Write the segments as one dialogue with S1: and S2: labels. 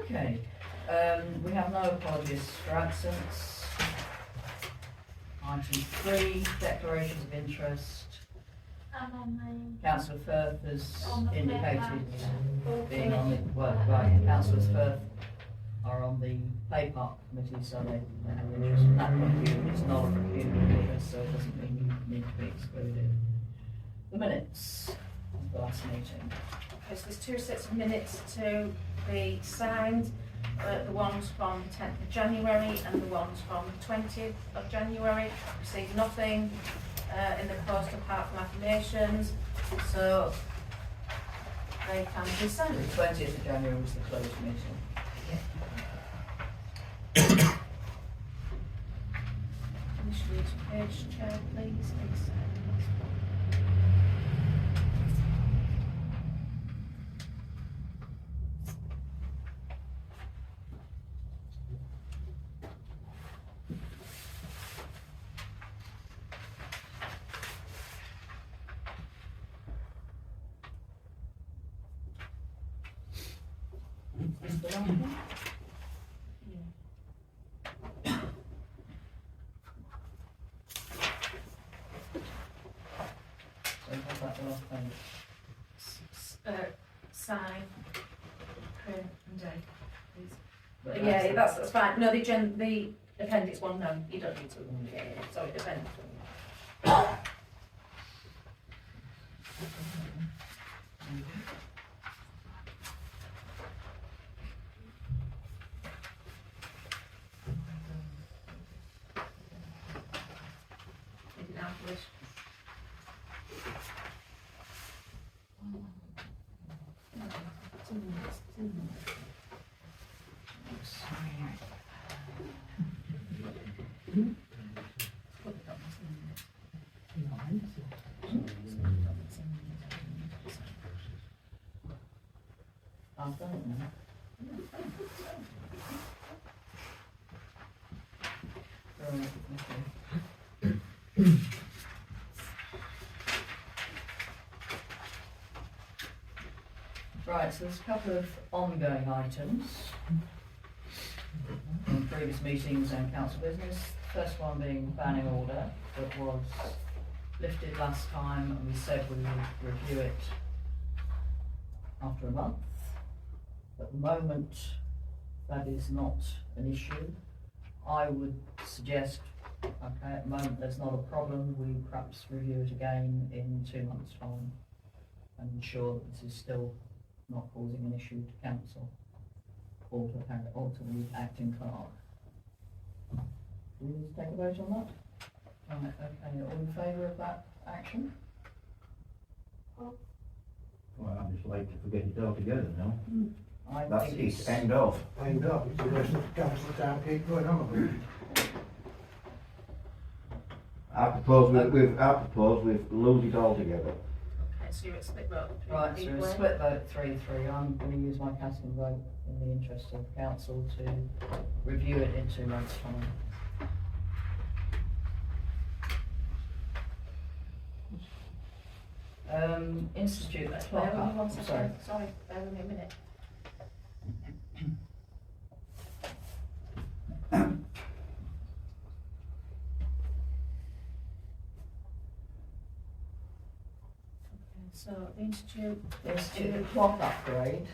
S1: Okay, we have no apologies for absence. Item 3, declarations of interest. Councillor Firth has indicated being on the, well, right, Councillors Firth are on the Play Park Committee, so they have interest from that point of view. It's not a procurement order, so it doesn't mean you need to be excluded. The minutes of the last meeting.
S2: Okay, so there's 2 sets of minutes to be signed. The ones from the 10th of January and the ones from the 20th of January. Received nothing in the post apart from affirmations, so they can be signed.
S1: The 20th of January was the closed meeting.
S2: Initially to page, Chair, please.
S1: Is the last one? So how's that the last page?
S2: Sign, print and date, please.
S1: But
S2: Yeah, that's fine. No, the appendix one, no, you don't need to. Yeah, sorry, the appendix one. Take it out, please.
S1: I've done it now. Okay. Right, so there's a couple of ongoing items from previous meetings and council business. First one being banning order that was lifted last time, and we said we would review it after a month. At the moment, that is not an issue. I would suggest, okay, at the moment there's not a problem, we perhaps review it again in 2 months' time and ensure that this is still not causing an issue to council or to the acting clerk. Do we need to take a vote on that? Right, okay, all in favour of that action?
S3: Well, I'm just like to forget it altogether now.
S1: I
S3: That's
S1: think
S3: it, end of.
S4: End up, it's the rest of the council town keep going on about it.
S3: I propose we lose it altogether.
S2: Okay, so you're at split vote.
S1: Right, so a split vote 3-3. I'm going to use my casting vote in the interest of council to review it in 2 months' time. Institute
S2: Bear
S1: clock
S2: with me one
S1: up,
S2: second.
S1: sorry.
S2: Sorry, bear with me a minute. So the
S1: Institute clock upgrade.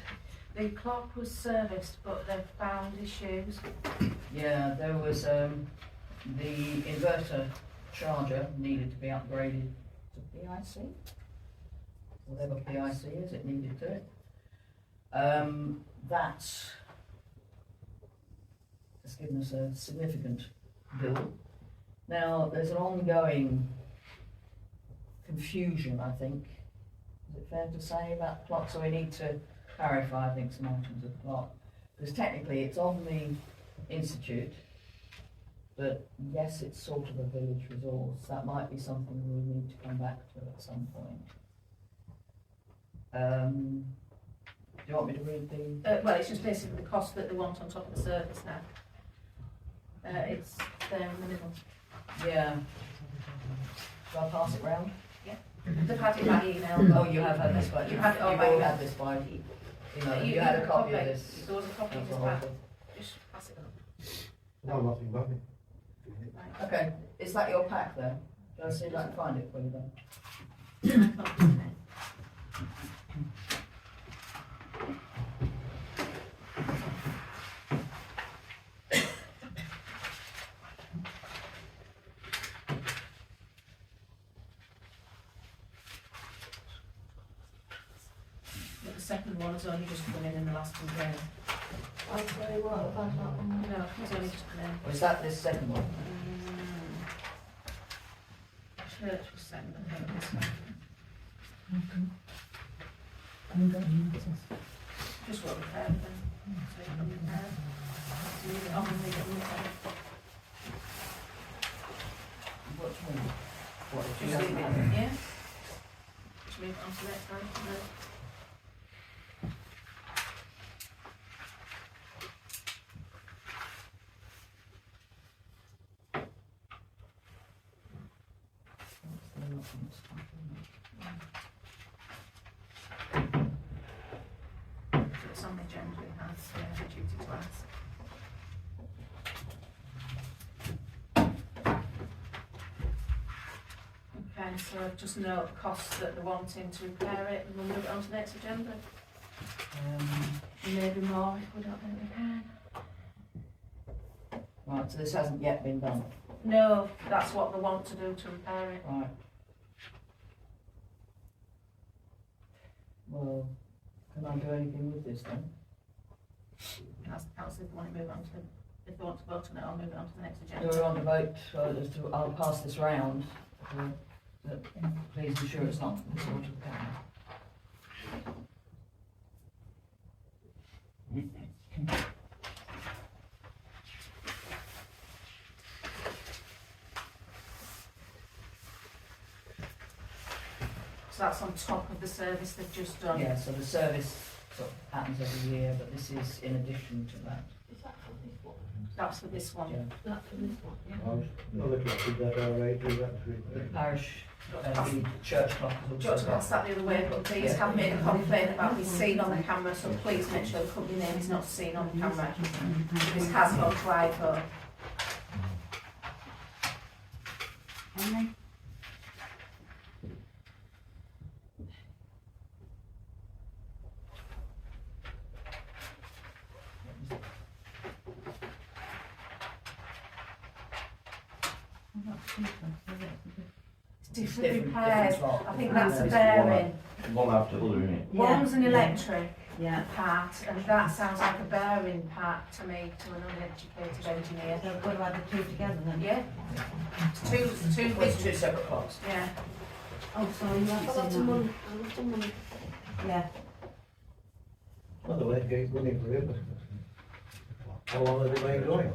S2: the clock was serviced, but they've found issues.
S1: Yeah, there was, the inverter charger needed to be upgraded to PIC. Whatever PIC is, it needed to. That has given us a significant bill. Now, there's an ongoing confusion, I think. Is it fair to say about the clock? So we need to clarify, I think, some items of the clock. Because technically it's on the institute, but yes, it's sort of a village resource. That might be something we need to come back to at some point. Do you want me to read the?
S2: Well, it's just basically the cost that they want on top of the service now. It's there in the middle.
S1: Yeah. Shall I pass it round?
S2: They've had it by email.
S1: Oh, you have had this by.
S2: You have it on
S1: You've
S2: by
S1: all
S2: email.
S1: had this by. you had a copy of this.
S2: There was a copy of
S1: That's
S2: this
S1: all.
S2: back. Just pass it on.
S4: No, nothing but me.
S2: Right.
S1: Okay, is that your pack then? Shall I see if I can find it for you then?
S2: But the second one has only just come in the last two days.
S5: I'll tell you what, about that one.
S2: No, it's only just come in.
S1: Or is that this second one?
S2: Church was sent, I think, this one. Just what we had then. So you can repair. Leave it on and leave it repaired.
S1: What do you mean? What, if you
S2: Just leave
S1: haven't had
S2: it, yeah? Just move it on to the next one. No. So it's on the agenda, we have, the duty to ask. Okay, so just note the costs that they're wanting to repair it, and we'll move it on to the next agenda. Maybe more if we don't think we can.
S1: Right, so this hasn't yet been done,
S2: No, that's what they want to do to repair it.
S1: right? Well, can I do anything with this then?
S2: That's the council, if they want to move on to, if they want to vote on it, I'll move it on to the next
S1: Do
S2: agenda.
S1: we want to vote, as to, I'll pass this round, but please ensure it's not the sort of camera.
S2: So that's on top of the service they've just done.
S1: Yeah, so the service sort of happens every year, but this is in addition to that.
S5: Is that for this one?
S2: That's for this one.
S1: Yeah.
S5: That for this one, yeah.
S3: I was looking at that alright, do that
S1: The
S3: three.
S1: parish, the church clock has
S2: Do you want
S1: also
S2: to pass
S1: got.
S2: that the other way, but please have made a complaint about this seen on the camera, so please make sure the company name is not seen on the camera. This has gone to iPhone. It's different repairs.
S1: lot.
S2: I think that's a
S3: It's
S2: bearing.
S3: One after the other, isn't it?
S2: One's an electric
S5: Yeah.
S2: part, and that sounds like a bearing part to me, to an uneducated engineer.
S5: So we've got to add the two together then?
S2: Yeah? It's two
S1: Well, it's
S2: big,
S1: two separate clocks.
S2: yeah.
S5: Oh, sorry, you
S6: Oh,
S5: haven't
S6: that's a
S5: seen that
S6: money.
S5: one?
S6: Oh, that's a money.
S5: Yeah.
S4: Well, the way it's running forever. How long have they been going?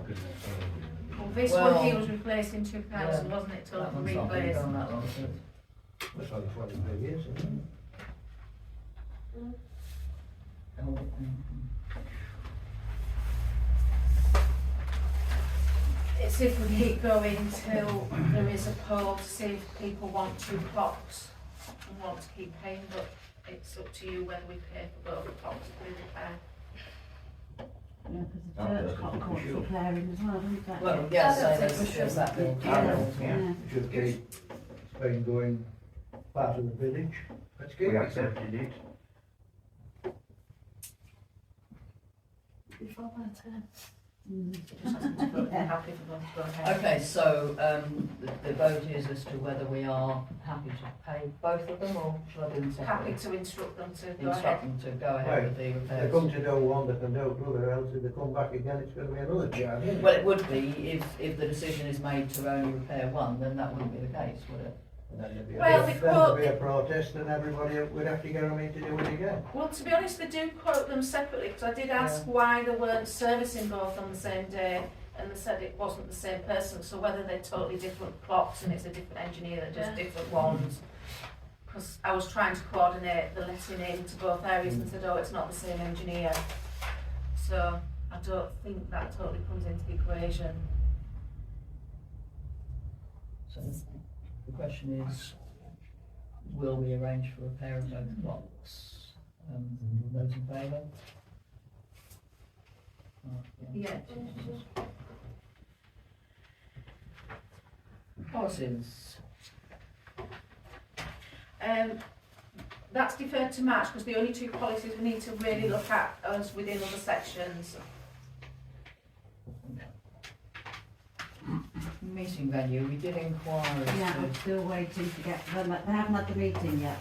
S2: Well, this
S1: Well,
S2: one he was replaced in 2000, wasn't it, till
S1: That
S2: it
S1: one's not been
S2: replaced?
S1: done that long, so it's-
S4: That's only 25 years, isn't it?
S1: oh,
S2: It's if we keep going till there is a poll to see if people want two clocks and want to keep paying, but it's up to you whether we pay for both clocks to be repaired.
S5: Yeah, because the church clock wants repairing as well, doesn't it?
S1: Well, yes,
S2: I
S1: so
S2: don't think
S1: there's,
S2: we should.
S1: there's that bill.
S5: Yeah.
S3: Yeah.
S4: It should be, it's been going part of the village. Let's keep
S3: We
S4: it.
S3: accepted it.
S6: Before my turn.
S2: Just ask them to vote, they're happy for them to go ahead.
S1: Okay, so, the vote is as to whether we are happy to pay both of them, or shall I do them
S2: Happy
S1: separately?
S2: to instruct them to go
S1: Instruct
S2: ahead.
S1: them to go ahead with the
S4: They
S1: repairs.
S4: come to do one, they can do another, else if they come back again, it's gonna be another charge, isn't it?
S1: Well, it would be, if the decision is made to only repair one, then that wouldn't be the case, would it?
S4: And then there'd be
S2: Well,
S4: a,
S2: they
S4: then there'd be
S2: quote-
S4: a protest and everybody would have to get them in to do it again.
S2: Well, to be honest, they do quote them separately, because I did ask why they weren't servicing both on the same day, and they said it wasn't the same person, so whether they're totally different clocks and it's a different engineer that does
S6: Yeah.
S2: different ones. Because I was trying to coordinate the letting in to both areas and said, oh, it's not the same engineer. So I don't think that totally comes into the equation.
S1: So the question is, will we arrange for repair of both clocks? Those in favour?
S2: Yeah.
S1: Policies.
S2: That's deferred to March because the only two policies we need to really look at is within other sections.
S1: Meeting venue, we did inquire
S5: Yeah,
S1: as
S5: I'm still waiting to get them, they haven't had the meeting yet,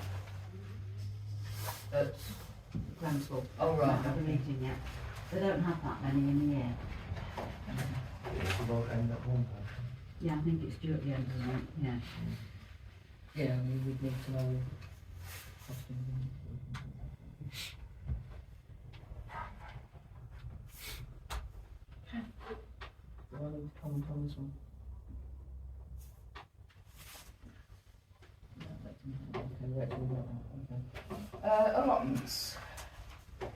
S1: to, at,
S5: Grammar School.
S1: oh
S5: Not
S1: right,
S5: had the meeting yet. They don't have that many in the year.
S4: It's about end at one time.
S5: Yeah, I think it's due at the end of the month, yeah.
S1: yeah, we would need to know. Do I need to comment on this one? No, okay, right, we've got that, okay. Allotments.
S2: My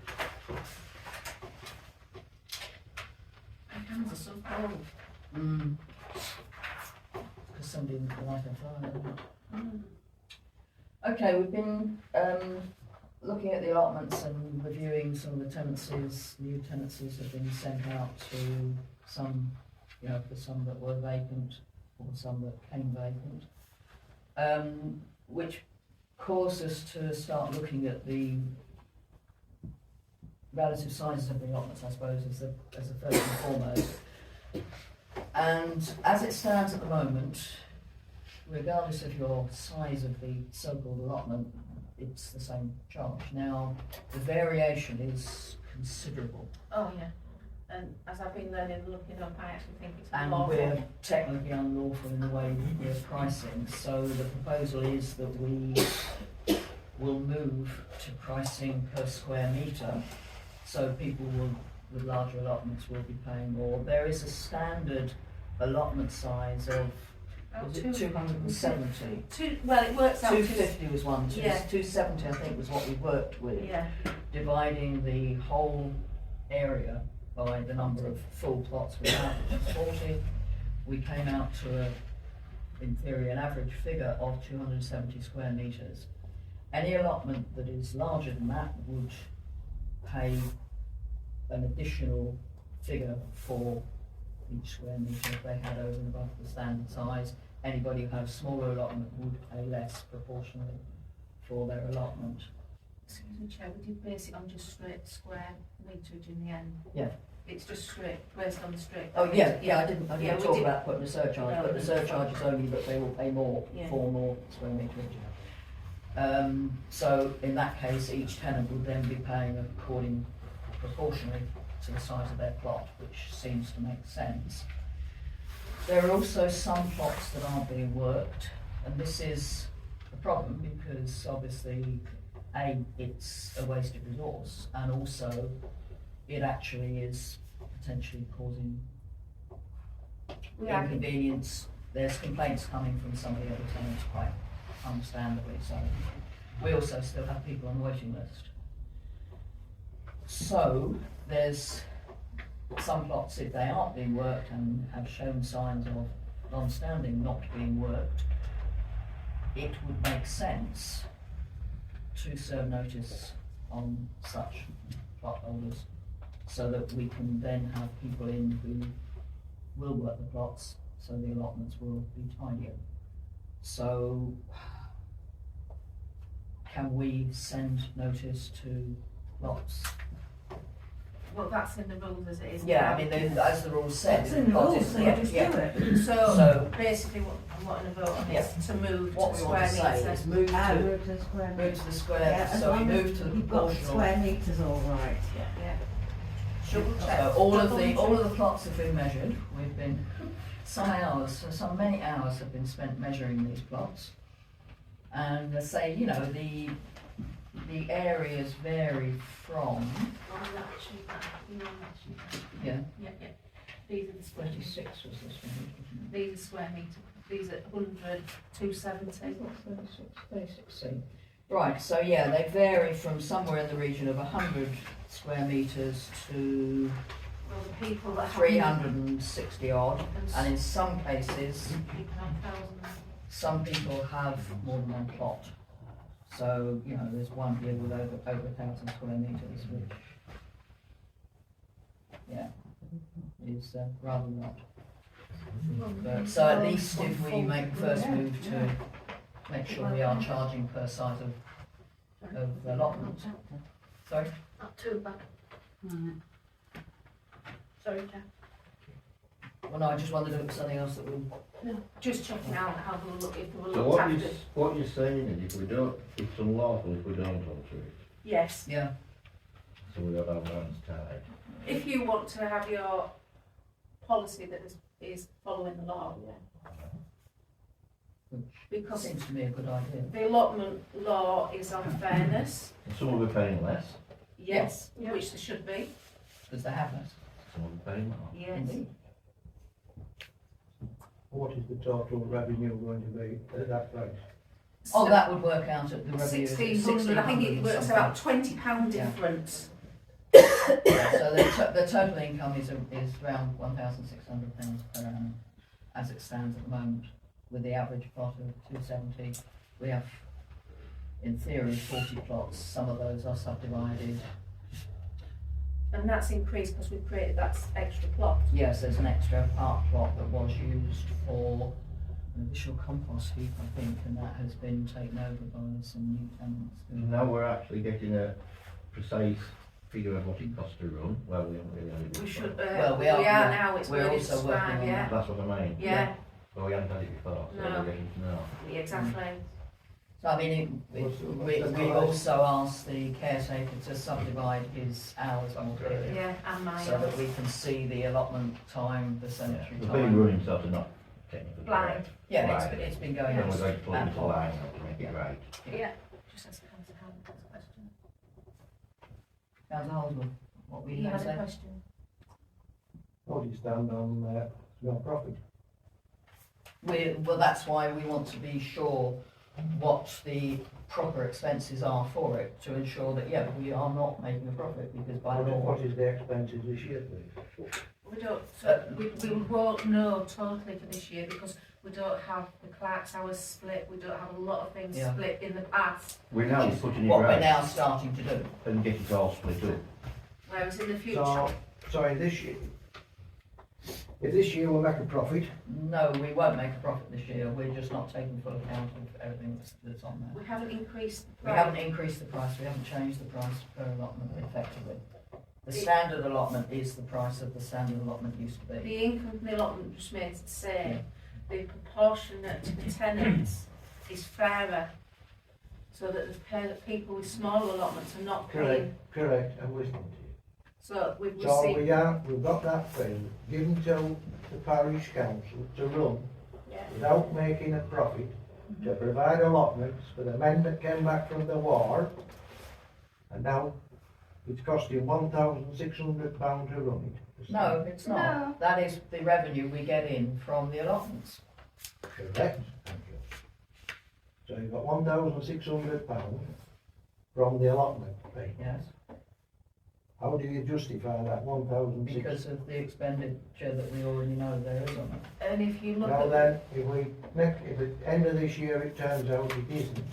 S2: hands are so cold.
S1: Because somebody didn't like a fire, isn't it? Okay, we've been looking at the allotments and reviewing some of the tenancies. New tenancies have been sent out to some, you know, for some that were vacant or some that came vacant, which caused us to start looking at the relative sizes of the allotments, I suppose, as the first and foremost. And as it stands at the moment, regardless of your size of the so-called allotment, it's the same charge. Now, the variation is considerable,
S2: Oh yeah, and as I've been learning and looking up, I actually think it's
S1: and
S2: unlawful.
S1: we're technically unlawful in the way we're pricing. So the proposal is that we will move to pricing per square metre, so people with larger allotments will be paying more. There is a standard allotment size of,
S2: Oh,
S1: was it 270?
S2: Well, it works out to
S1: 250 was one,
S2: Yeah.
S1: 270 I think was what we worked with,
S2: yeah.
S1: dividing the whole area by the number of full plots we have, which is 40. We came out to in theory, an average figure of 270 square metres. Any allotment that is larger than that would pay an additional figure for each square metre if they had over and above the standard size. Anybody who has a smaller allotment would pay less proportionally for their allotment.
S2: Excuse me, Chair, we did base it on just straight square meterage in the end.
S1: Yeah.
S2: It's just straight, based on the straight.
S1: Oh, yeah, I didn't
S2: Yeah, we
S1: talk
S2: did-
S1: about putting a surcharge,
S2: No,
S1: but the
S2: we
S1: surcharge is only that they will pay more
S2: Yeah.
S1: for more square meterage. So in that case, each tenant would then be paying proportionally to the size of their plot, which seems to make sense. There are also some plots that aren't being worked, and this is a problem because obviously, A, it's a wasted resource, and also it actually is potentially causing
S2: We are,
S1: inconvenience. There's complaints coming from some of the other tenants, quite understandably so. We also still have people on the waiting list. So there's some plots, if they aren't being worked and have shown signs of non-standing not being worked, it would make sense to serve notice on such plot holders so that we can then have people in who will work the plots, so the allotments will be tidier. So can we send notice to lots?
S2: well, that's in the rules as it is.
S1: Yeah,
S2: now.
S1: I mean, as the rules said.
S5: It's in the
S1: plot
S5: rules,
S1: is-
S5: so you
S1: yeah,
S5: just do
S1: yeah.
S5: it.
S2: So
S1: So-
S2: basically what I'm wanting to vote on
S1: Yeah.
S2: is to move
S1: What
S2: to
S1: we want to
S2: square
S1: say
S2: metre.
S1: is move to
S5: Move to square
S1: the
S5: metres.
S1: square,
S5: Yeah, as
S1: so we
S5: long as
S1: move to the
S5: you've got the
S1: proportional.
S5: square metres all right.
S2: Yeah. Double check.
S1: So all of
S2: Double
S1: the plots have been measured. We've been, many hours have been spent measuring these plots. And they say, you know, the areas vary from,
S2: On that sheet, you on that sheet.
S1: yeah,
S2: Yeah. These are the square metre.
S1: 26 was this one, wasn't it?
S2: These are square metre. These are 100, 270.
S1: 36C. Right, so yeah, they vary from somewhere in the region of 100 square metres to
S2: Well, the people that have
S1: 360 odd,
S2: and
S1: and in some cases,
S2: people have thousands.
S1: some people have more than one plot. So, you know, there's one here with over 1,000 square metres, which, yeah, is rather large. But, so at least if we make the first move to make sure we are charging per site of allotment. Sorry?
S6: Not too bad.
S5: Right.
S6: Sorry, Jack.
S1: Well, no, I just wondered if it was something else that we,
S2: Just checking out how they were looking, if they were
S3: So
S2: looked after.
S3: what you're saying is if we don't, it's unlawful if we don't alter it.
S2: Yes.
S1: yeah,
S3: So we've got our hands tied.
S2: If you want to have your policy that is following the law, yeah. Because
S1: seems to me a good idea.
S2: the allotment law is on fairness,
S3: And some will be paying less,
S2: yes,
S6: Yeah.
S2: which there should be,
S1: Because they have us.
S3: some will be paying more.
S2: yes.
S1: Indeed.
S4: What is the total revenue going to be at that price?
S1: Oh, that would work out at the review.
S2: 1,600, I think it works
S1: something.
S2: about £20
S1: Yeah.
S2: difference.
S1: Yeah, so the total income is around £1,600 per annum, as it stands at the moment, with the average plot of 270. We have, in theory, 40 plots. Some of those are subdivided.
S2: And that's increased because we've created that extra plot.
S1: Yes, there's an extra park plot that was used for an additional compost heap, I think, and that has been taken over by some new tenants.
S3: Now we're actually getting a precise figure of what it costs to run. Well, we haven't really had it.
S2: We should,
S1: Well,
S2: we
S1: we are-
S2: are
S1: yeah.
S2: now, it's
S1: We're
S2: worded
S1: also working
S2: described,
S1: on
S2: yeah.
S1: that.
S3: That's what I mean.
S2: Yeah,
S3: But we haven't had it before, so
S2: No.
S3: we're getting to know.
S2: exactly.
S1: So I mean, we also asked the caretaker to subdivide his hours more clearly,
S2: Yeah, and my
S1: so that we can see the allotment time, the
S3: Yeah.
S1: cemetery
S3: We've been
S1: time.
S3: running sort of not technically
S2: Blind.
S3: correct.
S1: Yeah,
S3: Right.
S1: it's been going
S3: Then
S1: on.
S3: we're going to put it into
S1: ample.
S3: line now to make it right.
S2: Yeah. Just ask Councillor Howard that question.
S1: Councillor Holdsworth, what were you
S2: You
S1: going
S2: had
S1: to
S2: a
S1: say?
S2: question?
S4: What do you stand on, no profit?
S1: Well, that's why we want to be sure what the proper expenses are for it, to ensure that, yeah, we are not making a profit, because by law.
S4: What is the expenses this year, please?
S2: We don't, we won't know totally for this year because we don't have the clerk's hours split, we don't have a lot of things
S1: Yeah.
S2: split in the past.
S3: We're now putting it
S1: What we're
S3: right
S1: now starting to do.
S3: and get it all split up.
S2: Whereas in the future,
S4: So in this year, if this year we'll make a profit,
S1: No, we won't make a profit this year, we're just not taking full account of everything that's on there.
S2: we haven't increased the
S1: We
S2: price.
S1: haven't increased the price, we haven't changed the price per allotment effectively. The standard allotment is the price of the standard allotment used to be.
S2: The income from the allotment just remains the same. The proportionate to the tenants is fairer, so that the people with smaller allotments are not paying.
S4: correct, I'm listening to you.
S2: So we've
S4: So
S2: received.
S4: we've got that thing given to the parish council to run
S2: Yeah.
S4: without making a profit, to provide allotments for the men that came back from the war, and now it's costing £1,600 to run it.
S1: No, it's not. That is the revenue we get in from the allotments.
S4: Correct, thank you. So you've got £1,600 from the allotment fee.
S1: Yes,
S4: How do you justify that 1,600?
S1: because of the expenditure that we already know there is on it.
S2: And if you look
S4: Now
S2: at
S4: then, if at the end of this year it turns out it isn't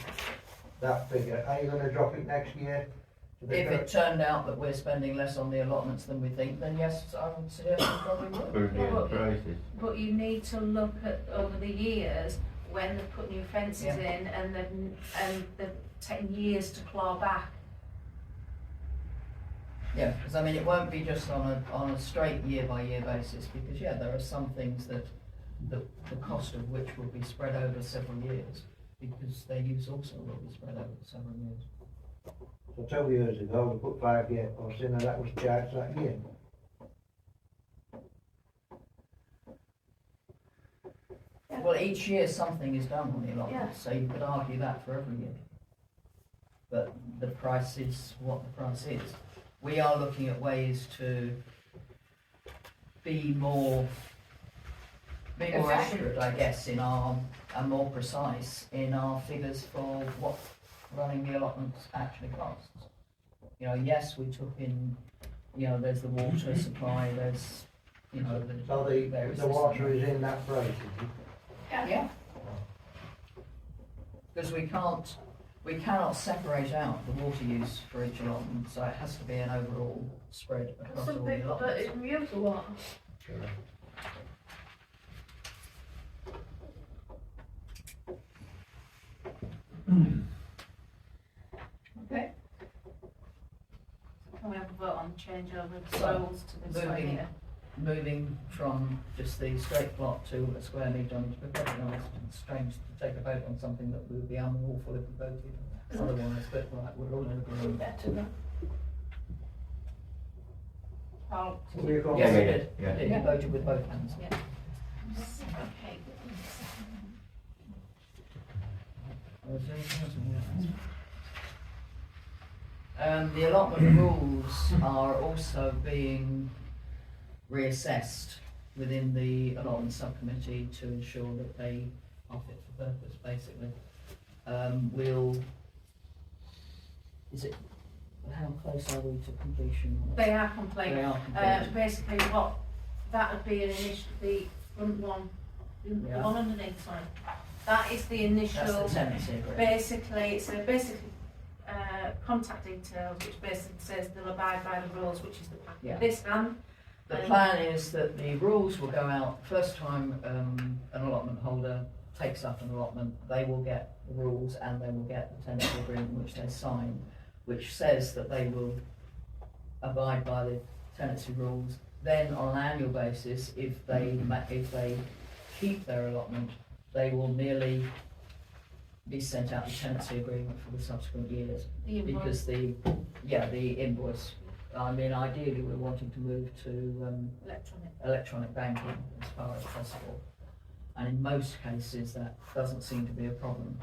S4: that figure, are you gonna drop it next year? to the
S1: If it turned out that we're spending less on the allotments than we think, then yes, I would suggest we probably would.
S3: For reviewing the
S2: But-
S3: prices.
S2: But you need to look at over the years when they've put new fences
S1: Yeah.
S2: in and they've taken years to claw back.
S1: Yeah, because I mean, it won't be just on a straight year by year basis, because yeah, there are some things that the cost of which will be spread over several years, because their use also will be spread over several years.
S4: So 2 years ago, we put 5 gateposts in and that was charged that year.
S1: Well, each year something is done on the allotments, so you could argue that for every year. But the price is what the price is. We are looking at ways to be more
S2: Efficient.
S1: accurate, I guess, and more precise in our figures for what running the allotments actually costs. You know, yes, we took in, you know, there's the water supply, there's, you know,
S4: So
S1: various
S4: the water is in that price, is it?
S1: Yeah. Because we can't, We cannot separate out the water use for each allotment, so it has to be an overall spread across all
S6: Some
S1: the
S6: people don't
S1: allotments.
S6: even use the water.
S4: Correct.
S1: Okay,
S2: Can we have a vote on change over the
S1: So,
S2: rules to the square
S1: moving-
S2: metre?
S1: moving from just the straight plot to a square metre, to be perfectly honest, it's strange to take a vote on something that would be unlawful if we voted otherwise, but right, we're all in agreement.
S6: Better than.
S2: Oh,
S4: What do you call
S3: Yeah,
S4: it?
S3: yeah,
S1: You did.
S3: yeah.
S1: You did. You voted with both hands.
S2: okay.
S1: Was there anything else on the the allotment rules are also being reassessed within the allotment subcommittee to ensure that they are fit for purpose, basically. How close are we to completion? on it?
S2: They are complete.
S1: They are complete.
S2: Basically, what that would be an initial, the front one, the
S1: Yeah.
S2: one underneath, sorry. That is the initial.
S1: That's the tenancy agreement.
S2: Basically, it's a basic contact details, which basically says they'll abide by the rules, which is the pack.
S1: Yeah.
S2: This and
S1: The plan is that the rules will go out first time an allotment holder takes up an allotment, they will get the rules and they will get the tenancy agreement which they sign, which says that they will abide by the tenancy rules. Then on an annual basis, if they keep their allotment, they will merely be sent out the tenancy agreement for the subsequent years.
S2: the invoice.
S1: Because the invoice, I mean, ideally we're wanting to move to
S2: Electronic.
S1: electronic banking as far as possible. And in most cases, that doesn't seem to be a problem.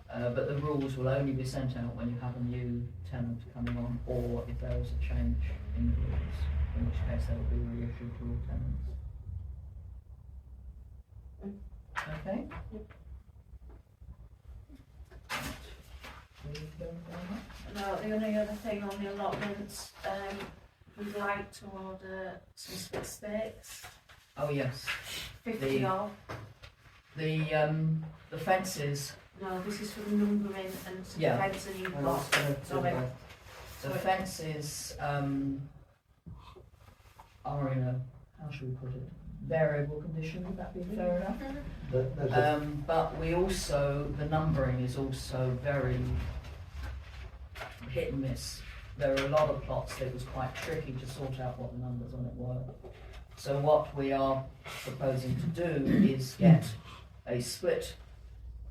S1: But the rules will only be sent out when you have a new tenant coming on, or if there is a change in the rules, in which case they will be reissued to all tenants. Okay? Right. We go down
S2: No, the only other thing on the allotments, we'd like to order some split stakes,
S1: that? Oh, yes.
S2: 50
S1: The-
S2: of.
S1: The fences,
S2: No, this is for the numbering and some
S1: Yeah.
S2: fencing you've
S1: I was
S2: got.
S1: gonna do
S2: Sorry.
S1: that. The
S2: Sorry.
S1: fences, are in a, how should we put it, variable condition, would that be fair enough?
S4: There's a,
S1: But we also, the numbering is also very hit and miss. There are a lot of plots that it was quite tricky to sort out what the numbers on it were. So what we are proposing to do is get a split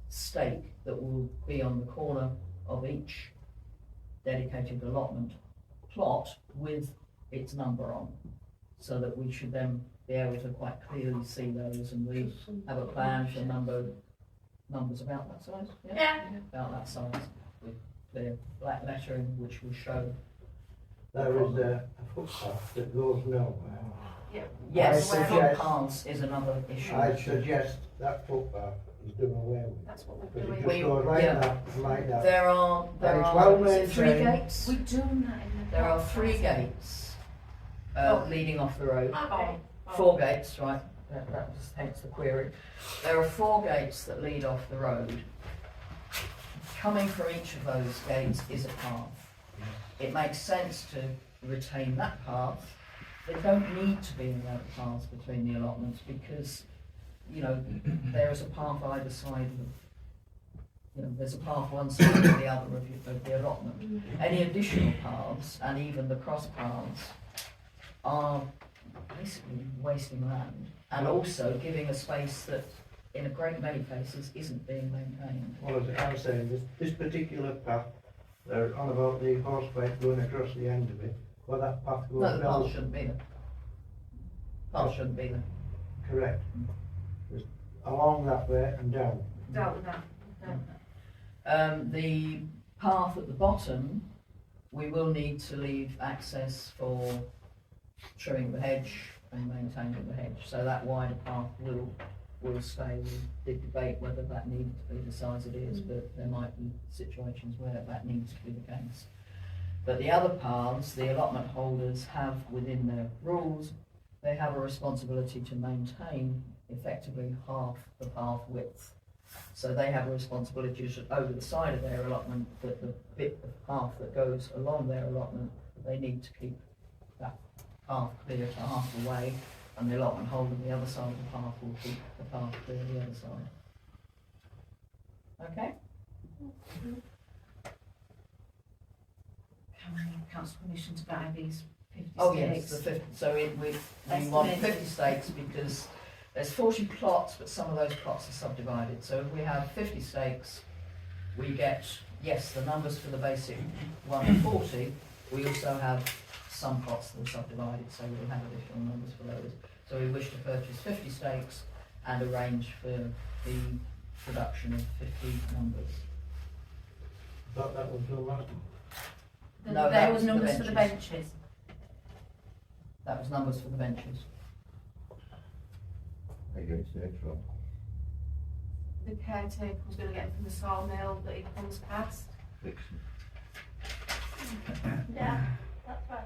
S1: stake that will be on the corner of each dedicated allotment plot with its number on, so that we should then be able to quite clearly see those, and we have a plan for numbers about that size,
S2: Yeah.
S1: about that size, with clear black lettering which will show.
S4: there is a footpath that goes nowhere.
S1: Yes,
S4: I suggest-
S1: footpaths is another issue.
S4: I suggest that footpath is done away with.
S2: That's what we're
S4: Because it
S2: doing.
S4: just
S1: We-
S4: goes like
S1: yeah.
S4: that, and like that.
S1: There are
S4: it's well
S1: is it three
S4: maintained.
S1: gates?
S2: We're doing that in the.
S1: There are
S2: plot,
S1: 3
S2: isn't it?
S1: gates
S2: Oh.
S1: leading off the road.
S2: Oh, oh.
S1: 4 gates, right, that was hence the query. There are 4 gates that lead off the road. Coming from each of those gates is a path. It makes sense to retain that path. There don't need to be another path between the allotments because, you know, there is a path either side of there's a path one side or the other of the allotment. Any additional paths and even the cross paths are basically wasting land and also giving a space that in a great many cases isn't being maintained.
S4: Well, as I was saying, this particular path, they're on about the horseback going across the end of it, where that path goes
S1: No, the
S4: down.
S1: path shouldn't be there. Path shouldn't be there.
S4: Correct. Just along that way and down.
S2: Dealt with that. Dealt with that.
S1: The path at the bottom, we will need to leave access for trimming the hedge and maintaining the hedge. So that wider path will stay. We did debate whether that needed to be the size it is, but there might be situations where that needs to be the case. But the other paths, the allotment holders have within their rules, they have a responsibility to maintain effectively half the path width So they have a responsibility to over the side of their allotment, that the bit of path that goes along their allotment, they need to keep that path clear to half the way, and the allotment holder on the other side of the path will keep the path clear the other side. Okay?
S2: Can I council permission to buy these 50
S1: Oh
S2: stakes?
S1: yes, the 50, so we
S2: That's
S1: want
S2: the
S1: 50 stakes because there's 40 plots, but some of those plots are subdivided. So if we have 50 stakes, we get, yes, the numbers for the basic 140, we also have some plots that are subdivided, so we'll have additional numbers for those. So we wish to purchase 50 stakes and arrange for the production of 50 numbers.
S4: Thought that was done last
S2: The-
S1: No, that
S2: there
S1: was
S2: was
S1: for the
S2: numbers for the benches.
S1: That was numbers for the benches.
S3: They go to the next one.
S2: The caretaker was going to get them from the sawmill that he comes past.
S3: Vixen.
S6: Yeah, that's right.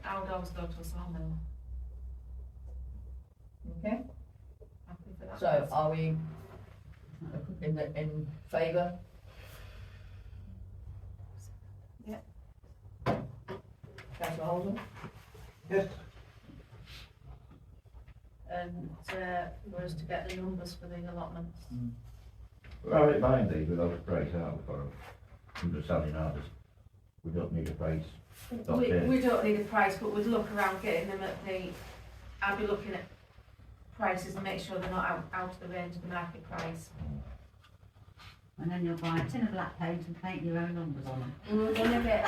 S2: I would always go to a sawmill.
S1: Okay?
S2: Happy for that.
S1: So are we in favour?
S2: Yeah.
S1: Councillor Holden?
S4: Yes,
S2: And for us to get the numbers for the allotments.
S3: Well, I don't mind these without a price out for them. I'm just selling ours. We don't need a price. That's it.
S2: We don't need a price, but we'd look around getting them at the, I'd be looking at prices and make sure they're not out of the range of the market price.
S5: And then you'll buy a tin of black paint and paint your own numbers on them.
S2: We were going to get,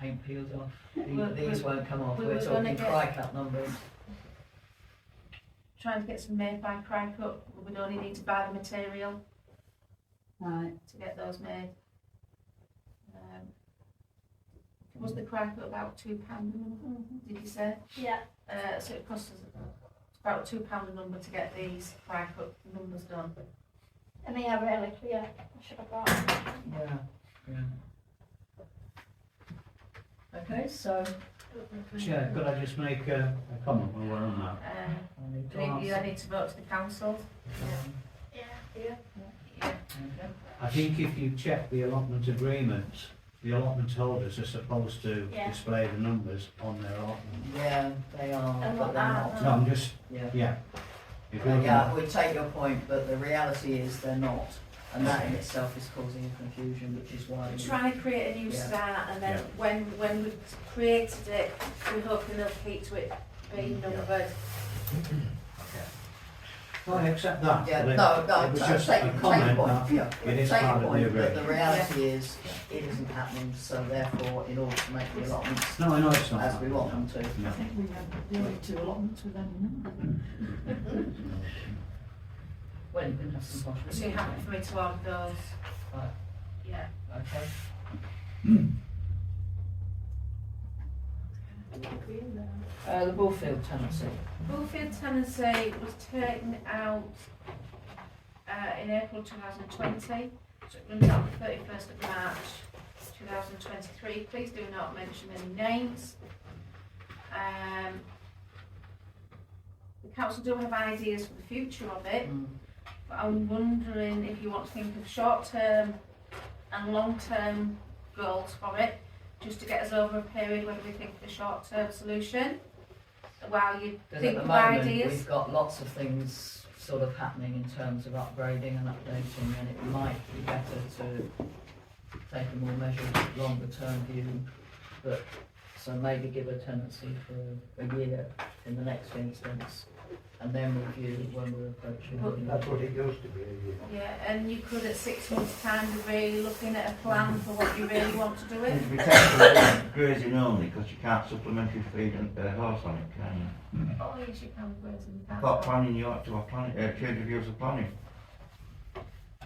S1: Paint peels off.
S2: Well,
S1: These won't come off.
S2: we
S1: We're
S2: were gonna
S1: talking
S2: get-
S1: cry cut numbers.
S2: trying to get some made by cry cut, we'd only need to buy the material
S5: Right.
S2: to get those made. Was the cry cut about £2 a number, did you say?
S6: Yeah,
S2: So it costs us about £2 a number to get these cry cut numbers done.
S6: and they are really clear. I should have brought them.
S1: Yeah. Okay, so
S7: Chair, could I just make a comment while we're on that?
S1: I need to
S2: Do you
S1: ask.
S2: need to vote to the council?
S6: Yeah.
S2: Yeah.
S1: Okay.
S7: I think if you check the allotment agreement, the allotment holders are supposed to
S6: Yeah.
S7: display the numbers on their allotment.
S1: Yeah, they are,
S6: And
S1: but
S6: what
S1: they're
S6: are
S1: not.
S7: No, I'm just,
S1: Yeah.
S7: yeah. If you're
S1: Yeah, we take your point, but the reality is they're not. And that in itself is causing a confusion, which is why. we-
S2: Trying to create a new
S1: Yeah.
S2: start, and then
S7: Yeah.
S2: when we've created it, we're hoping they'll keep to it being numbered.
S7: I accept that.
S1: Yeah,
S7: but
S1: no,
S7: it was
S1: take
S7: just
S1: your
S7: a comment
S1: point,
S7: that
S1: yeah,
S7: it is
S1: take your
S7: part of the
S1: point, but the
S7: agreement.
S1: reality is, it isn't happening, so therefore, in order to make the allotments
S7: No, I know it's not.
S1: as we want them to.
S7: No.
S5: we have the only two allotments with any numbers.
S1: Well, you can have some
S2: So
S1: possibilities.
S2: you're happy for me to order those?
S1: Right.
S2: Yeah.
S1: Okay. The Bullfield tenancy.
S2: Bullfield tenancy was taken out in April 2020, so it runs out the 31st of March 2023. Please do not mention any names. The council do have ideas for the future of it, but I'm wondering if you want to think of short-term and long-term goals for it, just to get us over a period when we think of a short-term solution, while you
S1: Because
S2: think
S1: at
S2: of
S1: the moment,
S2: ideas.
S1: we've got lots of things sort of happening in terms of upgrading and updating, and it might be better to take a more measured, longer term view. But, so maybe give a tenancy for a year in the next instance, and then review when we're approaching.
S4: that's what it used to be.
S2: Yeah, and you could at 6 months' time be really looking at a plan for what you really want to do
S3: Need
S2: it.
S3: to be taken grazing only, because you can't supplementary feed a horse on it, can you?
S2: Oh yes, you can grazing.
S3: I thought planning, you ought to have change of use of planning.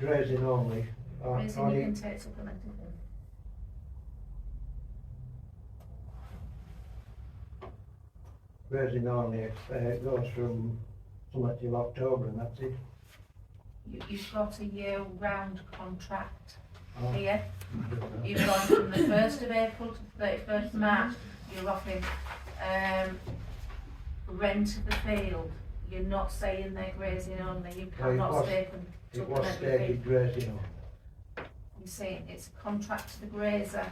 S4: Grazing only.
S2: Grazing you can take supplementary.
S4: Grazing only, it goes from summer till October and that's it.
S2: You've got a year-round contract
S4: Oh.
S2: here. You've gone from the 1st of April to the 31st of March. You're offering rent of the field You're not saying they're grazing only, you
S4: Well, it
S2: cannot
S4: was-
S2: stake and
S4: It was
S2: supplementary feed.
S4: stated grazing on.
S2: You're saying it's a contract to the grazer,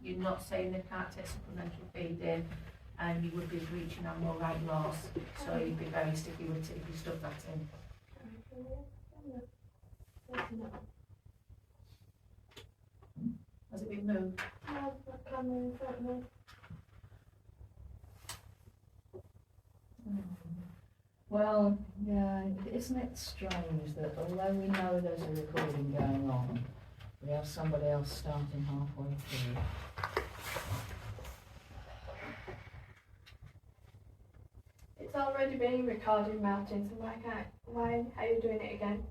S2: you're not saying they can't take supplementary feed in, and you would be breaching animal right laws, so you'd be very sticky with it if you stuck that in. Has it been moved?
S1: Well, yeah, isn't it strange that although we know there's a recording going on, we have somebody else starting halfway through?
S6: It's already been recorded, Martin, so why are you doing it again?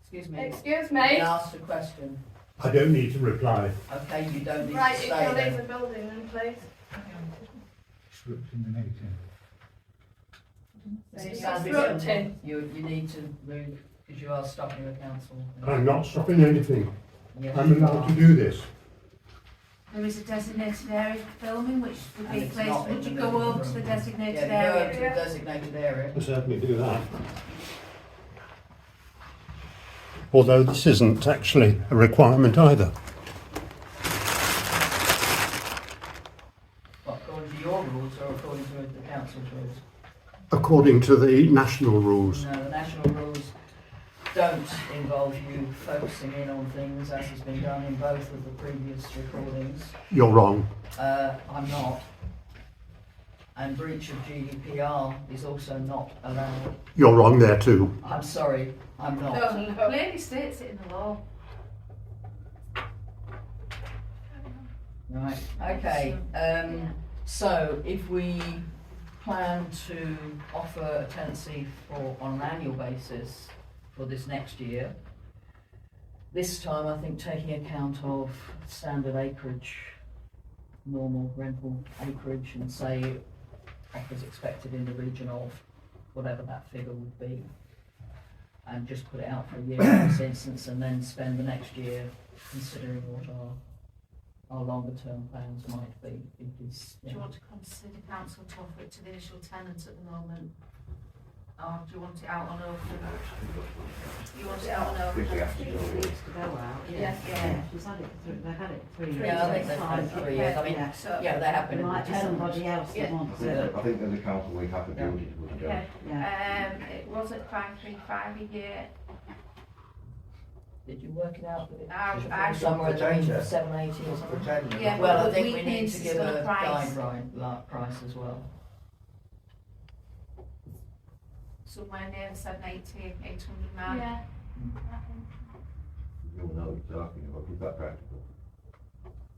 S1: Excuse me.
S6: Excuse
S1: You
S6: me?
S1: asked a question.
S8: I don't need to reply.
S1: Okay, you don't need
S6: Right,
S1: to
S6: if
S1: stay
S6: you'll leave
S1: there.
S6: the building then, please.
S7: Disrupting the meeting.
S1: Mr.
S6: It's
S1: Sanderson,
S6: disrupting.
S1: you need to move because you are stopping the council.
S8: I'm not stopping anything.
S1: Yes,
S8: I'm
S1: you
S8: allowed
S1: are.
S8: to do this.
S2: There is a designated area for filming, which would
S1: And
S2: be
S1: it's
S2: placed,
S1: not in
S2: would
S1: the
S2: you
S1: middle
S2: go
S1: of
S2: over
S1: the
S2: to the
S1: room.
S2: designated
S1: Yeah, go
S2: area?
S1: to the designated area.
S8: I'll certainly do that. Although this isn't actually a requirement either.
S1: What, according to your rules or according to the council's rules?
S8: According to the national rules.
S1: No, the national rules don't involve you focusing in on things as has been done in both of the previous recordings.
S8: You're wrong.
S1: I'm not. And breach of GDPR is also not allowed.
S8: You're wrong there too.
S1: I'm sorry, I'm not.
S6: No, no.
S2: Clearly states it in the law.
S1: Right, okay. So if we plan to offer a tenancy on an annual basis for this next year, this time I think taking account of standard acreage, normal rental acreage, and say offers expected in the region of whatever that figure would be, and just put it out for a year in this instance, and then spend the next year considering what our longer term plans might be. Because,
S2: Do you want to consider council to offer it to the initial tenants at the moment? Or do you want it out on open? You want it out on open?
S3: If we have to
S5: It
S3: do it.
S5: needs to go out,
S2: Yeah.
S5: yeah. Yeah, she's had it for they've had it for 3 years.
S1: Yeah, I think
S5: it's
S1: they've had it
S5: fine.
S1: 3 years. I mean,
S5: Yeah.
S2: So,
S1: yeah, they have been.
S5: There
S1: in
S5: might
S1: the
S5: be somebody else that
S2: Yeah.
S5: wants
S3: I
S5: it.
S3: think as a council we have a duty to put it down.
S2: okay.
S5: Yeah.
S2: It was at 535 a year.
S1: Did you work it out?
S2: I
S1: Somewhere in the region
S4: Pretender.
S1: of 780 or something?
S4: Pretender.
S2: Yeah.
S1: Well, I
S2: but
S1: think
S2: we
S1: we need
S2: need
S1: to
S2: to
S1: give
S2: still
S1: a
S2: price.
S1: guideline price as well.
S2: Somewhere near 780, 800 mark.
S6: Yeah.
S3: You'll know what you're talking about, is that practical?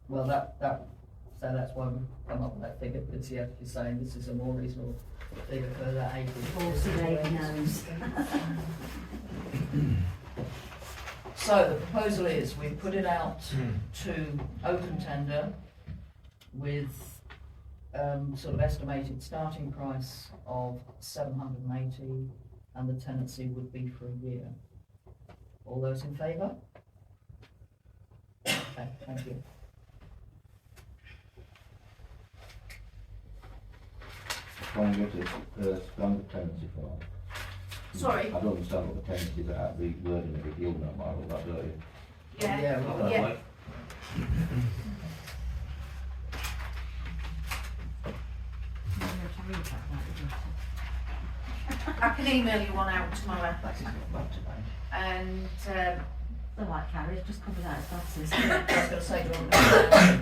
S1: Well, so that's why we've come up with that figure, because yeah, you're saying this is a more reasonable figure for that acreage.
S5: Horse and egg nose.
S1: So the proposal is we put it out to open tender with sort of estimated starting price of 780, and the tenancy would be for a year. All those in favour? Okay, thank you.
S3: Try and get a standard tenancy form.
S2: Sorry.
S3: I don't understand what the tenancies are, the wording of it, you'll know more about that, don't you?
S2: Yeah.
S1: well,
S2: Yeah. I can email you one out tomorrow.
S1: That's not today.
S2: And
S5: They're like carriage, just covered out as boxes.
S1: I was going to say, do you want to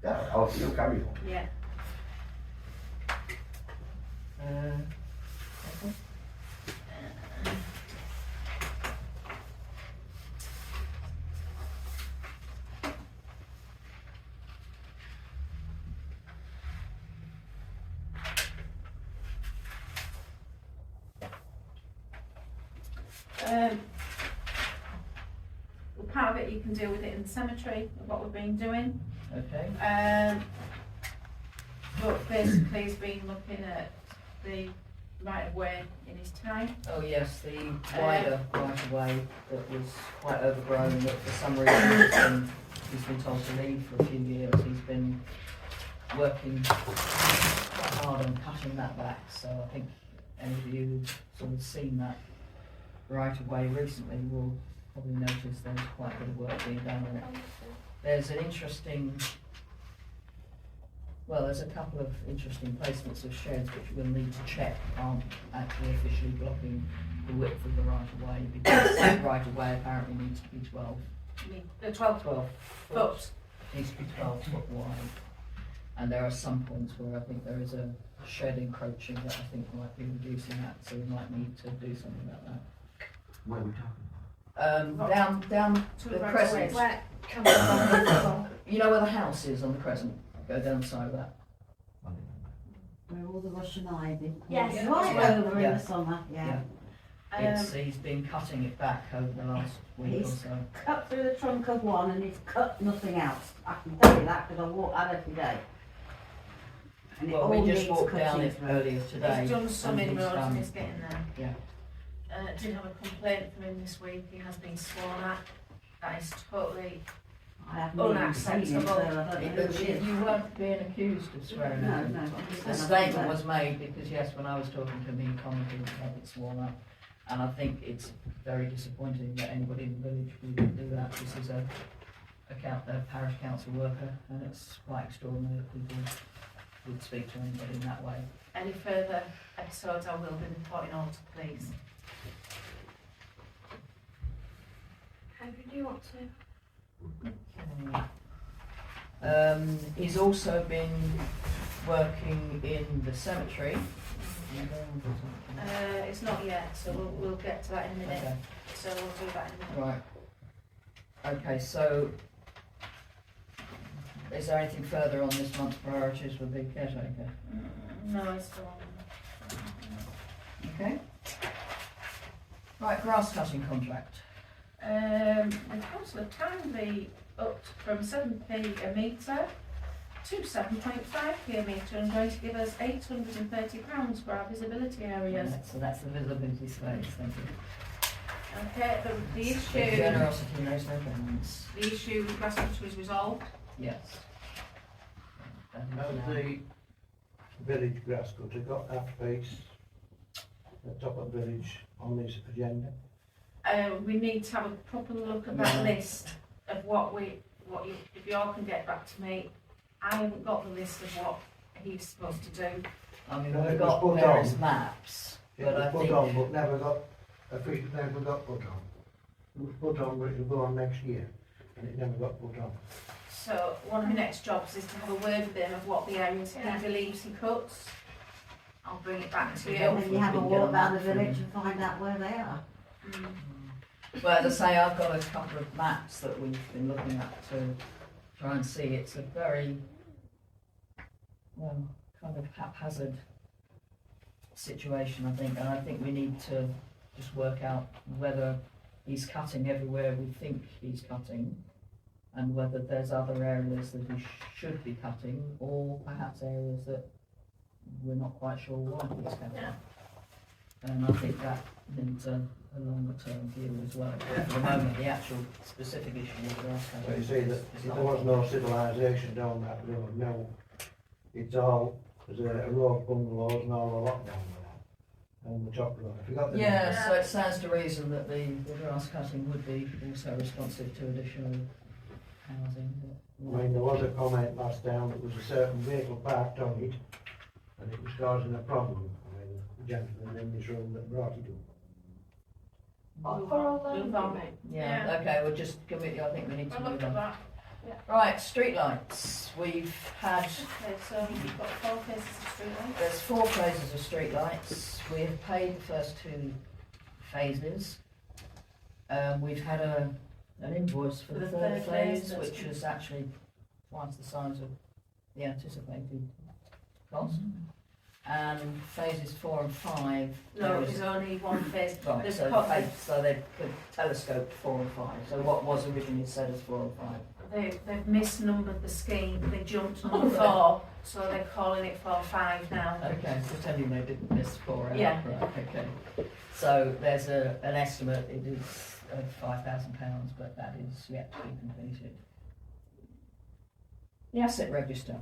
S3: Yeah, you'll carry on.
S2: yeah,
S1: okay.
S2: well, part of it you can deal with it in the cemetery, of what we've been doing.
S1: Okay.
S2: But basically he's been looking at the right of way in his time.
S1: Oh yes, the wider right of way that was quite overgrown, that for some reason he's been told to leave for a few years. He's been working quite hard on cutting that back, so I think any of you who've sort of seen that right away recently will probably notice there's quite a bit of work being done on it. There's an interesting, well, there's a couple of interesting placements of sheds which we'll need to check aren't actually officially blocking the width of the right of way, because that right of way apparently needs to be 12
S2: 12
S1: foot. Needs to be 12 foot wide. And there are some points where I think there is a shed encroaching that I think might be reducing that, so we might need to do something about that.
S3: Where are we talking?
S1: Down
S2: To
S1: the
S2: the right
S1: crescent.
S2: away.
S6: Where can we
S1: You know where the house is on the crescent? Go down the side of that.
S5: Where all the Russian ivy.
S6: Yes.
S5: Right
S1: Yeah.
S5: over in
S1: Yeah.
S5: the summer, yeah.
S1: He's been cutting it back over the last week or
S5: He's-
S1: so.
S5: Cut through the trunk of one and he's cut nothing else. I can tell you that because I walk that every day. And it
S1: Well,
S5: all
S1: we just
S5: needs
S1: walked down
S5: cutting
S1: it
S5: through.
S1: earlier today.
S2: He's done some
S1: and
S2: inroads and
S1: he's
S2: he's getting there.
S1: Yeah.
S2: Did have a complaint from him this week, he has been sworn at. That is totally,
S5: I haven't even seen him, so I
S2: unacceptable.
S5: don't know who he is.
S1: You weren't being accused of swearing
S5: No,
S1: at him.
S5: no.
S1: The statement was made because, yes, when I was talking to him, he commented that it's sworn up. And I think it's very disappointing that anybody in the village would do that. This is a parish council worker, and it's quite extraordinary that people would speak to anybody in that way.
S2: any further episodes I will be reporting on to police.
S6: How do you want to?
S1: He's also been working in the cemetery.
S2: It's not yet, so we'll get to that in a minute.
S1: Okay.
S2: So we'll do that in a minute.
S1: Right. Okay, so is there anything further on this month's priorities for the caretaker?
S2: No, it's still on.
S1: Okay. Right, grass cutting contract.
S2: The council have kindly upped from 7p a metre to 7.5p a metre and going to give us £830 for our visibility areas.
S1: So that's the visibility space, thank you.
S2: Okay, the
S1: With
S2: issue,
S1: generosity knows no bounds.
S2: the issue with grass cutter is resolved.
S1: Yes. That is
S4: How's
S1: now-
S4: the village grass cutter got that piece, the top of village on this agenda?
S2: We need to have a proper look at that list of if you all can get back to me. I haven't got the list of what he's supposed to do.
S1: I mean,
S4: No,
S1: we've
S4: it was
S1: got
S4: put
S1: various
S4: on.
S1: maps,
S4: It
S1: but I
S4: was put
S1: think,
S4: on, but never got put on. It was put on, but it'll go on next year, and it never got put on.
S2: So one of my next jobs is to have a word with him of what the areas he believes he cuts. I'll bring it back to you.
S5: And then you have a walk around the village and find out where they are.
S1: well, as I say, I've got a couple of maps that we've been looking at to try and see. It's a very, well, kind of haphazard situation, I think, and I think we need to just work out whether he's cutting everywhere we think he's cutting, and whether there's other areas that he should be cutting, or perhaps areas that we're not quite sure why he's cutting.
S2: Yeah.
S1: And I think that needs a longer term view as well. At the moment, the actual specific issue of grass
S4: So
S1: cutting
S4: you see that
S1: is
S4: if
S1: not-
S4: there was no civilisation down that road, no, it's all, there's a row of bungalows and all a lot down there, on the top road. If you got the
S1: Yeah, so it stands to reason that the grass cutting would be also responsive to additional housing.
S4: I mean, there was a comment last time, that there was a certain vehicle parked on it, and it was causing a problem. I mean, the gentleman in this room that brought it up.
S2: Move
S6: For all
S2: on,
S6: them,
S2: move on.
S1: Yeah, okay, we'll just commit, I think we need to
S2: I'll
S1: move
S2: look at
S1: on.
S2: that.
S1: Right, streetlights. We've had,
S2: Okay, so you've got 4 cases of street lights.
S1: there's 4 phases of streetlights. We have paid the first 2 phases. We've had an invoice for the third phase,
S2: that's
S1: which
S2: good.
S1: is actually twice the size of the anticipated cost. And phases 4 and 5.
S2: No,
S1: there
S2: it
S1: is-
S2: was only 1 phase.
S1: Right,
S2: They've
S1: so,
S2: cut-
S1: so they've telescoped 4 and 5. So what was originally said as 4 and 5?
S2: They've misnumbered the scheme, they jumped
S1: Oh,
S2: number
S1: really?
S2: 4, so they're calling it 4-5 now.
S1: Okay, pretending they didn't miss 4 out.
S2: Yeah.
S1: Right, okay. So there's an estimate, it is of £5,000, but that is yet to be completed. The asset register.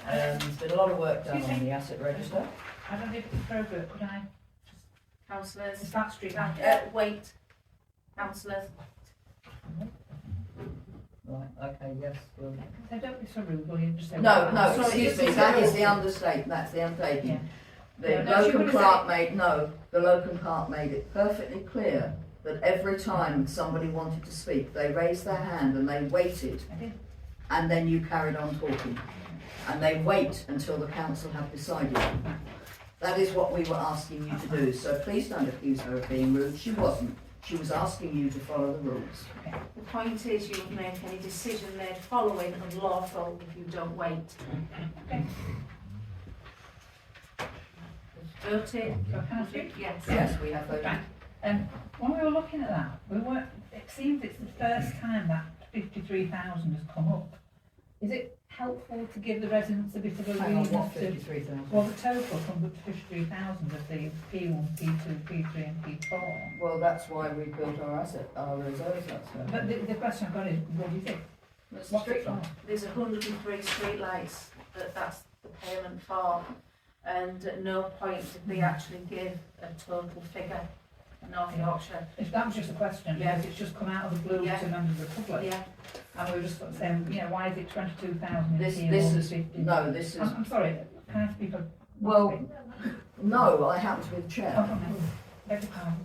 S1: There's been a lot of work done on the asset register.
S9: I don't know if it's appropriate, could I?
S2: Councillors,
S9: Is that street light?
S2: wait, councillors.
S1: Right, okay, yes, well,
S9: So don't be so rude, will you just say?
S5: No, no,
S2: Sorry,
S5: excuse me,
S2: it's-
S5: that is the understatement, that's the undertaking.
S9: Yeah.
S5: The
S2: No, she
S5: local
S2: would've
S5: clerk the local clerk made it perfectly clear that every time somebody wanted to speak, they raised their hand and they waited,
S9: I did.
S5: and then you carried on talking. And they wait until the council have decided. That is what we were asking you to do, so please don't accuse her of being rude, she wasn't. She was asking you to follow the rules.
S2: The point is you would make any decision made following unlawful if you don't wait. Voted?
S9: So can I speak?
S2: Yes.
S5: Yes, we have voted.
S9: Right. When we were looking at that, it seems it's the first time that 53,000 has come up. Is it helpful to give the residents a bit of a
S1: hang on,
S9: reason
S1: what,
S9: to...
S1: 53,000?
S9: Well, the total comes up to 53,000 of the P1, P2, P3 and P4.
S5: Well, that's why we built our reserves, that's
S9: But the question I've got is, what do you think?
S5: What's the street light?
S2: There's 103 streetlights that's the payment for, and at no point did they actually give a total figure in North Yorkshire.
S9: If that was just a question,
S2: Yeah.
S9: because it's just come out of the blue
S2: Yeah.
S9: to members of the public.
S2: Yeah,
S9: And we were just sort of saying, you know, why is it 22,000 in
S5: This
S9: P1,
S5: is,
S9: 50?
S5: no, this is,
S9: I'm sorry, can I speak for...
S5: well, no, I happen to be the chair.
S9: Oh, beg your pardon.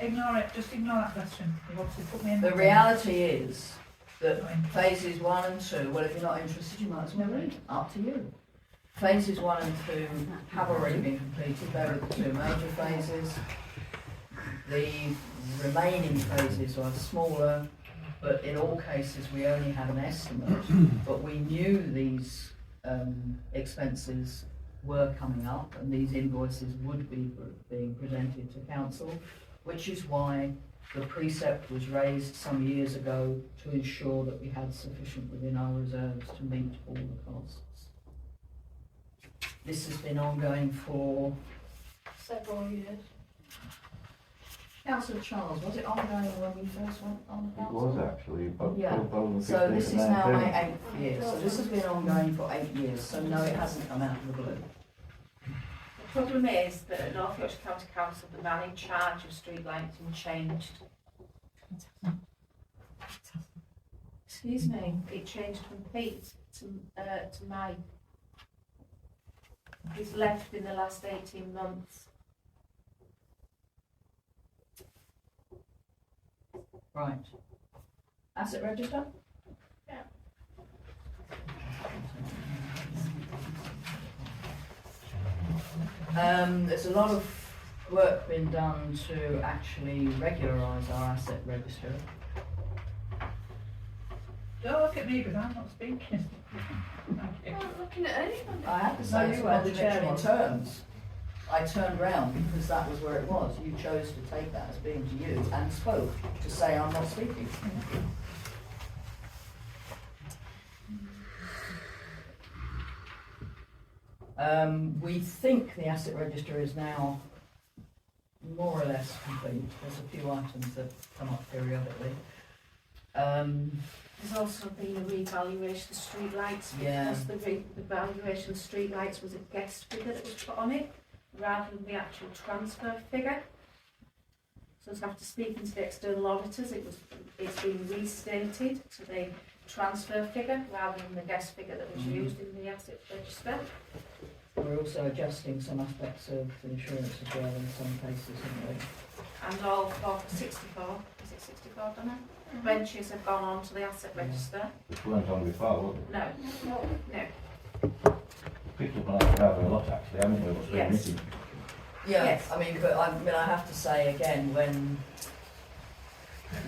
S9: Ignore it, just ignore that question. You've obviously put me in...
S5: The reality is that phases 1 and 2, well, if you're not interested, you might as well read, up to you. Phases 1 and 2 have already been completed, they were the two major phases. The remaining phases are smaller, but in all cases we only had an estimate, but we knew these expenses were coming up and these invoices would be being presented to council, which is why the precept was raised some years ago to ensure that we had sufficient within our reserves to meet all the costs. This has been ongoing for...
S6: Several years.
S5: Councillor Charles, was it ongoing when we first went on the
S3: It
S5: council?
S3: was actually, but
S5: Yeah. So this is now my 8th year, so this has been ongoing for 8 years, so no, it hasn't come out of the blue.
S2: the problem is that at North Yorkshire County Council, the man in charge of streetlights changed. Excuse me, it changed from Pete to May. He's left in the last 18 months.
S1: Right. Asset register?
S6: Yeah.
S1: There's a lot of work been done to actually regularise our asset register.
S9: Don't look at me because I'm not speaking. Thank you.
S6: I'm not looking at anything.
S1: I have to
S9: No,
S1: say,
S9: you
S1: it's
S9: were, the chair
S1: contradictory
S9: was.
S1: terms. I turned round because that was where it was. You chose to take that as being to you and spoke to say I'm not speaking. We think the asset register is now more or less complete. There's a few items that come up periodically.
S2: There's also been a revaluation of streetlights
S1: Yeah.
S2: because the valuation of streetlights was a guess figure that was put on it rather than the actual transfer figure. So after speaking to the external auditors, it's been restated to the transfer figure rather than the guess figure that was used in the asset register.
S1: We're also adjusting some aspects of insurance as well in some cases, aren't we?
S2: And all for 64, is it 64, Donna? Benches have gone on to the asset register.
S3: Which weren't on before, was it?
S2: No, no.
S3: Picked up on that rather a lot actually, haven't we, what's been
S2: Yes.
S3: missing?
S1: Yeah,
S2: Yes.
S1: I mean, but I have to say again, when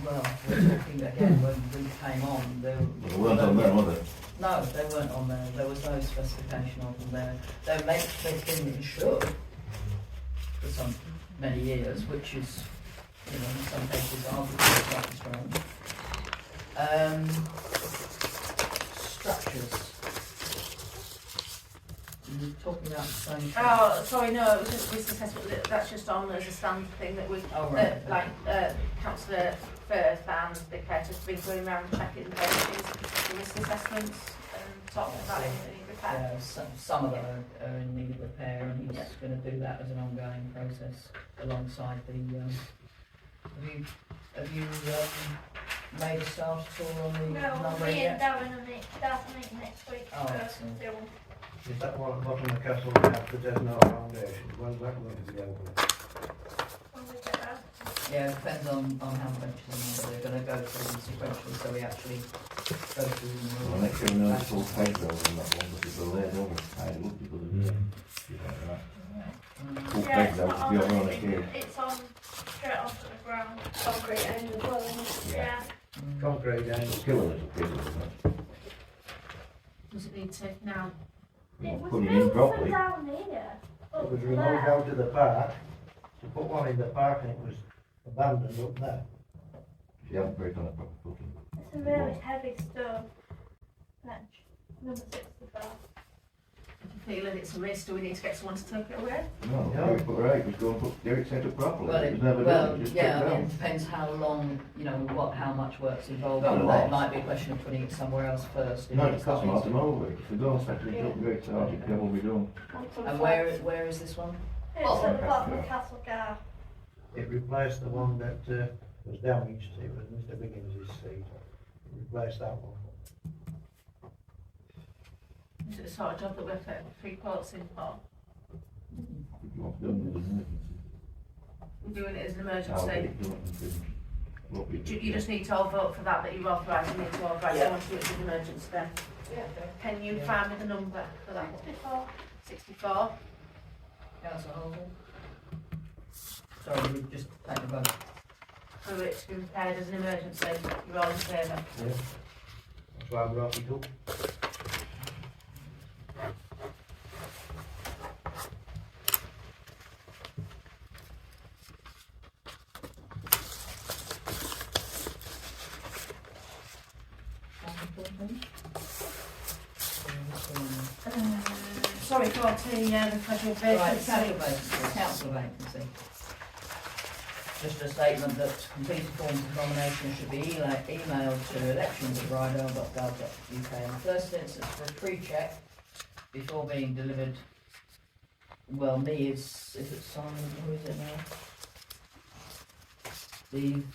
S1: we're talking again, when we came on,
S3: They weren't on there, were they?
S1: No, they weren't on there. There was no specification of them there. They've been insured for many years, which is, you know, in some cases arguably quite strange. Structures.
S5: You're talking about the same.
S2: Oh, sorry, no, it was just risk assessment, that's just on as a standard thing that we,
S5: Oh, right.
S2: Councillor Firth and the caretaker have been going around checking the pages, the risk assessments, and talking about any repair.
S5: Yeah, some of them are in need of repair, and he's going to do that as an ongoing process alongside the. Have you made a start at all on the
S6: No,
S5: numbering
S6: me and
S5: yet?
S6: Darren and Nick, that's me next week.
S5: Oh, excellent.
S4: Is that one at the bottom of the castle now that there's no foundation? When's that going to be over?
S6: When we get out.
S5: Yeah, it depends on how much they're going to go through them sequentially, so we actually go through them.
S3: Well, next year, we know the full page road on that one, but it'll lay over. I looked at it. Full
S6: Yeah,
S3: page
S6: it's
S3: road
S6: not
S3: should be
S6: on
S3: over on a
S6: anything.
S3: here.
S6: It's on straight onto the ground. Concrete end as well, isn't it?
S3: Yeah.
S6: Yeah.
S4: Concrete end.
S3: Still a little bit, isn't it?
S2: Does it need to now?
S6: It was
S3: Putting it in
S6: moved
S3: properly.
S6: from down here.
S4: It
S6: up
S4: was
S6: to
S4: removed
S6: there.
S4: out to the park, to put one in the park and it was abandoned up there.
S3: She hasn't break on a proper footing.
S6: It's a really heavy stone bench. Number 65.
S2: If you feel that it's a risk, do we need to get someone to take it away?
S3: No,
S4: Yeah.
S3: Derek put right, was going to put Derek set up properly.
S5: Well,
S3: It was never done, it just
S5: yeah,
S3: took
S5: I mean,
S3: down.
S5: it depends how long, how much work's involved.
S3: Not a
S5: in
S3: lot.
S5: that. It might be a question of putting it somewhere else first.
S3: No, it cost a lot to mow it. If we don't set it
S6: Yeah.
S3: up great hard, it can all be done.
S5: And where is this one?
S6: It's at the bottom of Castle Gar.
S4: It replaced the one that was damaged. It was Mr. Biggins's seat. It replaced that one.
S2: Is it the sort of job that we're putting 3 quotes in for?
S3: If you want to do it, isn't it?
S2: We're doing it as an
S3: I'll get
S2: emergency.
S3: it done and finish. Won't be-
S2: You just need to all vote for that you're authorising me to authorise
S5: Yeah.
S2: someone to do it as an emergency then. Can you
S5: Yeah.
S2: find me the number for that one?
S6: 64.
S2: 64.
S5: Councillor Holden? Sorry, we just take the vote.
S2: For it to be repaired as an emergency. You're all in favour?
S4: Yeah. That's why I brought it up.
S2: Sorry, 14, yeah, the casual
S5: Right,
S2: vacancy.
S5: council vacancy. Just a statement that completed forms of nomination should be emailed to elections@rydale.gov.uk in the first instance for a pre-check before being delivered. Well, me is it signed, who is it now?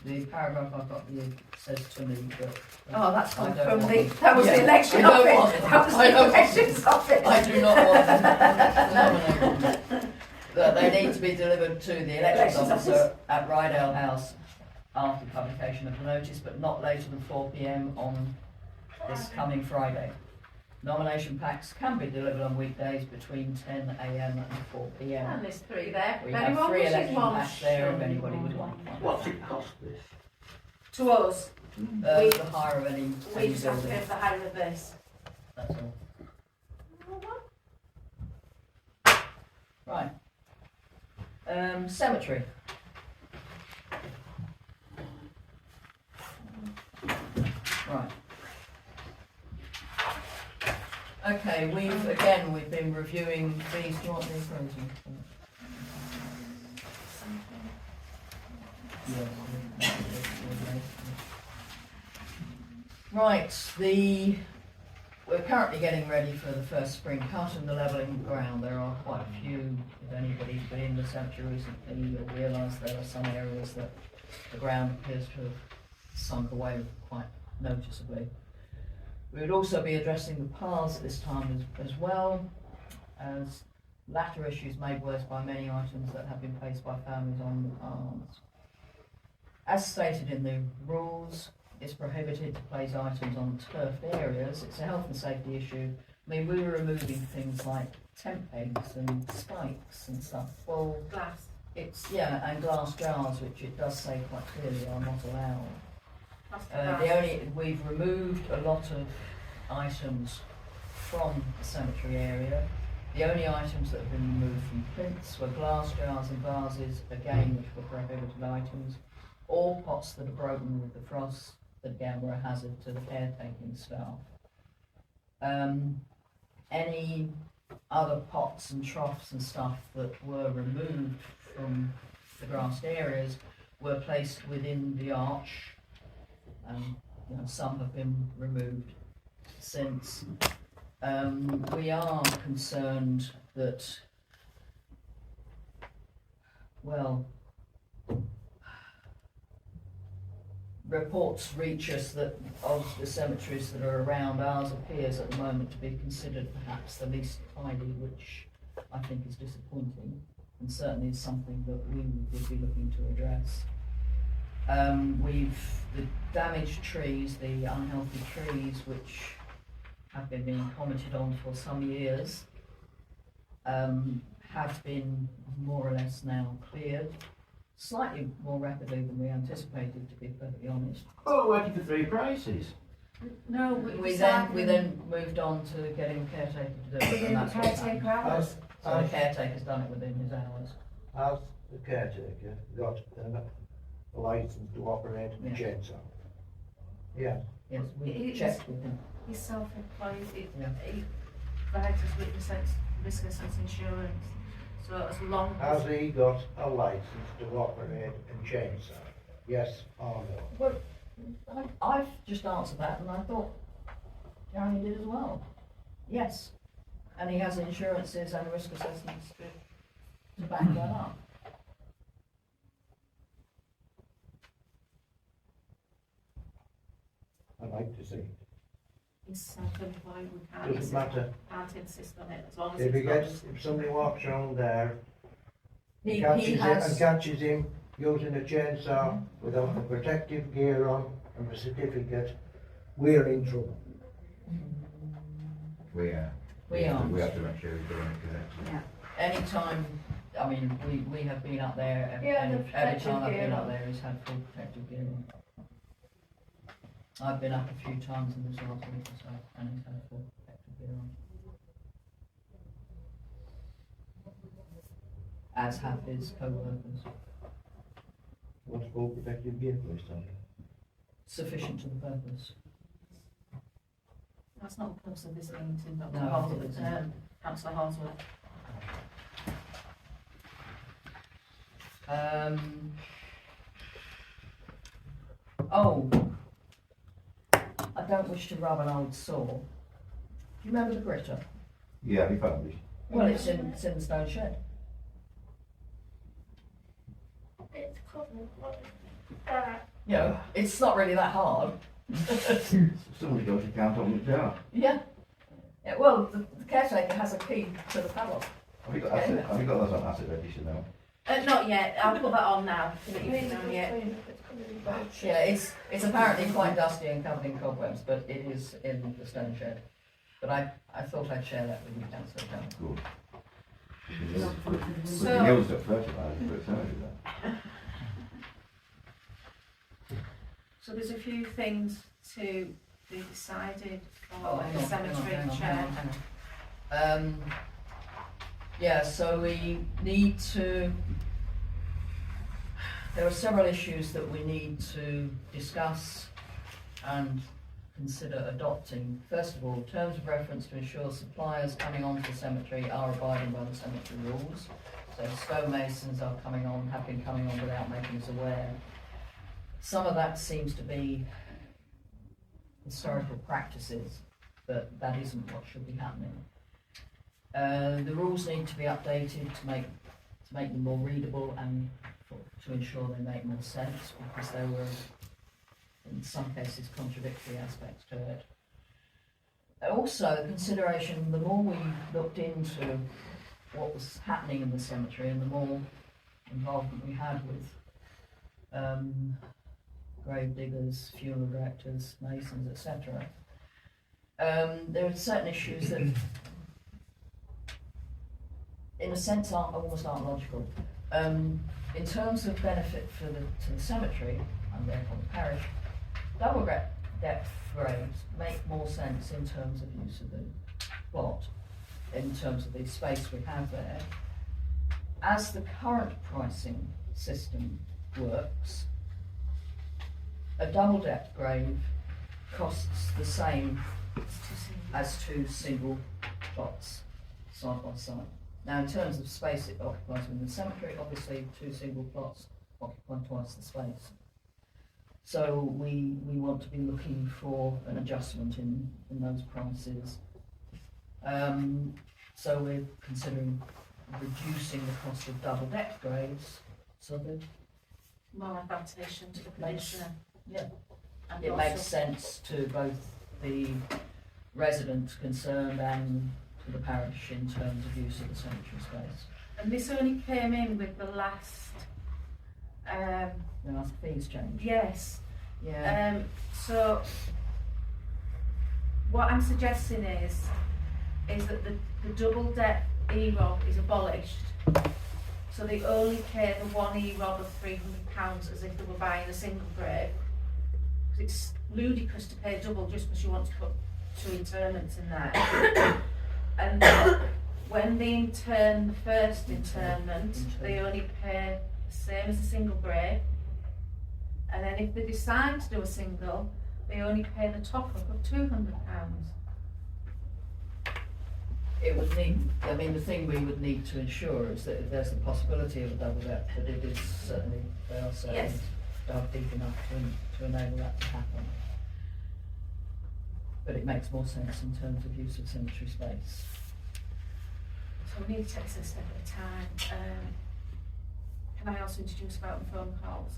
S5: The paragraph I've got here says to me, but.
S2: Oh, that's
S5: I
S2: come
S5: don't
S2: from
S5: want
S2: the,
S5: them.
S2: that was
S5: Yeah,
S2: the election
S5: I don't want
S2: office.
S5: them.
S2: That was
S5: I
S2: the
S5: don't want
S2: elections office.
S5: I do not want them nominated. That they need to be delivered to the elections
S2: Elections
S5: officer at Rydale House after publication of the notice, but not later than 4 p.m. on this coming Friday. Nomination packs can be delivered on weekdays between 10 a.m. and 4 p.m.
S2: And there's 3 there.
S5: We
S2: If
S5: have
S2: anyone
S5: 3
S2: wishes
S5: election
S2: one,
S5: packs there if anybody would like one.
S4: What's it cost this?
S2: to us, we-
S5: The hire of any
S2: we just have to
S5: building,
S2: pay for the hire of this.
S5: that's all. Right. Cemetery. Right. Okay, we've been reviewing these, do you want these frozen? Right, we're currently getting ready for the first spring cut and the levelling ground. There are quite a few, if anybody's been in the cemetery recently, you'll realise there are some areas that the ground appears to have sunk away quite noticeably. We would also be addressing the paths at this time as well, as latter issues made worse by many items that have been placed by families on the paths. As stated in the rules, it's prohibited to place items on turfed areas. It's a health and safety issue. I mean, we were removing things like tent pegs and spikes and stuff. Well,
S2: Glass.
S5: and glass jars, which it does say quite clearly are not allowed.
S2: Plastic glass.
S5: We've removed a lot of items from the cemetery area. The only items that have been removed from plinths were glass jars and vases, again, which were prohibited items, or pots that are broken with the frost, that again were a hazard to the caretaking staff. Any
S1: other pots and troughs and stuff that were removed from the grassed areas were placed within the arch. You know, some have been removed since. We are concerned that, well, reports reach us that of the cemeteries that are around, ours appears at the moment to be considered perhaps the least tidy, which I think is disappointing, and certainly is something that we would be looking to address. The damaged trees, the unhealthy trees, which have been being commented on for some years, have been more or less now cleared, slightly more rapidly than we anticipated, to be perfectly honest.
S3: Oh, working for three prices.
S2: No,
S1: We then moved on to getting a caretaker to do it, and that's what's happened.
S4: As,
S1: So the
S4: as,
S1: caretaker's done it within his hours.
S4: as the caretaker got a license to operate a
S1: Yeah.
S4: chainsaw. Yeah,
S1: Yes, we
S2: It is-
S1: checked with him.
S2: He's self-employed,
S1: Yeah.
S2: he provides us with risk assessment insurance, so as long
S4: has
S2: as.
S4: he got a license to operate a chainsaw? Yes or no?
S1: Well, I've just answered that, and I thought Jeremy did as well. Yes, and he has insurances and risk assessments to back that up.
S4: I'd like to see it.
S2: He's self-employed, we can't,
S4: Doesn't matter.
S2: can't insist on it, as long as
S4: If he
S2: it's
S4: gets,
S2: not.
S4: if somebody walks around there
S1: He
S4: and
S1: has,
S4: catches him using a chainsaw without the protective gear on and the certificate, we're in trouble.
S3: We are.
S1: We are.
S3: We have to make sure we're doing it correctly.
S1: anytime, I mean, we have been up there, and
S6: Yeah, the
S1: every
S6: protective
S1: time I've been
S6: gear
S1: up
S6: on.
S1: there, he's had full protective gear on. I've been up a few times in this last week or so, and he's had full protective gear on. As have his co-workers.
S4: What's full protective gear, please tell me?
S1: Sufficient to the purpose.
S2: That's not the purpose of this meeting, but
S1: No, it isn't.
S2: Councillor Halsworth.
S1: Oh, I don't wish to rub an old sore. Do you remember the gritter?
S3: Yeah, we found it.
S1: Well, it's in the stone shed.
S6: It's covered. What is that?
S1: You know, it's not really that hard.
S3: Somebody goes to count on the jar.
S1: Yeah. Yeah, well, the caretaker has a key to the padlock.
S3: Have you got asset, have you got those on asset register now?
S2: Not yet, I'll put that on now, so that you
S6: Maybe
S2: can
S6: just
S2: know yet.
S6: clean if it's covered in bugs.
S1: Yeah, it's apparently quite dusty and covered in cobwebs, but it is in the stone shed. But I thought I'd share that with you, Councillor Campbell.
S3: Good. We
S2: So-
S3: can use it fertiliser, but it's only that.
S2: So there's a few things to be decided
S1: Oh,
S2: for
S1: hang
S2: the
S1: on,
S2: cemetery chair.
S1: hang on. Yeah, so we need to, there are several issues that we need to discuss and consider adopting. First of all, terms of reference to ensure suppliers coming onto the cemetery are abiding by the cemetery rules. So stonemasons are coming on, have been coming on without making us aware. Some of that seems to be historical practices, but that isn't what should be happening. The rules need to be updated to make them more readable and to ensure they make more sense, because there were, in some cases, contradictory aspects to it. Also, consideration, the more we looked into what was happening in the cemetery and the more involvement we had with grave diggers, funeral directors, masons, etc. There are certain issues that, in a sense, almost aren't logical. In terms of benefit to the cemetery, and therefore the parish, double depth graves make more sense in terms of use of the plot, in terms of the space we have there. As the current pricing system works, a double depth grave costs the same as two single plots.
S5: side by side. Now, in terms of space it occupies within the cemetery, obviously 2 single plots occupy twice the space. So we want to be looking for an adjustment in those prices. So we're considering reducing the cost of double deck graves, so that
S2: More adaptation to the
S5: Makes-
S2: commissioner.
S5: yeah.
S2: And
S5: it
S2: also,
S5: makes sense to both the residents concerned and to the parish in terms of use of the cemetery space.
S2: and this only came in with the last,
S5: There are fees change.
S2: yes.
S5: Yeah.
S2: So what I'm suggesting is that the double deck E-Rob is abolished. So they only pay the one E-Rob of £300 as if they were buying a single grave. Because it's ludicrous to pay double just because you want to put 2 interments in there. And when they intern the first interment, they only pay the same as a single grave. And then if they decide to do a single, they only pay the top up of £200.
S5: It would need, I mean, the thing we would need to ensure is that if there's the possibility of a double deck, that it is certainly, they are certainly
S2: Yes.
S5: dug deep enough to enable that to happen. But it makes more sense in terms of use of cemetery space.
S2: So we need to take this a step at a time. Can I also introduce about the phone calls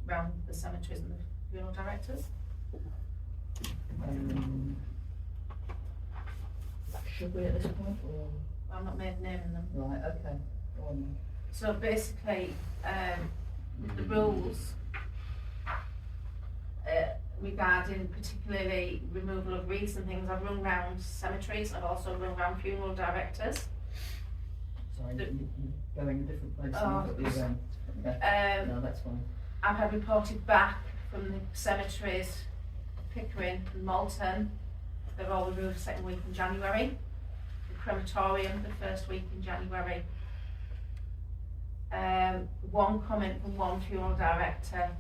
S2: around the cemeteries and the funeral directors?
S5: Should we at this point, or?
S2: I'm not made naming them.
S5: Right, okay, go on then.
S2: So basically, the rules regarding particularly removal of wreaths and things, I've run round cemeteries, I've also run round funeral directors.
S5: Sorry, you're going a different place
S2: Oh.
S5: than you're going. Okay. No, that's fine.
S2: I've had reported back from the cemeteries, Pickering and Malton, they're all removed the second week in January. The crematorium, the first week in January. One comment from one funeral director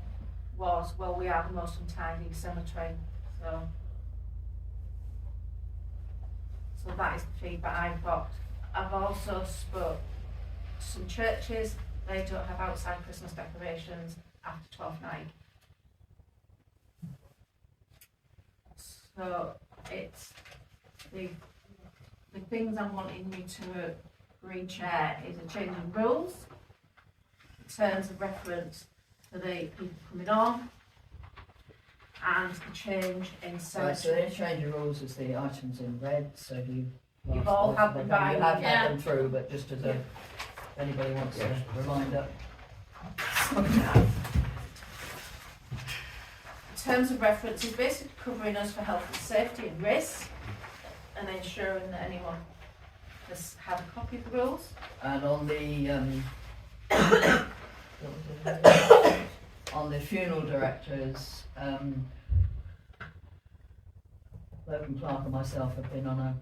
S2: was, well, we are the most untidy cemetery, so that is the feedback I've got. I've also spoke to some churches, they don't have outside Christmas decorations after 12th night. So it's the things I'm wanting you to agree, Chair, is a change in rules, terms of reference for the people coming on, and the change in
S5: Right, so the
S2: cemetery.
S5: change of rules is the items in red, so
S2: You've all had them by,
S5: You have
S2: yeah.
S5: had them through, but just as a, if anybody wants
S3: Yes.
S5: a reminder.
S2: Terms of reference is basically covering us for health and safety and risk, and ensuring that anyone has had a copy of the rules.
S5: And on the, on the funeral directors, Logan Clark and myself have been on a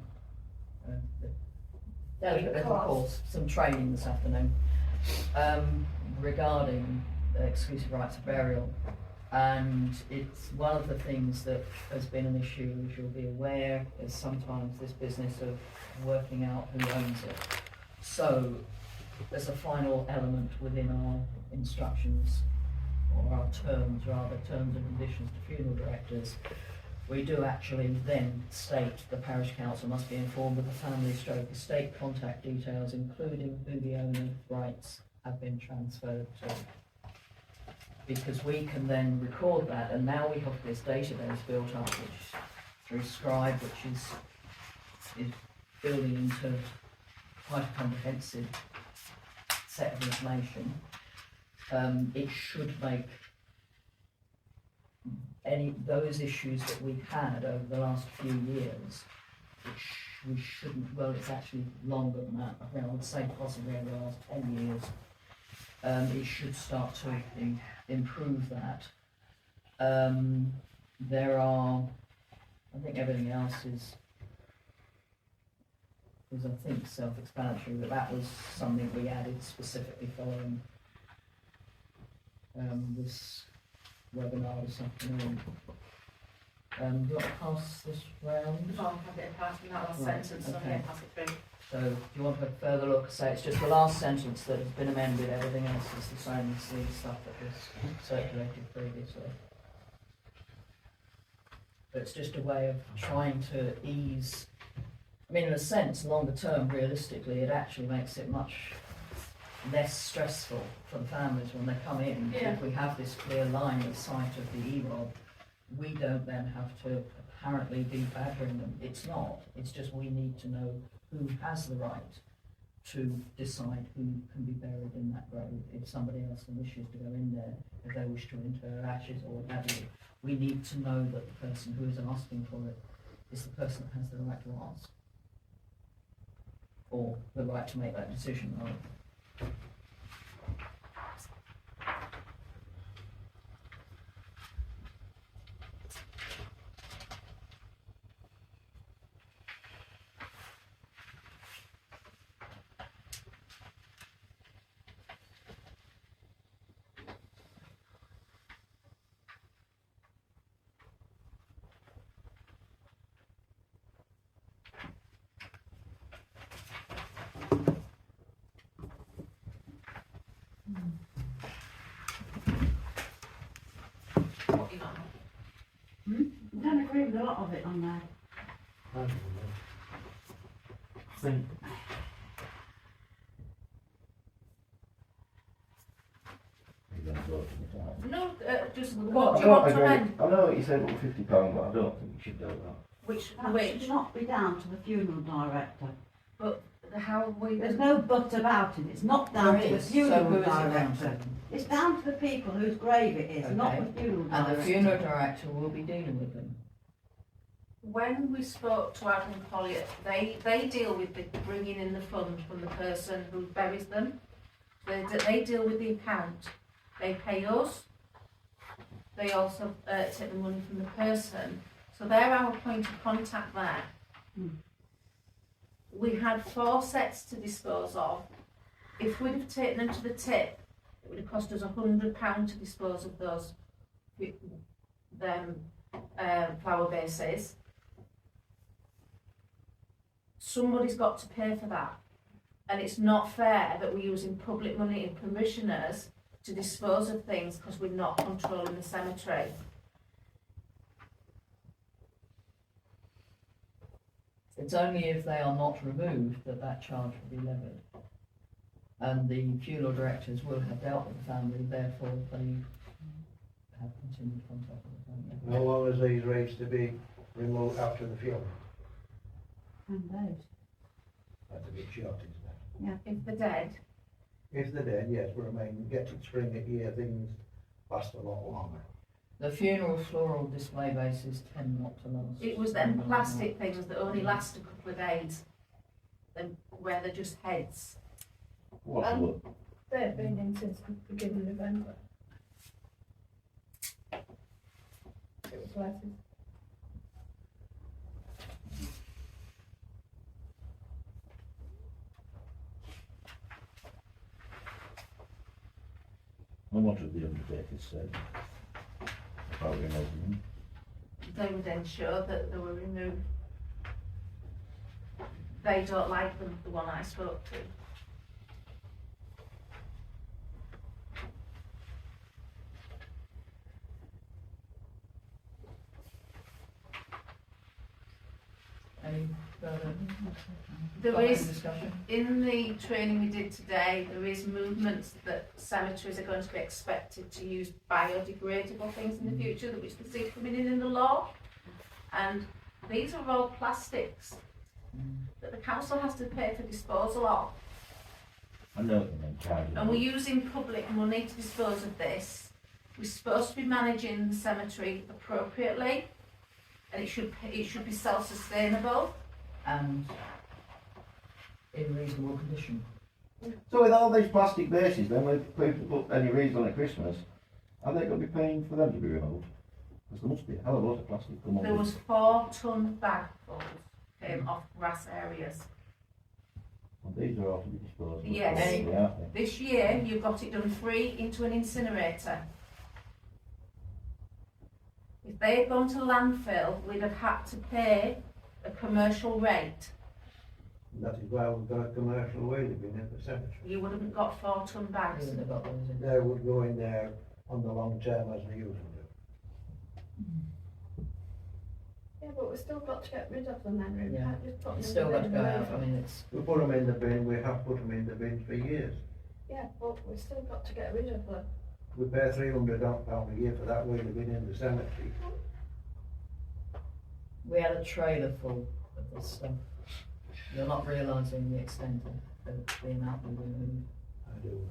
S5: delicate little course, some training this afternoon, regarding exclusive rights of burial. And it's one of the things that has been an issue, as you'll be aware, is sometimes this business of working out who owns it. So there's a final element within our instructions, or our terms rather, terms and conditions to funeral directors. We do actually then state the parish council must be informed of the family stroke estate contact details, including who the owner rights have been transferred to. Because we can then record that, and now we have this database built up, which through Scribe, which is building into quite a comprehensive set of information. It should make those issues that we've had over the last few years, which we shouldn't, well, it's actually longer than that, I would say possibly over the last 10 years. It should start to improve that. There are, I think everything else is I think self-explanatory, but that was something we added specifically following this webinar this afternoon.
S1: Do you want to pass this round?
S2: Oh, I've been passing that last
S1: Right,
S2: sentence, so
S1: okay.
S2: yeah, pass it through.
S1: So, do you want to have a further look? Say it's just the last sentence that has been amended, everything else is the same as the stuff that was circulated previously. But it's just a way of trying to ease, I mean, in a sense, longer term, realistically, it actually makes it much less stressful for the families when they come in.
S2: Yeah.
S1: If we have this clear line of sight of the EROB, we don't then have to apparently be badgering them. It's not. It's just we need to know who has the right to decide who can be buried in that grave. If somebody else wishes to go in there, if they wish to inter ashes or what have you, we need to know that the person who is asking for it is the person that has the right to ask. Or the right to make that decision, rather.
S2: What you got?
S10: I don't agree with a lot of it on there.
S3: I think you're going to vote for the time.
S2: No, just
S3: I
S2: what do you want to
S3: agree.
S2: amend?
S3: I know what you said about £50, but I don't think you should do that.
S10: That should not be down to the funeral director.
S2: How we,
S10: There's no but about it. It's not down to the
S1: So
S10: funeral
S1: who is it down
S10: director.
S1: to?
S10: It's down to the people whose grave it is, not
S1: Okay.
S10: the funeral
S1: And
S10: director.
S1: the funeral director will be dealing with them.
S2: when we spoke to Adam Collier, they deal with the bringing in the fund from the person who buries them. They deal with the account. They pay us. They also take the money from the person. So they're our point of contact there. We had 4 sets to dispose of. If we'd have taken them to the tip, it would have cost us £100 to dispose of those flower bases. Somebody's got to pay for that. And it's not fair that we're using public money and permissioners to dispose of things because we're not controlling the cemetery.
S1: It's only if they are not removed that that charge will be levied. And the funeral directors will have dealt with the family, therefore they have continued contact with the family.
S4: How long is these rates to be removed after the funeral?
S10: 10 days.
S4: That's a bit short, isn't it?
S2: If they're dead,
S4: If they're dead, yes, but I mean, getting spring at year, things last a lot longer.
S1: The funeral floral display bases tend not to last.
S2: it was them plastic things that only last a couple of days, where they're just heads.
S3: What's the word?
S6: They've been in since the beginning of November. It was lettuce.
S3: And what have the undertakers said about removing them?
S2: They would ensure that they were removed. They don't like them, the one I spoke to.
S1: Any further
S2: There
S1: comment,
S2: is,
S1: discussion?
S2: in the training we did today, there is movements that cemeteries are going to be expected to use biodegradable things in the future, which we see coming in the law. And these are all plastics that the council has to pay for disposal of.
S3: I know what you mean, charging.
S2: And we're using public money to dispose of this. We're supposed to be managing the cemetery appropriately, and it should be self-sustainable.
S1: And in reasonable condition.
S3: So with all these plastic bases, then when people put any wreaths on at Christmas, are they going to be paying for them to be removed? Because there must be a hell of a lot of plastic come on.
S2: There was 4-ton bagfuls came off grass areas.
S3: Well, these are all to be disposed of.
S2: Yes.
S3: probably, aren't they?
S2: This year, you've got it done free into an incinerator. If If they had gone to landfill, we'd have had to pay a commercial rate.
S4: That is why we've got a commercial wheelie bin in the cemetery.
S2: You would have got 4 ton
S5: You
S2: bags.
S5: wouldn't have got those in.
S4: They would go in there on the long term as they usually do.
S6: Yeah, but we've still got to get rid of them then, we
S5: Yeah.
S6: can't just put them
S5: It's
S6: in
S5: still
S6: the
S5: got to
S6: bin
S5: go
S6: and
S5: out, I
S6: leave
S5: mean,
S6: them.
S5: it's,
S4: We put them in the bin, we have put them in the bin for years.
S6: Yeah, but we've still got to get rid of them.
S4: We pay £300 a year for that wheelie bin in the cemetery.
S5: we had a trailer full of this stuff. You're not realising the extent of the amount we removed.
S4: I do.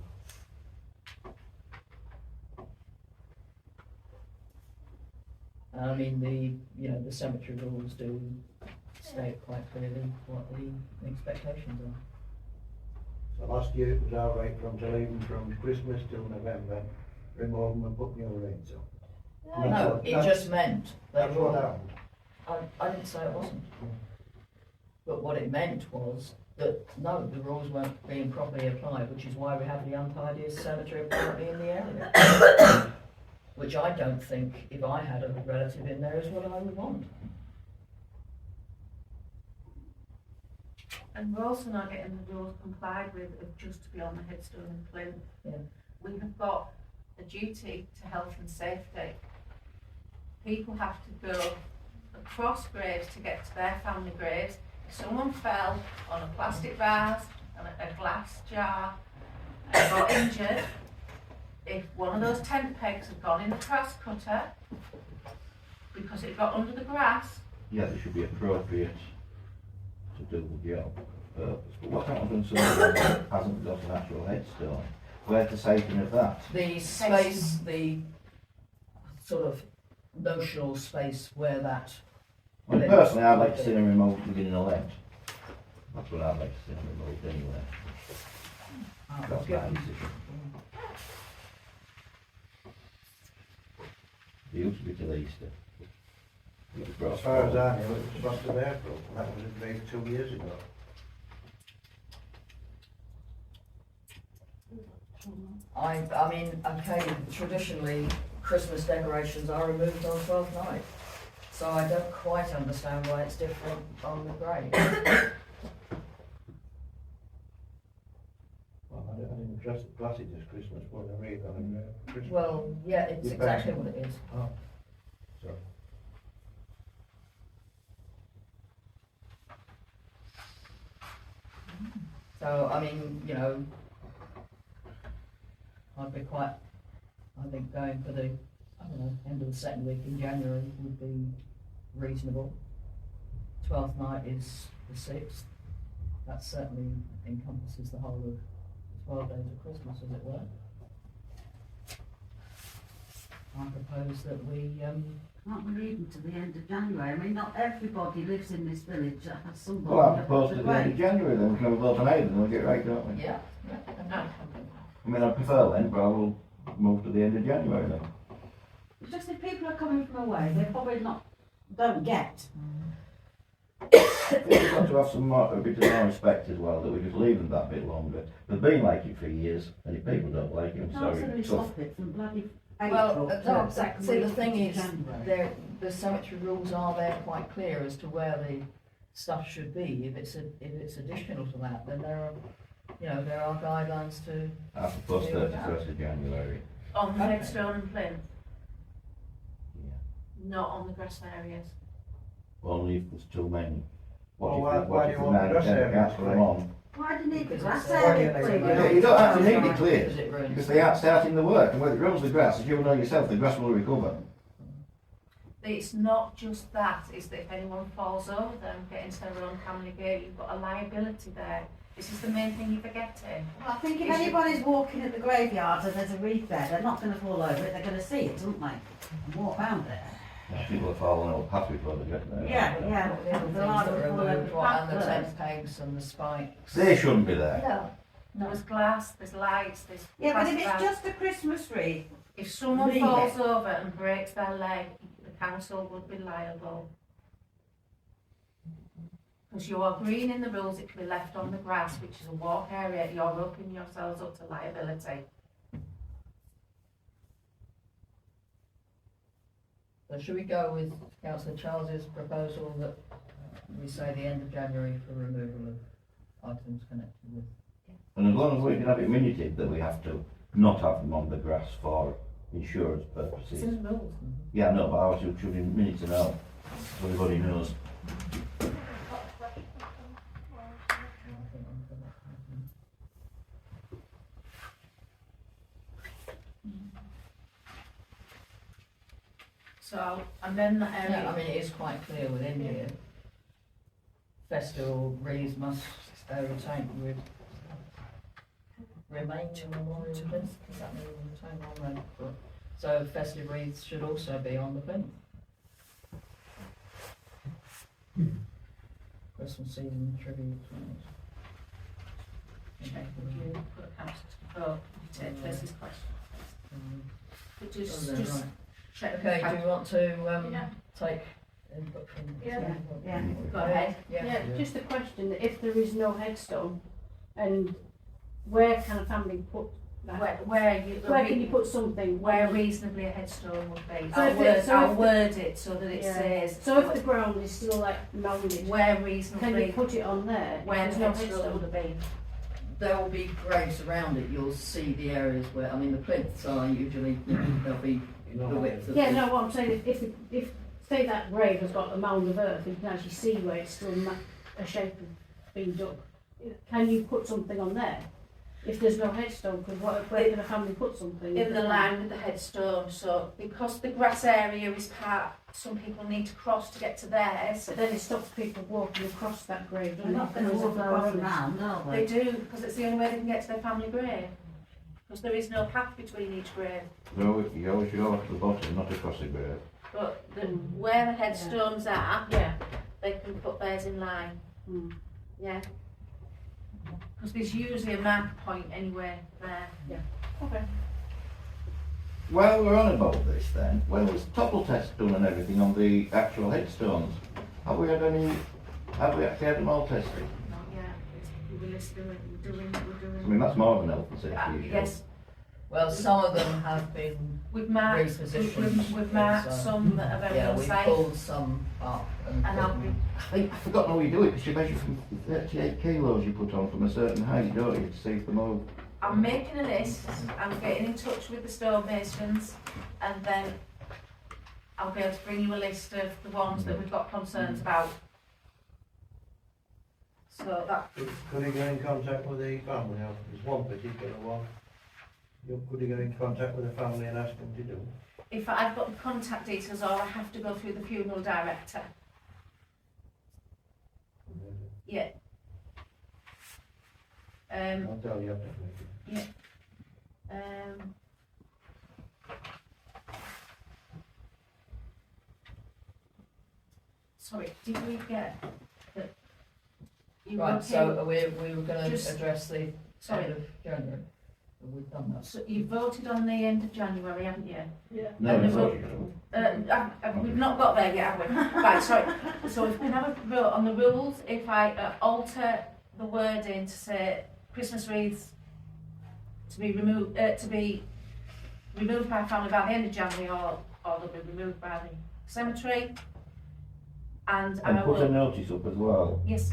S5: And I mean, the cemetery rules do state quite clearly what the expectations are.
S4: So last year it was our right from to leave them from Christmas till November, remove them and put new rates on.
S5: No, it just meant they
S4: That's what
S5: were,
S4: happened.
S5: I didn't say it wasn't. But what it meant was that, no, the rules weren't being properly applied, which is why we have the untidiest cemetery apparently in the area. Which I don't think, if I had a relative in there, is what I would want.
S2: And we're also not getting the rules complied with of just to be on the headstone and plinth.
S5: Yeah.
S2: We have got a duty to health and safety. People have to go across graves to get to their family graves. If someone fell on a plastic vase and a glass jar and got injured, if one of those tent pegs had gone in the grass cutter because it got under the grass,
S3: Yeah, they should be appropriate to do the job purpose. But what happens when someone hasn't got an actual headstone? Where's the safety of that?
S5: The space, the sort of notional space where that.
S3: Well, personally, I'd like to see them removed within a length. That's what I'd like to see them removed anyway. That's my decision. They used to be till Easter. It was brought
S4: As far as
S3: forward.
S4: I knew, it was first of April, and that was agreed 2 years ago.
S5: I mean, okay, traditionally, Christmas decorations are removed on 12th night. So I don't quite understand why it's different on the grave.
S4: Well, I didn't dress it classy this Christmas, put a wreath on it, Christmas.
S5: Well, yeah, it's
S4: You
S5: exactly
S4: bet.
S5: what it is.
S4: Oh, sorry.
S5: So, I mean, I'd be quite, I think going for the, I don't know, end of the second week in January would be reasonable. 12th night is the 6th. That certainly encompasses the whole of 12 days of Christmas, as it were. I propose that we,
S10: Can't we leave them to the end of January? I mean, not everybody lives in this village that has somebody.
S3: Well, I
S10: that
S3: propose
S10: has
S3: at
S10: a
S3: the end of
S10: grave.
S3: January, then we can have a vote on either, and we'll get right, don't we?
S5: yeah,
S2: no.
S3: I mean, I prefer then, but I will move to the end of January then.
S10: It's just if people are coming from away, they probably don't get.
S3: We've got to have some more, a bit of more respect as well, that we just leave them that bit longer. They've been like it for years, and if people don't like it, I'm
S10: How
S3: sorry,
S10: can we
S3: it's tough.
S10: stop it from bloody
S5: Well,
S10: April
S5: no,
S10: to
S5: exactly.
S10: second
S5: The
S10: week
S5: thing
S10: into
S5: is,
S10: January?
S5: the cemetery rules are there quite clear as to where the stuff should be. If it's additional to that, then there are guidelines to.
S3: I propose
S5: Yeah,
S3: 31st of January.
S2: On the
S5: Okay.
S2: headstone and plinth,
S3: Yeah.
S2: not on the grass areas.
S3: Only if there's too many.
S4: Well,
S3: What if
S4: why do
S3: the
S4: you want the
S3: man
S4: grass
S3: can't
S4: areas
S3: put them
S4: clean?
S3: on?
S10: Why do you need the
S5: Because
S10: grass
S5: it's,
S10: area
S4: yeah,
S10: cleared?
S3: Yeah, you don't have to need it cleared,
S5: Because it ruins.
S3: because they aren't starting the work, and when it ruins the grass, as you know yourself, the grass will recover.
S2: It's not just that, it's that if anyone falls over them, get into their own family gate, you've got a liability there. This is the main thing you're forgetting.
S10: Well, I think if anybody's walking at the graveyard and there's a wreath there, they're not going to fall over it, they're going to see it, aren't they? And walk round it.
S3: People are falling over path before they get there.
S10: Yeah,
S5: The
S10: yeah.
S5: other things
S10: They're
S5: that
S10: liable
S5: are
S10: to fall over
S5: removed,
S10: the
S5: what, and the
S10: path
S5: tent
S10: first.
S5: pegs and the spikes.
S3: They shouldn't be there.
S5: No,
S2: There's glass, there's lights, there's
S10: Yeah, but if
S2: plastic
S10: it's
S2: bags.
S10: just a Christmas wreath,
S2: If someone
S10: Leave
S2: falls
S10: it.
S2: over and breaks their leg, the council would be liable. Because you are agreeing in the rules it can be left on the grass, which is a walk area, you're opening yourselves up to liability.
S5: So should we go with Councillor Charles's proposal that we say the end of January for removal of items connected with?
S3: And as long as we can have it minuted that we have to not have them on the grass for insurance
S5: It's
S3: purposes.
S5: in the rules.
S3: Yeah, no, but ours should be minuted now, so everybody knows.
S2: So I'll amend that area.
S5: Yeah, I mean, it is quite clear within here. Festival wreaths must retain with remain to memorial events. Does that mean retain on the? So festive wreaths should also be on the plinth. Christmas season tribute.
S2: Okay, would you put council to vote, you take Tracy's question? But just check.
S5: Okay, do you want to
S6: Yeah.
S5: take input from?
S6: Yeah.
S10: Yeah.
S2: Go ahead.
S6: Yeah, just a question, if there is no headstone, and where can a family put that?
S2: Where
S6: Can you put something?
S2: where reasonably a headstone would be.
S6: So if it- so
S2: I'll
S6: if-
S2: word it so that it
S6: Yeah.
S2: says.
S6: So if the ground is still like mounded,
S2: Where
S6: can you
S2: reasonably,
S6: put it on there?
S2: where
S6: There's
S2: the
S6: no
S2: headstone
S6: headstone.
S2: would have been.
S5: There will be graves around it, you'll see the areas where, I mean, the plinths are usually, they'll be the width of
S6: Yeah,
S5: the-
S6: no, what I'm saying, if say that grave has got a mound of earth, you can actually see where it's still a shape of being dug. Can you put something on there? If there's no headstone, because where can a family put something?
S2: In the line with the headstone, so because the grass area is part, some people need to cross to get to theirs.
S6: But then it stops people walking across that grave,
S10: They're
S6: doesn't
S10: not
S6: it?
S10: going to
S6: Because of
S10: walk
S6: the
S10: over
S6: grass.
S10: around, are
S2: They
S10: they?
S2: do, because it's the only way they can get to their family grave. Because there is no path between each grave.
S3: No, you always should go to the bottom, not across the grave.
S2: But where the headstones are,
S6: Yeah.
S2: they can put theirs in line,
S6: Mm.
S2: yeah. Because there's usually a mark point anywhere there.
S6: Okay.
S3: While we're on about this then, well, was topple test done and everything on the actual headstones? Have we actually had them all tested?
S2: Not yet, we're doing.
S3: I mean, that's more of an health and safety issue.
S2: Yes,
S5: Well, some of them have been
S2: we've marked,
S5: repositioned.
S2: we've marked
S5: so-
S2: some that are very
S5: Yeah, we
S2: unsafe.
S5: pulled some up and
S2: And
S5: put
S2: I'll
S5: them-
S3: I forgot how you do it, because you measure from 38 kilos you put on from a certain height, don't you, to see if they move.
S2: I'm making a list, I'm getting in touch with the stonemasons, and then I'll be able to bring you a list of the ones that we've got concerns about. So that,
S4: Could you get in contact with the family? Now, there's one particular one. Could you get in contact with the family and ask them to do?
S2: if I've got the contact details, or I have to go through the funeral director. Yeah.
S4: I'll tell you after.
S2: Um, sorry, did we get that? You were
S5: Right,
S2: okay
S5: so we were gonna
S2: Just-
S5: address the
S2: Sorry.
S5: end of January. Have we done that?
S2: So you voted on the end of January, haven't you?
S6: Yeah.
S3: No,
S2: And
S3: it's
S2: the
S3: not.
S2: vote- we've not got there yet, have we? Right, sorry. So if we can have a vote on the rules, if I alter the wording to say Christmas wreaths to be removed by family by the end of January, or they'll be removed by the cemetery. And I
S3: And put a
S2: will,
S3: notice up as well.
S2: yes,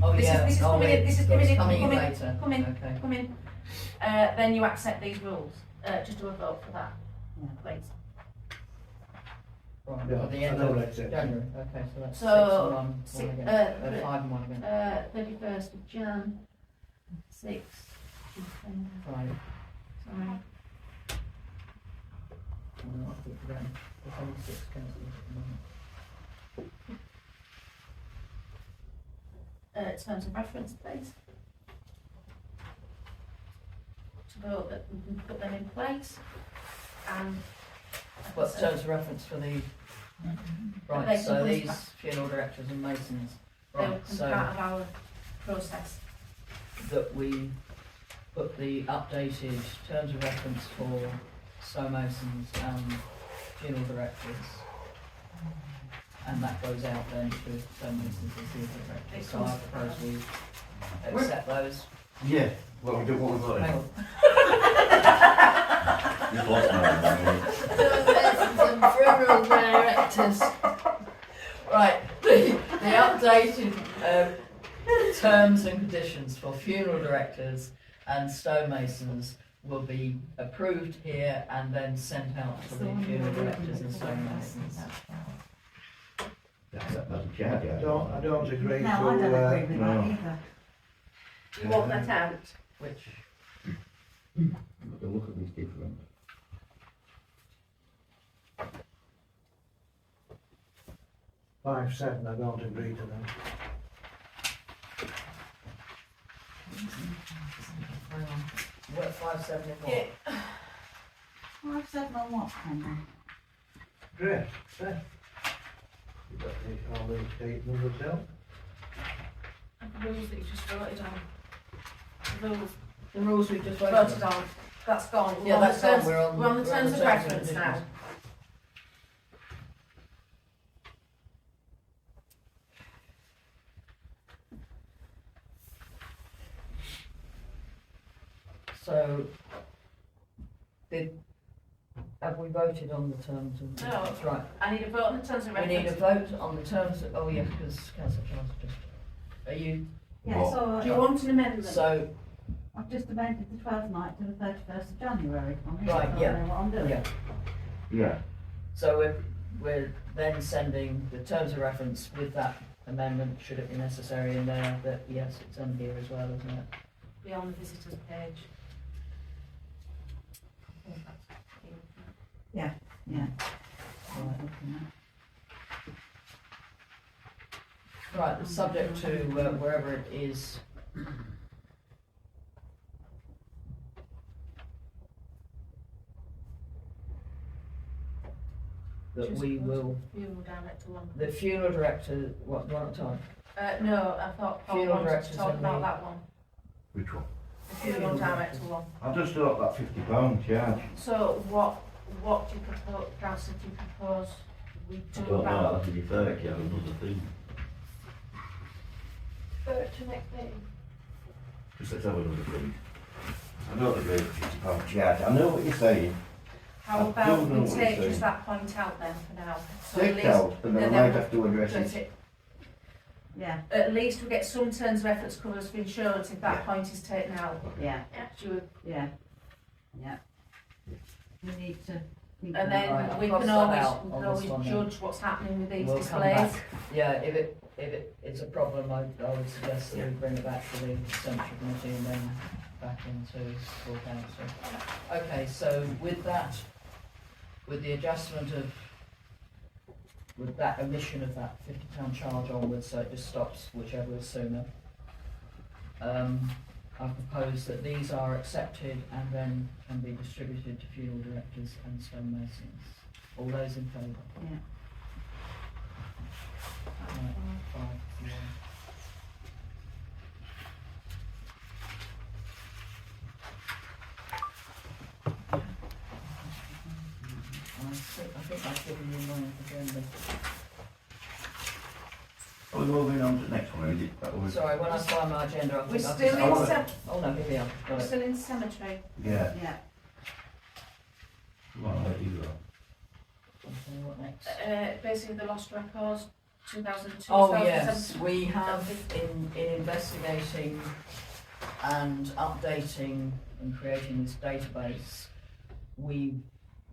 S5: Oh,
S2: This is-
S5: yeah.
S2: this is
S5: Oh,
S2: coming in, this is coming
S5: it's
S2: in,
S5: coming in
S2: coming in,
S5: later.
S2: come in.
S5: Okay.
S2: come in, then you accept these rules. Just do a vote for that, please.
S5: Right,
S4: Yeah,
S5: at the
S4: I
S5: end
S4: know
S5: of
S4: what it says.
S5: January, okay, so that's
S2: So,
S5: 6 and 1
S2: si-
S5: again, 5 and 1 again.
S2: 31st of Jan, 6.
S5: Right.
S2: Sorry.
S5: I'll keep it going. There's only 6 councillors at the moment.
S2: Terms of reference, please. To vote that we can put them in place, and.
S5: Well, terms of reference for the, right,
S2: They
S5: so
S2: can
S5: these
S2: come
S5: funeral directors and masons,
S2: They'll
S5: right,
S2: come
S5: so
S2: part of our process.
S5: that we put the updated terms of reference for stonemasons and funeral directors. And that goes out then to stonemasons and funeral directors, so I propose we accept those.
S3: Yeah, well, we do what we voted.
S5: Hang on.
S3: You've lost me.
S5: Stonemasons and funeral directors. directors. Right, the updated terms and conditions for funeral directors and stonemasons will be approved here and then sent out to the funeral directors and stonemasons.
S3: That's a charge.
S4: I don't agree
S10: No, I don't
S4: to,
S10: agree with
S3: no.
S10: that either.
S2: You want that out?
S5: Which,
S3: The look of it's different.
S4: Five, seven, I don't agree to them.
S5: what, 5-7 in what?
S2: Yeah.
S10: Well, I've said on what, Henry?
S4: Great, yeah. You've got all these date numbers down.
S2: The rules that you just voted on. The rules
S5: The rules we've just
S2: voted on, that's gone.
S5: Yeah, that's gone. We're on
S2: the terms of reference now.
S5: conditions. So, have we voted on the terms of?
S2: No.
S5: That's right.
S2: I need a vote on the terms of
S5: We
S2: reference.
S5: need a vote on the terms, oh yeah, because councillor Charles just, are you,
S10: Yeah,
S3: What?
S10: so
S2: Do you want an amendment?
S5: so,
S10: I've just amended the 12th night to the 31st of January.
S5: Right,
S10: I
S5: yeah.
S10: don't know what I'm doing.
S5: yeah,
S3: Yeah.
S5: so we're then sending the terms of reference with that amendment, should it be necessary in there, that yes, it's on here as well, isn't it?
S2: Be on the visitors page.
S10: Yeah.
S5: Right. Right, the subject to wherever it is. That
S2: Just
S5: we
S2: go to
S5: will,
S2: Funeral director one.
S5: the funeral director, what, one at a time?
S2: No, I thought Paul
S5: Funeral
S2: wanted
S5: directors
S2: to talk
S5: and
S2: about
S5: the-
S2: that one.
S3: Which one?
S2: The funeral director one.
S3: I just thought that £50 charge.
S2: So what do you propose, councillor, do you propose we do about?
S3: to be fair, yeah, another thing.
S2: To next meeting.
S3: Just let's have another thing. I don't agree with £50 charge. I know what you're saying.
S2: How
S3: I do
S2: about
S3: know
S2: we
S3: what you're
S2: take
S3: saying.
S2: just that point out then for now? So at
S3: Take
S2: least-
S3: out, and then I
S2: and
S3: might
S2: then
S3: have to address
S2: Does
S3: it.
S2: it-
S10: Yeah,
S2: At least we get some terms of reference covers for insurance if that
S3: Yeah.
S2: point is taken out.
S10: yeah,
S2: Do you-
S10: yeah. We need to think
S2: And
S10: about
S2: then
S5: Right,
S2: we
S5: I'll
S2: can
S5: cross that
S2: always,
S5: out
S2: we
S5: on
S2: can
S5: this
S2: always
S5: one then.
S2: judge what's happening with these
S5: We'll come
S2: displays.
S5: back. Yeah, if it's a problem, I would suggest that we bring it back to the central committee and then back into full council. Okay, so with that, with the adjustment of, with that omission of that £50 charge onwards, so it just stops whichever is sooner. I propose that these are accepted and then can be distributed to funeral directors and stonemasons. All those in favour?
S10: Yeah.
S5: Right, 5-1. I think I've given you my agenda.
S3: Are we moving on to the next one, or is it?
S5: Sorry, when I find my agenda, I
S2: We're
S5: think I've
S2: still
S5: just...
S2: in
S3: wanna-
S5: Oh no, here we are.
S2: we're
S5: Got it.
S2: still in cemetery.
S3: Yeah.
S10: Yeah,
S3: Well, I'll let you go.
S5: Okay, what next?
S2: Basically the lost records, 2002,
S5: Oh
S2: 2007.
S5: yes, we have in investigating and updating and creating this database, we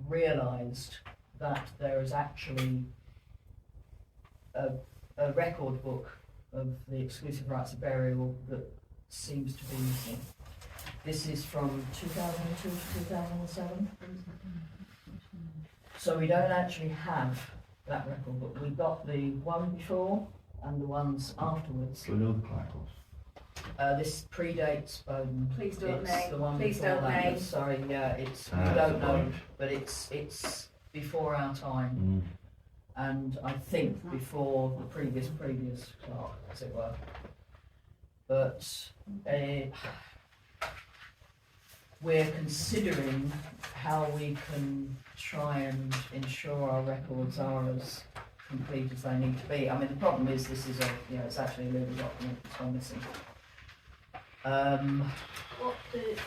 S5: realised that there is actually a record book of the exclusive rights of burial that seems to be missing. This is from 2002 to 2007. So we don't actually have that record book. We got the one before and the ones afterwards.
S3: Do we know the Clarkles?
S5: This predates Bowden.
S2: Please don't
S5: It's
S2: name,
S5: the one
S2: please
S5: before
S2: don't
S5: that.
S2: name.
S5: Sorry, yeah, it's, we
S3: That's
S5: don't
S3: the
S5: know,
S3: point.
S5: but it's before our time. And I think before the previous clerk, as it were. But we're considering how we can try and ensure our records are as complete as they need to be. I mean, the problem is this is it's actually a legal document that's gone missing.
S2: What the,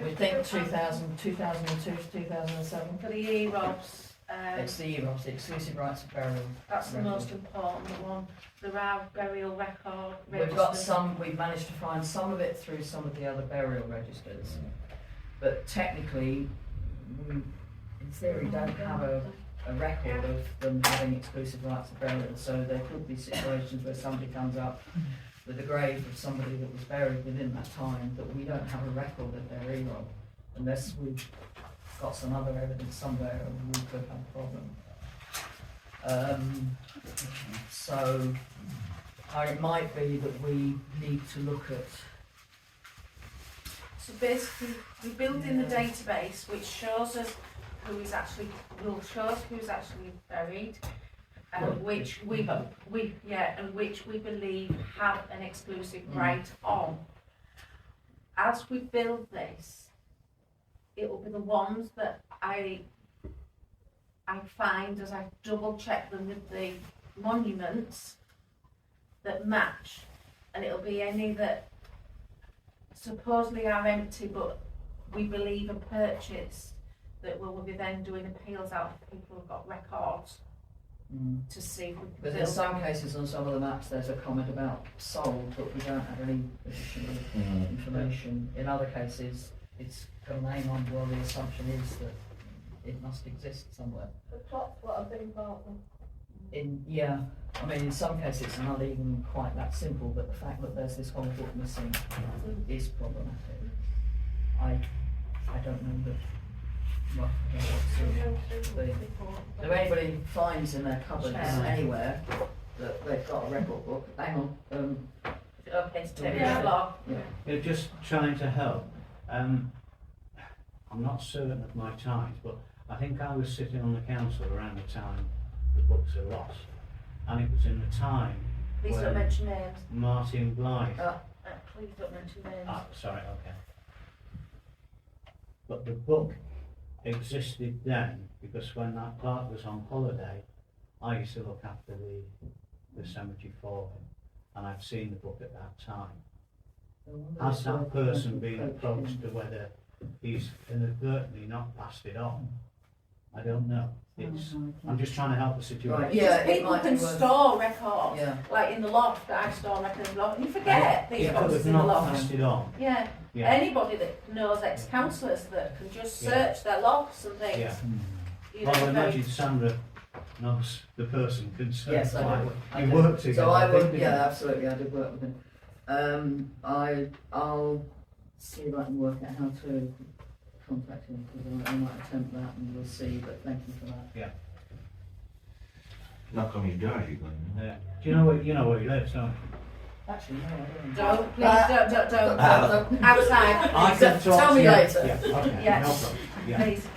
S5: We think 2002 to 2007.
S2: for the EROBs,
S1: It's the EROS, the exclusive rights of burial.
S2: That's the
S1: record.
S2: most important one. There are burial record
S1: We've got
S2: registers.
S1: some, we've managed to find some of it through some of the other burial registers. But technically, we, in theory, don't have a record of them having exclusive rights of burial. So there could be situations where somebody comes up with a grave of somebody that was buried within that time, that we don't have a record of their EROS. Unless we've got some other evidence somewhere, we could have a problem. So it might be that we need to look at.
S2: So basically, we build in the database which shows us who is actually, will show us who's actually buried, and
S1: Well,
S2: which we and which we believe have an exclusive
S1: Mm.
S2: right on. As we build this, it will be the ones that I find as I double check them with the monuments that match, and it'll be any that supposedly are empty but we believe are purchased, that we'll be then doing appeals out of people who've got records to see if we can
S1: But in
S2: build.
S1: some cases on some of the maps there's a comment about sold, but we don't have any additional information. In other cases it's got a name on, well, the assumption is that it must exist somewhere.
S2: The plot's what I've been about them.
S1: I mean in some cases it's not even quite that simple, but the fact that there's this whole book missing is problematic. I don't know that, well, I don't know what's if anybody finds in their cupboards
S2: Chair.
S1: anywhere that they've got a record book, hang on,
S2: Okay, to take
S1: Yeah.
S2: it along.
S7: They're just trying to help. I'm not certain of my times, but I think I was sitting on the council around the time the books are lost. And it was in the time
S2: Please don't
S7: when
S2: mention names.
S7: Martin Blythe.
S2: Please don't mention names.
S7: Sorry, okay. But the book existed then because when that clerk was on holiday, I used to look after the cemetery for him, and I've seen the book at that time. Has that person been approached to whether he's inadvertently not passed it on? I don't know. I'm just trying to help the situation.
S1: Right, yeah, it
S2: People
S1: might
S2: can
S1: be worth.
S2: store records,
S1: Yeah.
S2: like in the loft, I store records in the loft, and you forget these
S7: Yeah, but
S2: books
S7: they've
S2: in the
S7: not
S2: loft.
S7: passed it on.
S2: Yeah,
S7: Yeah.
S2: anybody that knows ex-councillors that can just
S7: Yeah.
S2: search their lofts and things.
S7: Yeah.
S2: You
S7: Well, I
S2: know,
S7: imagine Sandra knows the person concerned.
S1: Yes, I do.
S7: You
S1: do.
S7: work together.
S1: So I would,
S7: didn't you?
S1: yeah, absolutely, I did work with him. I'll see if I can work out how to contact him, because I might attempt that and we'll see, but thank you for that.
S3: Knock on his door as you go in.
S7: Yeah. Do you know where he lives, don't you?
S1: Actually, no, I don't.
S2: Don't, please, don't.
S1: Don't.
S2: Outside,
S7: I can talk
S1: Tell
S7: to
S1: me
S7: you.
S1: later.
S7: Yeah, okay,
S2: Yeah.
S7: no problem. Yeah.
S2: please.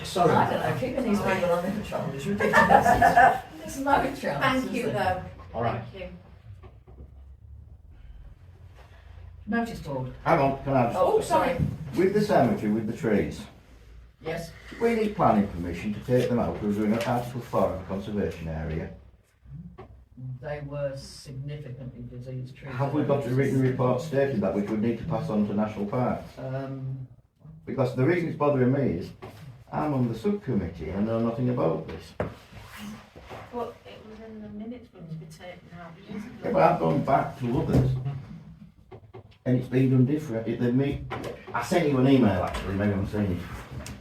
S7: Sorry.
S1: I don't know, keeping these people under control is ridiculous. There's no chance.
S2: Thank
S1: is
S2: you
S1: there?
S2: though,
S7: All right.
S2: thank you.
S1: Notice board.
S3: Hang on, can I just,
S2: Oh, sorry.
S3: with the cemetery, with the trees,
S1: Yes.
S3: we need planning permission to take them out, because we're in Article 4 of the conservation area.
S1: They were significantly diseased trees.
S3: Have we got a written report stating that which we need to pass on to National Parks? Because the reason it's bothering me is, I'm on the subcommittee and I know nothing about this.
S2: But it was in the minutes for it to be taken out years
S3: Yeah,
S2: ago.
S3: but I've gone back to others, and it's been done different. I sent you an email actually, maybe I'm saying it.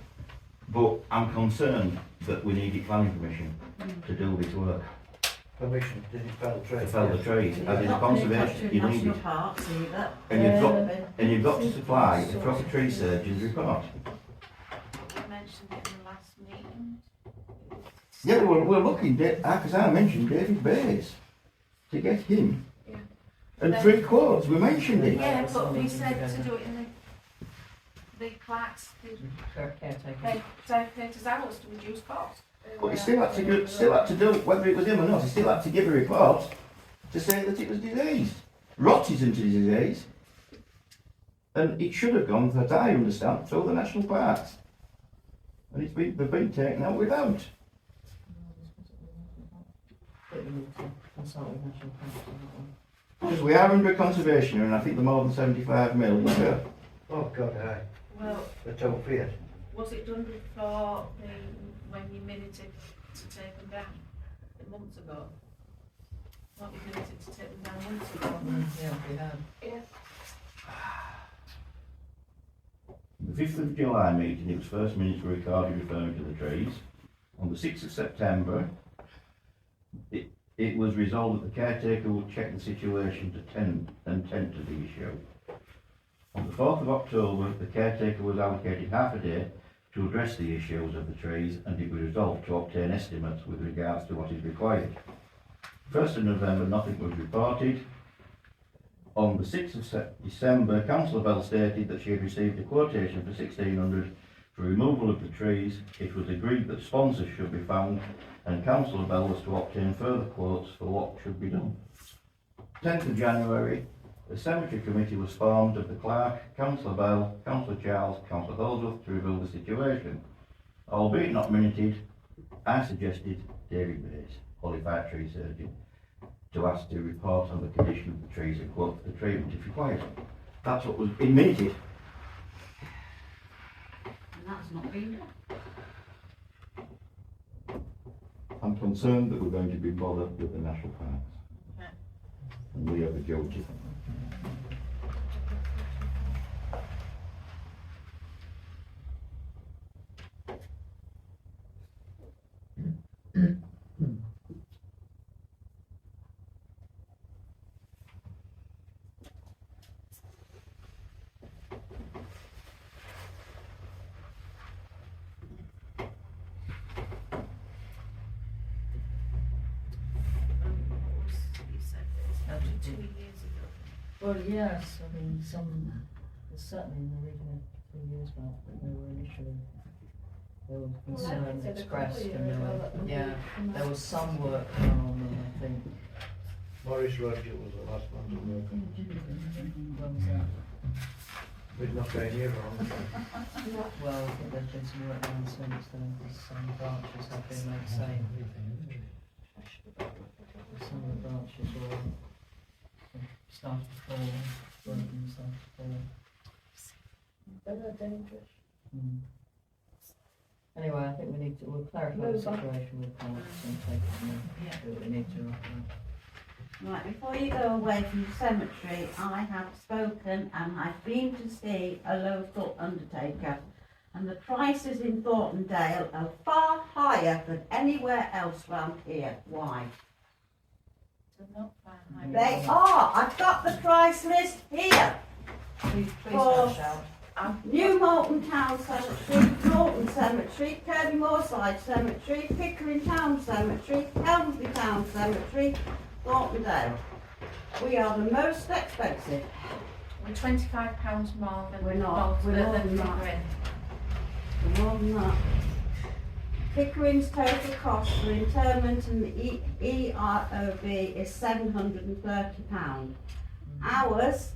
S3: But I'm concerned that we needed planning permission to do this work,
S4: Permission to fell
S3: to
S4: trees.
S3: fell the trees, as in conservation, you need
S10: National
S3: it.
S10: parks either.
S3: And you've got to supply a proper tree surgeon's report.
S2: I mentioned it in the last meeting.
S3: Yeah, we're looking, because I mentioned David Bays, to get him.
S2: Yeah.
S3: And 3 quotes, we mentioned it.
S2: Yeah, but we said to do it in the clerks,
S1: Caretaker.
S2: caretaker's hours to reduce costs.
S3: But he still had to do, whether it was him or not, he still had to give a report to say that it was diseased. Rot isn't a disease. And it should have gone, that I understand, through the national parks. And they've been taken out without.
S1: But you need to consult with National Parks on that one.
S3: Because we are under conservation and I think they're more than 75 million.
S4: Oh, God, aye.
S2: Well,
S4: The don't fear.
S2: was it done before the when you minuted to take them down months ago? What you minuted to take them down months ago?
S5: Yeah, we have.
S2: Yeah.
S3: The 5th of July meeting, it was first minutes were recorded referring to the trees. On the 6th of September, it was resolved that the caretaker would check the situation and tend to the issue. On the 4th of October, the caretaker was allocated half a day to address the issues of the trees, and it was resolved to obtain estimates with regards to what is required. 1st of November, nothing was reported. On the 6th of December, Councillor Bell stated that she had received a quotation for 1,600 for removal of the trees. It was agreed that sponsors should be found, and Councillor Bell was to obtain further quotes for what should be done. 10th of January, the cemetery committee was formed of the clerk, Councillor Bell, Councillor Charles, Councillor Holdsworth to review the situation. Albeit not minuted, I suggested David Bates, qualified tree surgeon, to ask to report on the condition of the trees and quote for the treatment if required. That's what was in minuted.
S10: And that's not been done.
S3: I'm concerned that we're going to be bothered with the national parks.
S2: Okay.
S3: And we have a duty.
S2: You said it was after 2 years ago.
S5: Well, yes, I mean, there's certainly in the region of 3 years back, that there were initially, there was concern expressed, and there was some work done on them, I think.
S4: Morris Roger was the last one to work.
S5: When was that?
S4: We've not been here wrong.
S5: Well, I think there's been some work done since then, because some branches have been made safe. Some of the branches were started to fall, Thornton started to fall.
S6: They're dangerous.
S5: Anyway, I think we'll clarify the situation with parents and take it from there. Do what we need to.
S10: Right, before you go away from the cemetery, I have spoken and I've been to see a local undertaker. And the prices in Thorntondale are far higher than anywhere else round here. Why?
S2: They're not fine.
S10: They are. I've got the price list here.
S5: Please
S10: Oh.
S5: don't shout.
S10: New Malton Town Cemetery, Norton Cemetery, Kirby Moorside Cemetery, Pickering Town Cemetery, Helmsley Town Cemetery, Thorntondale. We are the most expensive.
S2: We're £25 more than
S10: We're not. We're more than that.
S2: Pickering.
S10: More than that. Pickering's total cost for interment and the EROB is £730. Ours,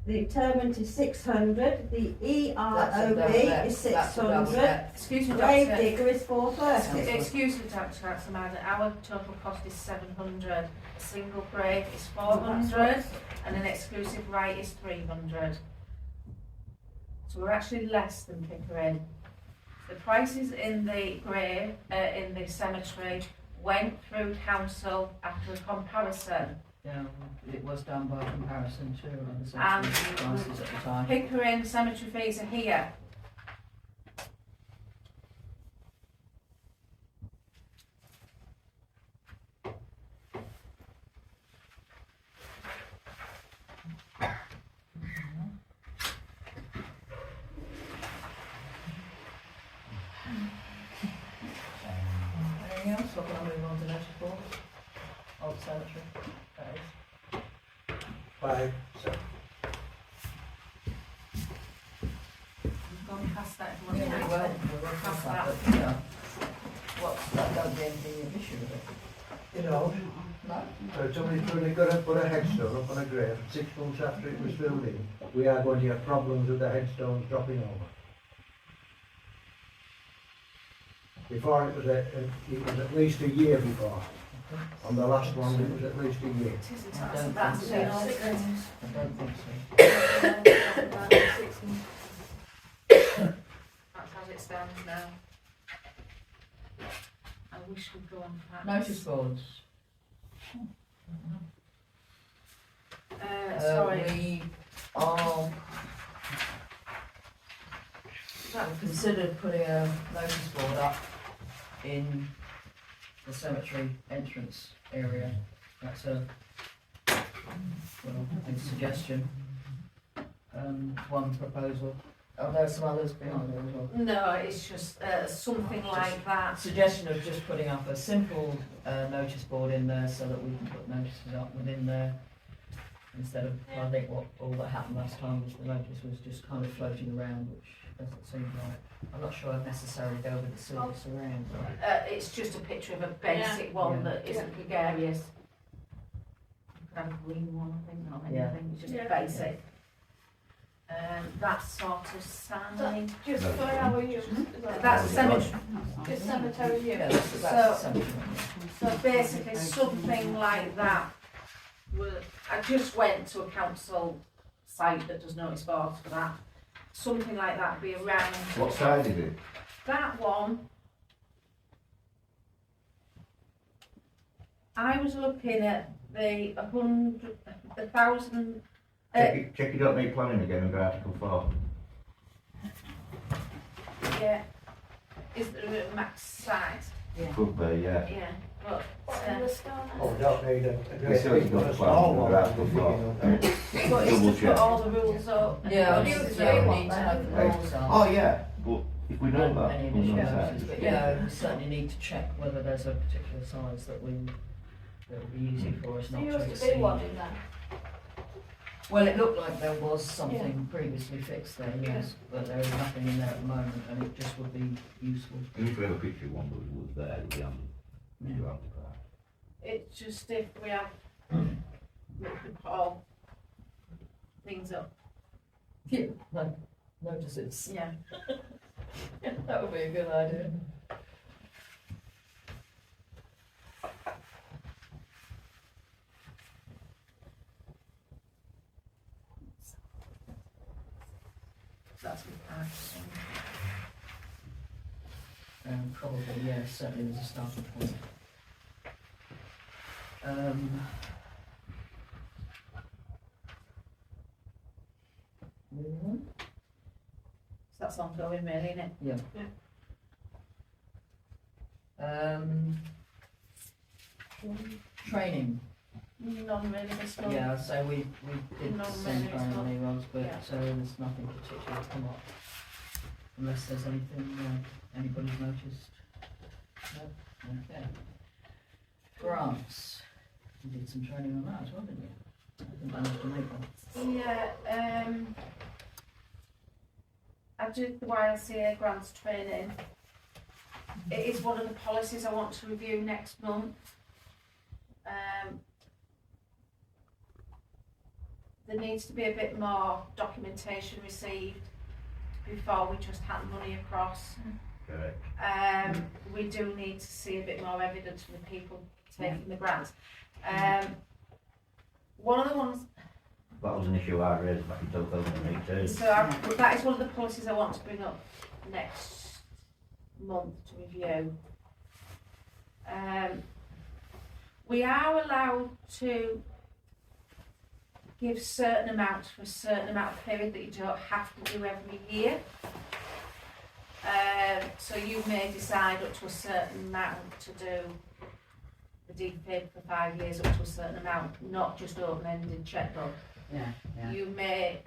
S10: the interment is 600, the EROB is 600,
S2: Excuse me,
S10: grave
S2: Doctor.
S10: digger is 430.
S2: Excuse me, Doctor, that's Amanda. Our total cost is 700. A single grave is 400, and an exclusive rite is 300. So we're actually less than Pickering. The prices in the grave, in the cemetery, went through council after a comparison.
S5: Yeah, it was done by comparison to other
S2: And
S5: cemetery prices at the time.
S2: Pickering cemetery fees are here.
S5: Anything else? Or can I move on to notice board? Old cemetery, that is.
S4: 5, 7.
S2: We've gone past that. if you
S5: Yeah,
S2: want to.
S5: well, we're on
S2: Past
S5: that,
S2: that.
S5: but, you know, what's, that don't be anything an issue with it.
S4: You know,
S5: No?
S4: so somebody's really got to put a headstone up on a grave 6 months after it was filled in. We are going to have problems with the headstones dropping over. Before it was at least a year before. On the last one it was at least a year.
S2: It is,
S5: I
S2: that's,
S5: don't
S2: that's
S5: think
S2: been
S5: so.
S2: all six months.
S5: I don't think so.
S2: That's as it stands now. I wish we'd go on for that.
S5: Notice boards.
S2: Sorry.
S5: We are considered putting a notice board up in the cemetery entrance area. That's a suggestion. One proposal. Oh, there are some others behind there as well.
S2: No, it's just something like that.
S5: Suggestion of just putting up a simple notice board in there so that we can put notices up within there. Instead of, I think what all that happened last time was the notice was just kind of floating around, which doesn't seem right. I'm not sure I'd necessarily go with the silver surround.
S2: It's just a picture of a basic one
S5: Yeah.
S2: that isn't gregarious. You could have a green one, I think, not
S5: Yeah.
S2: anything, it's just
S6: Yeah.
S2: basic. That sort of sign.
S6: Just
S3: No,
S6: for our use.
S2: That's cemetery.
S6: Just cemetery use.
S5: Yeah, that's
S2: So-
S5: cemetery.
S2: So basically something like that. I just went to a council site that does notice boards for that. Something like that would be around.
S3: What size is it?
S2: That one. I was looking at the 1,000.
S3: Check you don't need planning again under Article 4.
S2: Yeah. Is there a max size?
S3: Could be, yeah.
S2: Yeah. But
S4: Oh, we don't need a
S3: You
S4: great
S3: still
S4: big
S3: got
S4: one, a
S3: to
S4: small
S3: plan
S4: one.
S3: under Article 4.
S2: but it's
S3: Double
S2: to
S3: check.
S2: put all the rules up.
S5: Yeah,
S2: And
S5: we
S2: the
S5: need
S2: other
S5: to
S2: day
S5: know
S2: one
S5: what
S2: then.
S5: the rules are.
S3: Oh, yeah, but if we know that,
S5: Any
S3: we'll know
S5: initial
S3: that.
S5: notices, but yeah, we certainly need to check whether there's a particular size that would be easy for us not to exceed.
S6: in there.
S5: Well, it looked like there was something previously fixed there, yes, but there is nothing in there at the moment, and it just would be useful.
S3: And if we have a picture of one that was there, it'd be on
S5: Yeah.
S3: the Article.
S2: It's just if we have, we could put all things up.
S5: Yeah, no, notices.
S2: Yeah.
S5: That would be a good idea.
S2: That's good practice.
S5: Probably, yeah, certainly there's a starting point. Moving on.
S2: So that's ongoing really, isn't it?
S5: Yeah. Training.
S2: None really this month.
S5: Yeah, so we did
S2: No,
S5: send
S2: maybe it's not.
S5: training emails, but
S2: Yeah.
S5: there's nothing particular come up. Unless there's anything anybody's noticed. No? Okay. Grants. You did some training on that as well, didn't you? I didn't manage to make one.
S2: Yeah, I did the YLCA grants training. It is one of the policies I want to review next month. There needs to be a bit more documentation received before we just hand money across.
S3: Correct.
S2: We do need to see a bit more evidence from the people taking the grants. One of the ones,
S3: That was an issue I raised back in 2018.
S2: that is one of the policies I want to bring up next month to review. We are allowed to give certain amounts for a certain amount of period that you don't have to do every year. So you may decide up to a certain amount to do the deed paid for 5 years up to a certain amount, not just open-ended checkbook.
S5: Yeah, yeah.
S2: You may,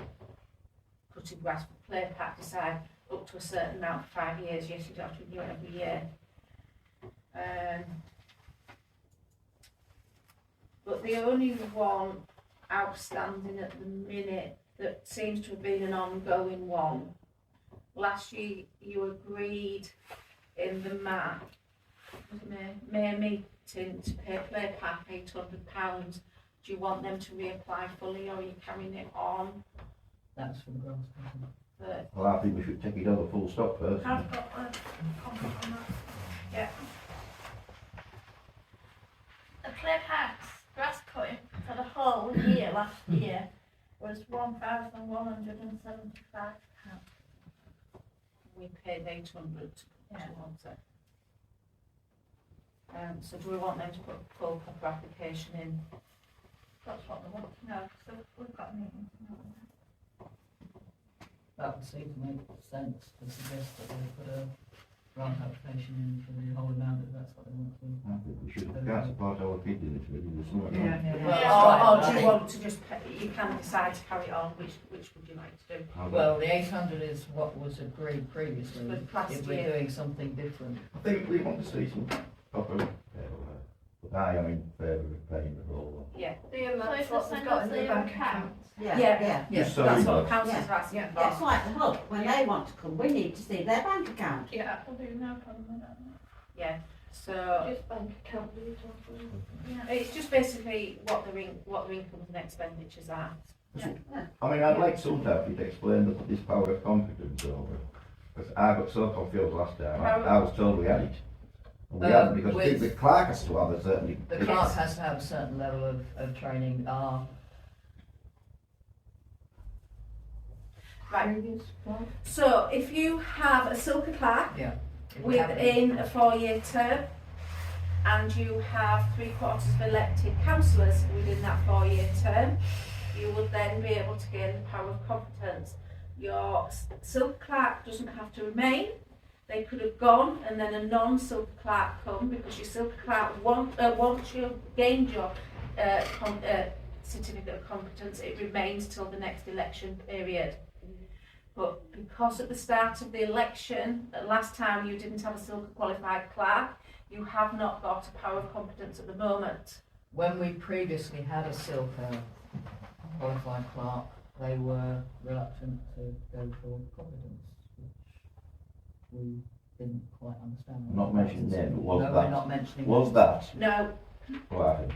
S2: put in grass for play pack, decide up to a certain amount for 5 years, yes, you don't have to do it every year. But the only one outstanding at the minute that seems to have been an ongoing one, last year you agreed in the May meeting to pay play pack £800. Do you want them to reapply fully or are you carrying it on?
S5: That's for the grants.
S2: But
S3: Well, I think we should take it over full stop first.
S2: I've got a comment on that. Yeah.
S10: The play packs grass cutting for the whole year last year was £1,175.
S2: We paid 800
S10: Yeah.
S2: towards it. So do we want them to put a full proper application in?
S9: That's what they want to know, so we've got a meeting tomorrow.
S1: That would seem to make sense to suggest that they put a grant application in for the whole amount if that's what they want to.
S3: I think we should, can't support our kids in this, really, there's something wrong.
S2: Or do you want to just, you can decide to carry it on, which would you like to do?
S1: Well, the 800 is what was agreed previously.
S2: But last
S1: If we're
S2: year-
S1: doing something different.
S3: I think we want to see some proper, but I am in favour of paying the whole lot.
S2: Yeah.
S9: The amount what we've got in the bank account.
S10: Yeah,
S2: Yeah.
S10: yeah.
S2: Yeah,
S3: Just so
S2: that's
S3: we
S2: what
S3: know.
S2: councillors are asking
S9: Yeah.
S2: for.
S10: Yeah, it's like the hub, when they want to come, we need to see their bank account.
S9: Yeah, I'll do no problem with that.
S2: Yeah, so
S9: Just bank account details. Yeah.
S2: it's just basically what their incomes and expenditures are.
S10: Yeah.
S3: I mean, I'd like sometimes you'd explain this power of confidence over, because I got so confused last time, I was told we had it. And we hadn't, because I think the clerk has to have a certain.
S1: The clerk has to have a certain level of training.
S2: Right. So if you have a silver clerk
S1: Yeah.
S2: within a 4-year term, and you have 3/4 of elected councillors within that 4-year term, you would then be able to gain the power of competence. Your silver clerk doesn't have to remain. They could have gone and then a non-silver clerk come, because your silver clerk once you've gained your certificate of competence, it remains till the next election period. But because at the start of the election, last time you didn't have a silver qualified clerk, you have not got a power of competence at the moment.
S1: When we previously had a silver qualified clerk, they were reluctant to go for competence, which we didn't quite understand.
S3: Not mentioning them, but was
S1: No,
S3: that?
S1: we're not mentioning
S3: Was
S1: them.
S3: that?
S2: No,
S3: Why?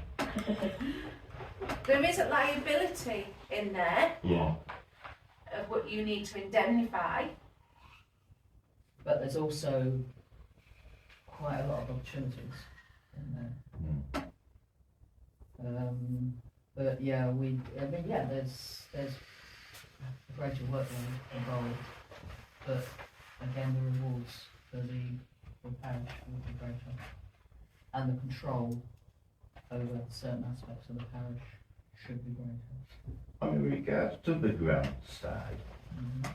S2: there is a liability in there
S3: Yeah.
S2: of what you need to indemnify.
S1: But there's also quite a lot of opportunities in there. But yeah, there's a greater workload involved, but again, the rewards for the parish will be greater, and the control over certain aspects of the parish should be greater.
S3: I mean, with regards to the grant side,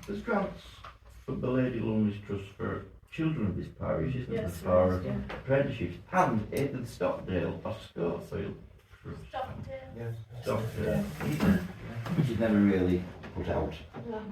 S3: there's grants from the Lady Lumley's Trust for children of this parish, isn't there,
S9: Yes,
S3: for
S9: there is,
S3: apprenticeships, and either Stockdale or Schofield.
S4: Yes.
S3: Stockdale, which is never really put out.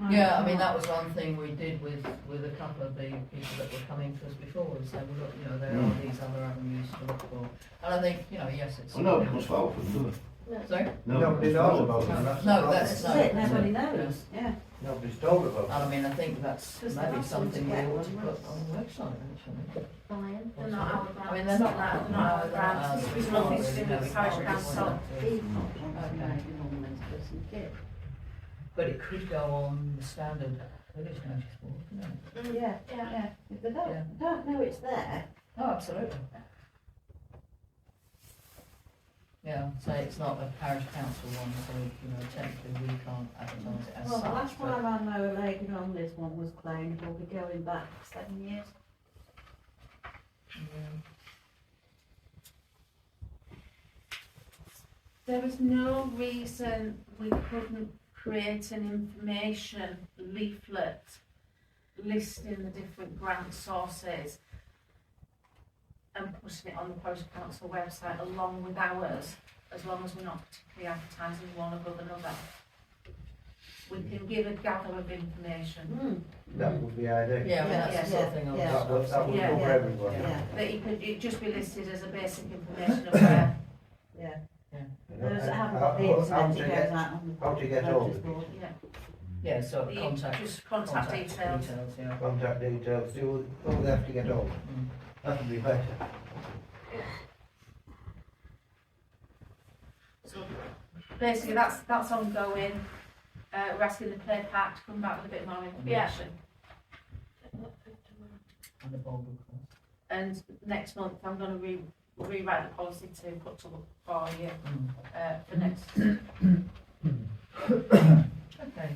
S1: Yeah, I mean, that was one thing we did with a couple of the people that were coming to us before, was say, well, look, there are these other avenues to look for. And I think, yes, it's.
S3: Well, nobody comes forward from them, do
S1: Sorry?
S3: they?
S4: Nobody knows about them, that's the
S1: No,
S4: problem.
S1: that's-
S10: That's it, nobody knows, yeah.
S4: Nobody's told about
S1: And
S4: them.
S1: I mean, I think that's
S10: Because
S1: maybe
S10: they're not
S1: something we
S10: going to
S1: ought to
S10: get
S1: put
S10: one
S1: on the website, actually.
S2: They're not our grants.
S1: I mean, they're not
S2: They're not our grants. It's nothing to do with parish council.
S1: But it could go on the standard village notice board, couldn't it?
S10: Yeah, yeah, if they
S1: Yeah.
S10: don't know it's there.
S1: Oh, absolutely. Yeah, say it's not a parish council one, so, technically we can't advertise it as
S10: Well,
S1: such.
S10: the last
S1: but-
S10: time I know a lady on this one was claimed, we'll be going back 7 years.
S1: Yeah.
S2: There is no reason we couldn't create an information leaflet listing the different grant sources and putting it on the Parish Council website along with ours, as long as we're not particularly advertising one above another. We can give a gather of information
S4: That would be ideal.
S1: Yeah, I mean, that's the sort of thing I was.
S10: Yeah.
S4: That would
S2: Yeah,
S4: cover
S10: yeah.
S4: everybody.
S10: Yeah,
S2: that you could it'd just be listed as a basic information of where.
S10: yeah.
S4: You know,
S10: Those that
S4: and
S10: haven't got the
S4: how
S10: internet,
S4: to
S10: it
S4: get-
S10: goes out on the
S4: how to get hold
S10: notice
S4: of it.
S10: board.
S2: Yeah.
S1: Yeah, so
S2: The-
S1: contact.
S2: just contact details.
S1: Yeah.
S4: Contact details, who they have to get hold of.
S1: Mm.
S4: That would be better.
S2: So basically, that's ongoing. We're asking the play park to come back with a bit more information.
S1: And the bulb, of course.
S2: And next month, I'm going to rewrite the policy to put to look for you for next.
S1: Okay.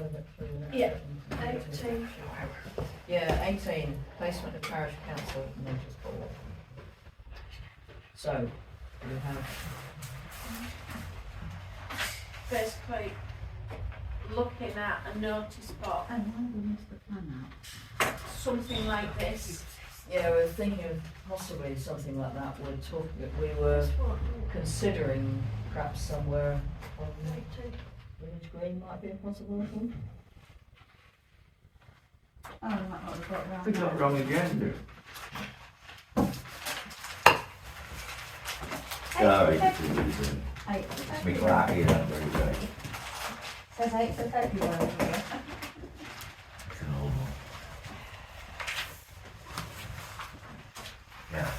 S5: further through that.
S2: Yeah, 18.
S5: Yeah, 18, placement of parish council notice board. So, we have,
S2: Basically, looking at a notice board,
S10: And why we missed the plan out?
S2: something like this.
S5: yeah, we're thinking of possibly something like that. We were considering perhaps somewhere on Village Green might be a possibility.
S10: Oh, that's what we've got round
S3: We got
S10: there.
S3: wrong agenda. Sorry, it's a reason.
S10: 8th of
S3: It's me
S10: February.
S3: right here, I'm very right.
S10: Says 8th of February here.
S3: Yeah.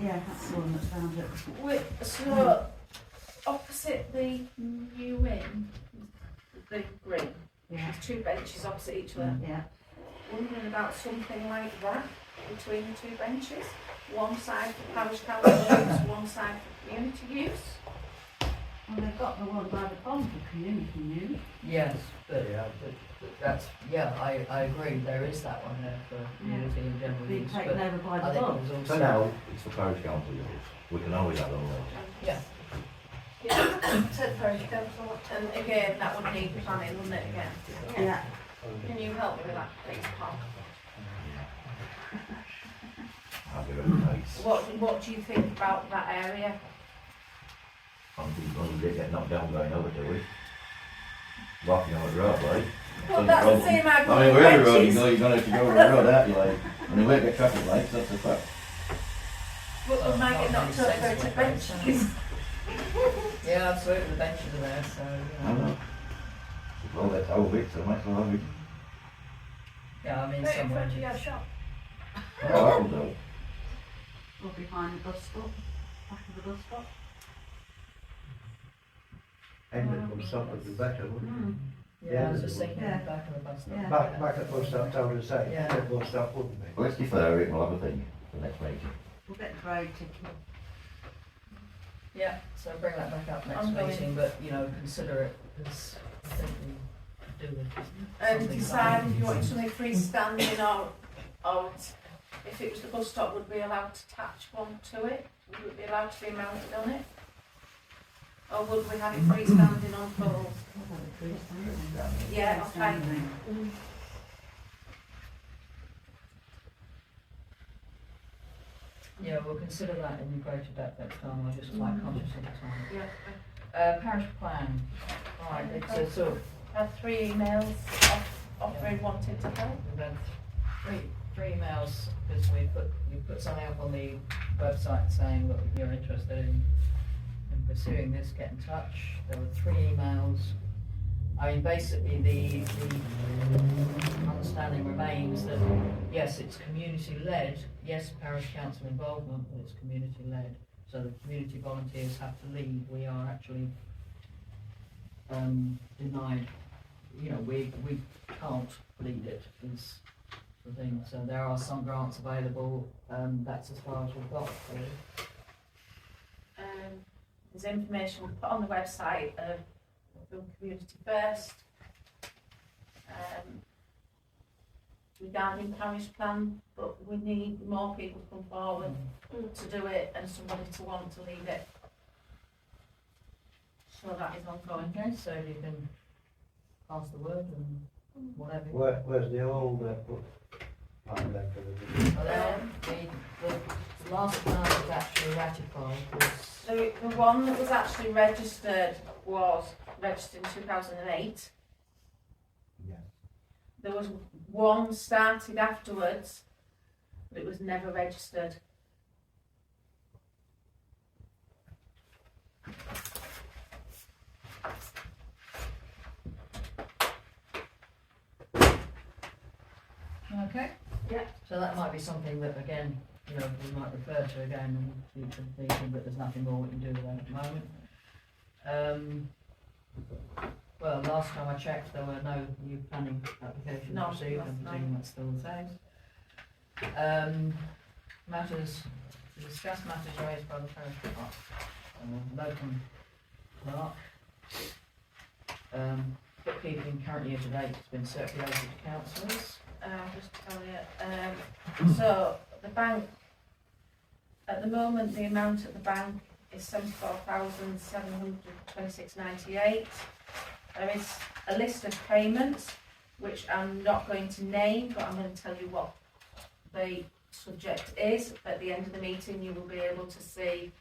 S10: Yeah, that's the one that's found it.
S2: So, opposite the new inn, the green,
S10: Yeah,
S2: there's two benches opposite each other.
S10: yeah.
S2: Wondering about something like that between the two benches. One side for parish council use, one side for community use.
S10: Well, they've got the one by the pond for community use.
S5: Yes, but that's, yeah, I agree, there is that one there for community and general
S10: Being
S5: use,
S10: taken
S5: but
S10: over by
S5: I
S10: the
S5: think
S10: pond.
S5: it was
S11: So
S5: also.
S11: now, it's for parish council use, we can always add on later.
S5: Yeah,
S2: Yeah, said parish council. And again, that would need planning, wouldn't it, again?
S10: Yeah.
S2: Can you help me with that, please, Paul?
S11: I'll give it a nice,
S2: What do you think about that area?
S11: I'm get knocked down going over to it. Walking on the roadway.
S2: Well, that's the same
S11: I
S2: argument.
S11: mean, wherever road you
S2: benches.
S11: go, you're gonna have to go over the road, aren't you, like, and they won't get traffic lights, that's the fact.
S2: But we might get knocked over to benches.
S5: yeah, absolutely, the benches are there, so,
S11: I
S5: you know.
S11: know. Well, that's over it, so might as well have it.
S5: Yeah, I mean,
S2: Right in
S5: somewhere.
S2: front of your shop.
S11: Oh, that'll do.
S10: Or behind the bus stop, back of the bus stop.
S4: End of the bus stop would be better, wouldn't
S10: Mm.
S5: Yeah, I was just thinking
S10: Yeah.
S5: back of the bus stop.
S10: Yeah.
S4: it? Back at bus stop, I would say,
S5: Yeah.
S4: the bus stop wouldn't be.
S11: Well, let's defer it, we'll have a think for next meeting.
S10: We'll get the road ticket.
S5: Yeah, so bring that back up next
S2: Ongoing.
S5: meeting, but, you know, consider it, because I think we could do with
S2: And
S5: something
S2: decide
S5: like
S2: if you want something freestanding or if it was the bus stop, would we be allowed to attach one to it? Would it be allowed to be mounted on it? Or would we have it freestanding on poles? Yeah, okay.
S5: Yeah, we'll consider that in greater depth next time, I'm just quite conscious of the time.
S2: Yeah.
S5: Parish plan, right, it's a sort of,
S2: Had 3 emails offering wanting to help.
S5: we've had three emails, because you put something up on the website saying that you're interested in pursuing this, get in touch. There were 3 emails. I mean, basically, the understanding remains that, yes, it's community-led, yes, parish council involvement, but it's community-led. So the community volunteers have to lead, we are actually denied, you know, we can't lead it, is the thing. So there are some grants available, that's as far as we've got, really.
S2: There's information put on the website of from Community First regarding parish plan, but we need more people to come forward to do it and somebody to want to lead it. So that is ongoing.
S5: Okay, so you can pass the word and whatever.
S4: Where's the old, plan then for the?
S5: Well, the last plan that was actually ratified was,
S2: The one that was actually registered was registered in 2008.
S4: Yeah.
S2: There was one started afterwards, but it was never registered.
S5: okay?
S2: Yeah.
S5: So that might be something that, again, you know, we might refer to again in future meeting, but there's nothing more we can do with that at the moment. Well, last time I checked, there were no new planning applications
S2: No,
S5: received,
S2: no,
S5: I'm
S2: no.
S5: presuming that's still the same. Matters, to discuss matters raised by the parish clerk, local clerk.
S1: bookkeeping in current year to date has been circulated to councillors.
S2: I'll just tell you, so the bank, at the moment, the amount at the bank is 74,726.98. There is a list of payments, which I'm not going to name, but I'm going to tell you what the subject is. At the end of the meeting, you will be able to see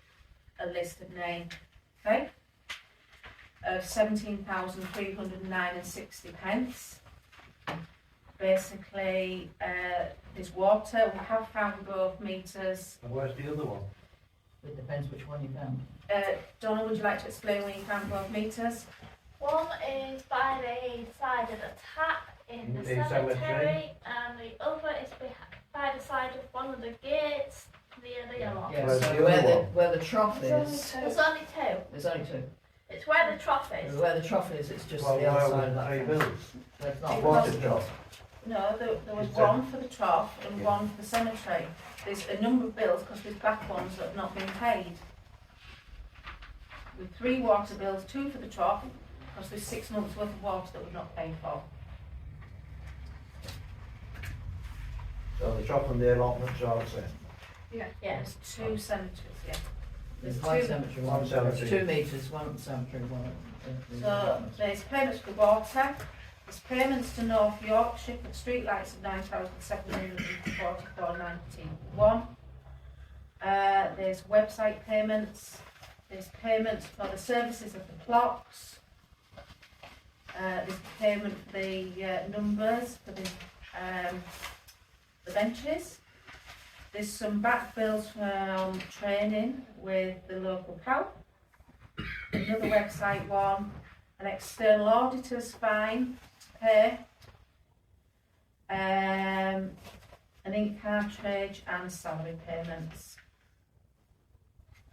S2: a list of names, okay? Of 17,309.60. Basically, there's water. We have found both meters.
S4: And where's the other one?
S1: It depends which one you found.
S2: Donna, would you like to explain where you found both meters?
S12: One is by the side of the tap in the cemetery, and the other is by the side of one of the gates near the yellow.
S1: Yeah,
S4: Where's
S1: so
S4: the other one?
S1: where the trough
S12: There's
S1: is,
S12: There's only two.
S1: there's only two.
S12: It's where the trough is.
S1: Where the trough is, it's just
S4: Well,
S1: the other
S4: why
S1: side
S4: would
S1: of that.
S4: pay
S1: fence.
S4: bills?
S1: There's not
S4: Water
S1: one.
S4: drop.
S2: No, there was
S4: Is there-
S2: one for the trough and
S4: Yeah.
S2: one for the cemetery. There's a number of bills because there's back ones that have not been paid. With 3 water bills, 2 for the trough, because there's 6 months worth of water that we've not paid for.
S4: So the top and the allotments are the same.
S2: Yeah, there's 2 cemeteries, yeah.
S1: There's
S2: There's
S1: one
S2: 2.
S1: cemetery,
S4: One
S1: one
S4: cemetery.
S1: 2 metres, one at the cemetery, one at the.
S2: So there's payments for water, there's payments to North Yorkshire for streetlights of 9,744.91. There's website payments, there's payments for the services of the clocks. There's payment for the numbers for the benches. There's some back bills from training with the local cow. Another website one, an external auditor's fine to pay, an ink cartridge and salary payments.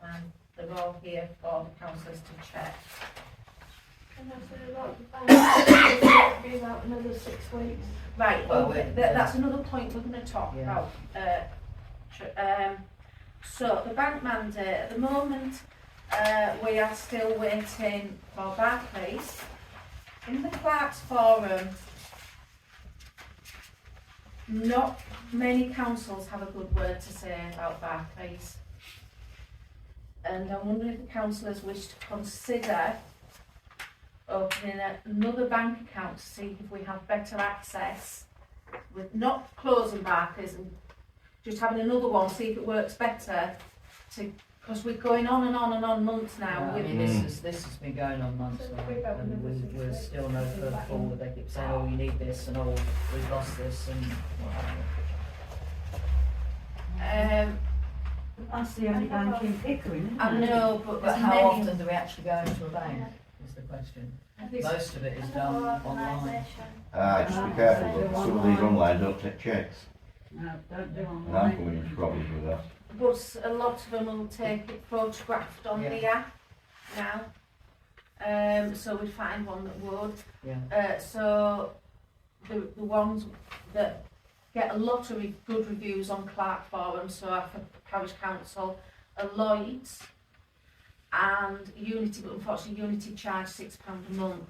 S2: And they're all here for the councillors to check.
S12: And there's a lot of be about another 6 weeks.
S2: Right,
S1: Well,
S2: well, that's another point we're going to talk
S1: Yeah.
S2: about. So the bank mandate, at the moment, we are still waiting for Barclays. In the Clerks Forum, not many councils have a good word to say about Barclays. And I wonder if the councillors wish to consider opening another bank account to see if we have better access, with not closing Barclays and just having another one, see if it works better, because we're going on and on and on months now.
S1: I
S2: with
S1: mean, this has been going on months
S12: So
S1: now,
S12: we've got
S1: and
S12: another 6
S1: we're
S12: weeks
S1: still
S12: to
S1: no
S12: go
S1: further
S12: back in.
S1: forward. They keep saying, oh, you need this, and oh, we've lost this, and what have you.
S10: That's the only bank in Pickering, isn't
S2: I
S10: it?
S2: know, but
S1: But
S2: there's
S1: how
S2: many.
S1: often do we actually go into a bank, is the question. Most of it is done online.
S12: Organisation.
S11: Just be careful, that some of these online don't take checks.
S10: No, don't do
S11: And I'm
S10: online.
S11: coming into problems with that.
S2: But a lot of them will take it photographed on
S1: Yeah.
S2: the app now. So we'd find one that would.
S1: Yeah.
S2: So the ones that get a lot of good reviews on Clark Forum, so for Parish Council, are Lloyd's and Unity, but unfortunately Unity charge £6 a month.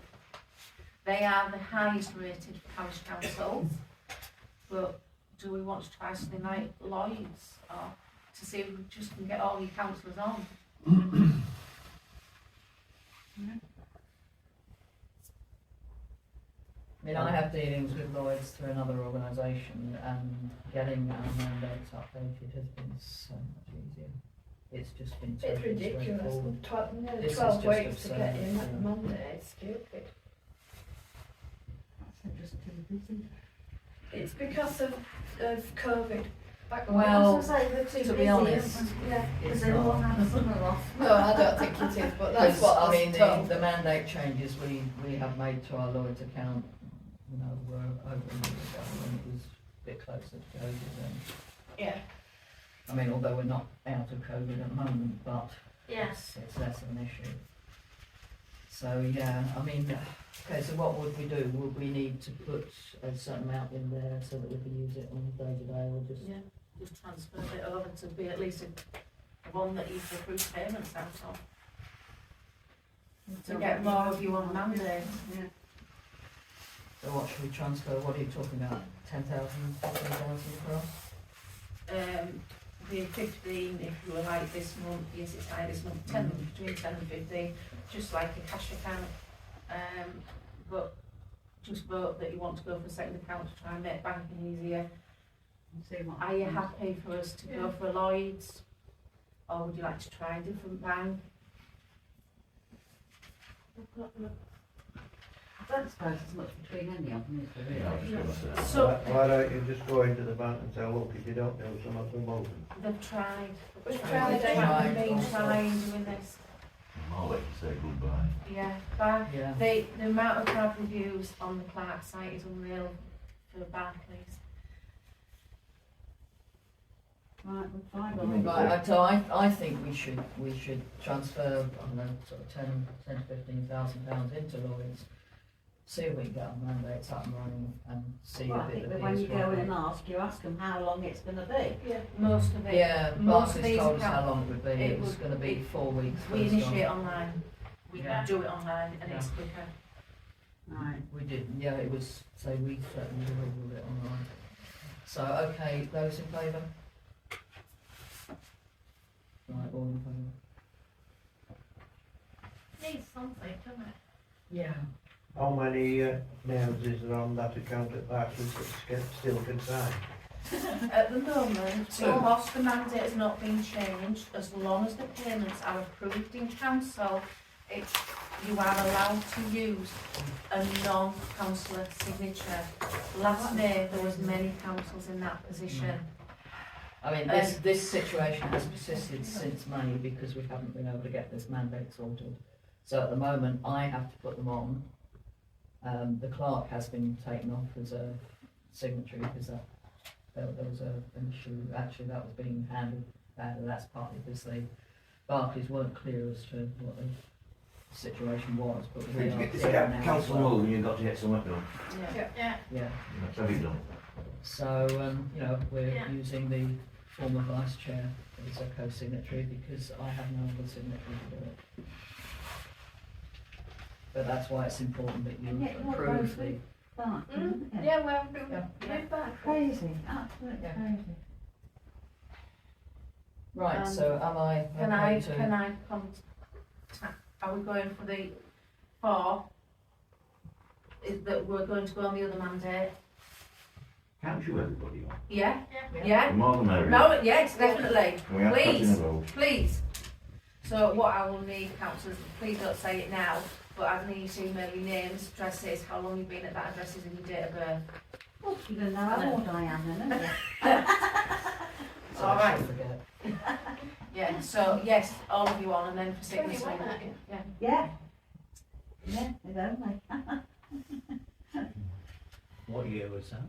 S2: They are the highest rated Parish Councils, but do we want to try something like Lloyd's, or to see if we just can get all your councillors on?
S1: I mean, I have dealings with Lloyds through another organisation, and getting our mandates updated has been so much easier. It's just been
S12: It's
S1: totally
S12: ridiculous.
S1: straightforward. This is
S12: 12
S1: just
S12: weeks to get
S1: absurd,
S12: in at the
S1: yeah.
S12: Monday. It's stupid.
S10: They're just too busy.
S12: It's because of COVID.
S1: Well,
S12: to
S1: to be honest,
S12: yeah,
S1: it's
S12: because they all
S1: not.
S12: have summer off.
S1: No, I don't think it is, but
S12: that's what I was
S1: I mean,
S12: told.
S1: the mandate changes we have made to our Lloyd's account, you know, were over a year ago when it was a bit closer to COVID then.
S12: Yeah.
S1: I mean, although we're not out of COVID at the moment, but
S12: Yes.
S1: it's less of an issue. So, yeah, I mean, okay, so what would we do? Would we need to put a certain amount in there so that we can use it on a day-to-day, or just?
S2: Yeah, just transfer it over to be at least a one that you can approve payments out of. To get more of you on Monday.
S10: Yeah.
S1: So what should we transfer, what are you talking about, 10,000, 15,000 across?
S2: The 15, if you were like this month, yes, it's high this month, 10, between 10 and 15, just like a cash account. But just vote that you want to go for a second account to try and make banking easier. Are you happy for us to go for Lloyd's, or would you like to try a different bank?
S10: I don't suppose there's much between any of them, is there
S11: Yeah, I
S10: really?
S11: was just gonna say.
S2: So
S4: Why don't you just go into the bank and say, look, if you don't know some of them over.
S2: they've tried.
S12: We've
S2: They've
S12: tried,
S2: been
S1: also.
S2: trying doing this.
S11: I'll let you say goodbye.
S2: Yeah, but
S1: Yeah.
S2: the amount of bad reviews on the Clark site is unreal for Barclays.
S10: Right, we'll try
S3: I mean,
S10: one.
S1: Right, so I think we should transfer, I don't know, sort of 10 to 15,000 pounds into Lloyd's, see if we can get our mandates up and running and see
S10: Well,
S1: if
S10: I
S1: it
S10: think that
S1: appears
S10: when you go in and
S1: right.
S10: ask, you ask them how long it's going to be.
S12: Yeah.
S2: Most of it.
S1: Yeah,
S2: most of
S1: Barclays
S2: these
S1: told us how
S2: accounts,
S1: long it would be,
S2: it
S1: it was
S2: would-
S1: gonna be 4 weeks.
S2: we
S1: first
S2: initiate
S1: on.
S2: online. We
S1: Yeah.
S2: do it online and it's
S1: Yeah.
S2: quicker.
S10: Right.
S1: We did, yeah, it was, so we certainly will do it online. So, okay, those in favour? Right, all in favour?
S12: Needs something, doesn't it?
S1: Yeah.
S4: How many names is there on that account at Barclays that's still consigned?
S2: At the moment,
S1: Two.
S2: whilst the mandate has not been changed, as long as the payments are approved in council, you are allowed to use a non-councillor signature. Last May, there was many councils in that position.
S1: I mean, this situation has persisted since May because we haven't been able to get this mandate sorted. So at the moment, I have to put them on. The clerk has been taken off as a signatory because there was an issue, actually that was being handled badly, that's partly because the Barclays weren't clear as to what the situation was, but
S3: If
S1: we
S3: you
S1: are
S3: get this
S1: clear now as
S3: council
S1: well.
S3: moving, you've got to get something done.
S2: Yeah.
S12: Yeah.
S1: Yeah,
S3: That's how you done.
S1: so, you know, we're
S12: Yeah.
S1: using the former vice chair as a co-signatory because I have no other signatory to do it. But that's why it's important that you
S10: And yet you're
S1: approve the,
S10: both Back, isn't it?
S12: Yeah, well, we'll
S1: Yeah.
S12: move back.
S10: Crazy, absolutely
S1: Yeah.
S10: crazy.
S1: right, so am I
S2: Can
S1: okay
S2: I,
S1: to?
S2: can I contact, are we going for the 4? Is that we're going to go on the other mandate?
S3: Can't you everybody on?
S2: Yeah?
S12: Yeah.
S2: Yeah?
S3: The more the merrier.
S2: No, yes, definitely.
S3: Can we have
S2: Please.
S3: cutting the road?
S2: Please. So what I will need, councillors, please don't say it now, but I need you to email your names, addresses, how long you've been at that addresses and your date of birth.
S10: Well, you don't know how old I am then, isn't it?
S1: So
S2: All
S1: I
S2: right.
S1: shall forget.
S2: Yeah, so yes, all of you on and then for sickness.
S12: 21, aren't you?
S2: Yeah.
S10: Yeah. Yeah, it's only.
S7: What year was that?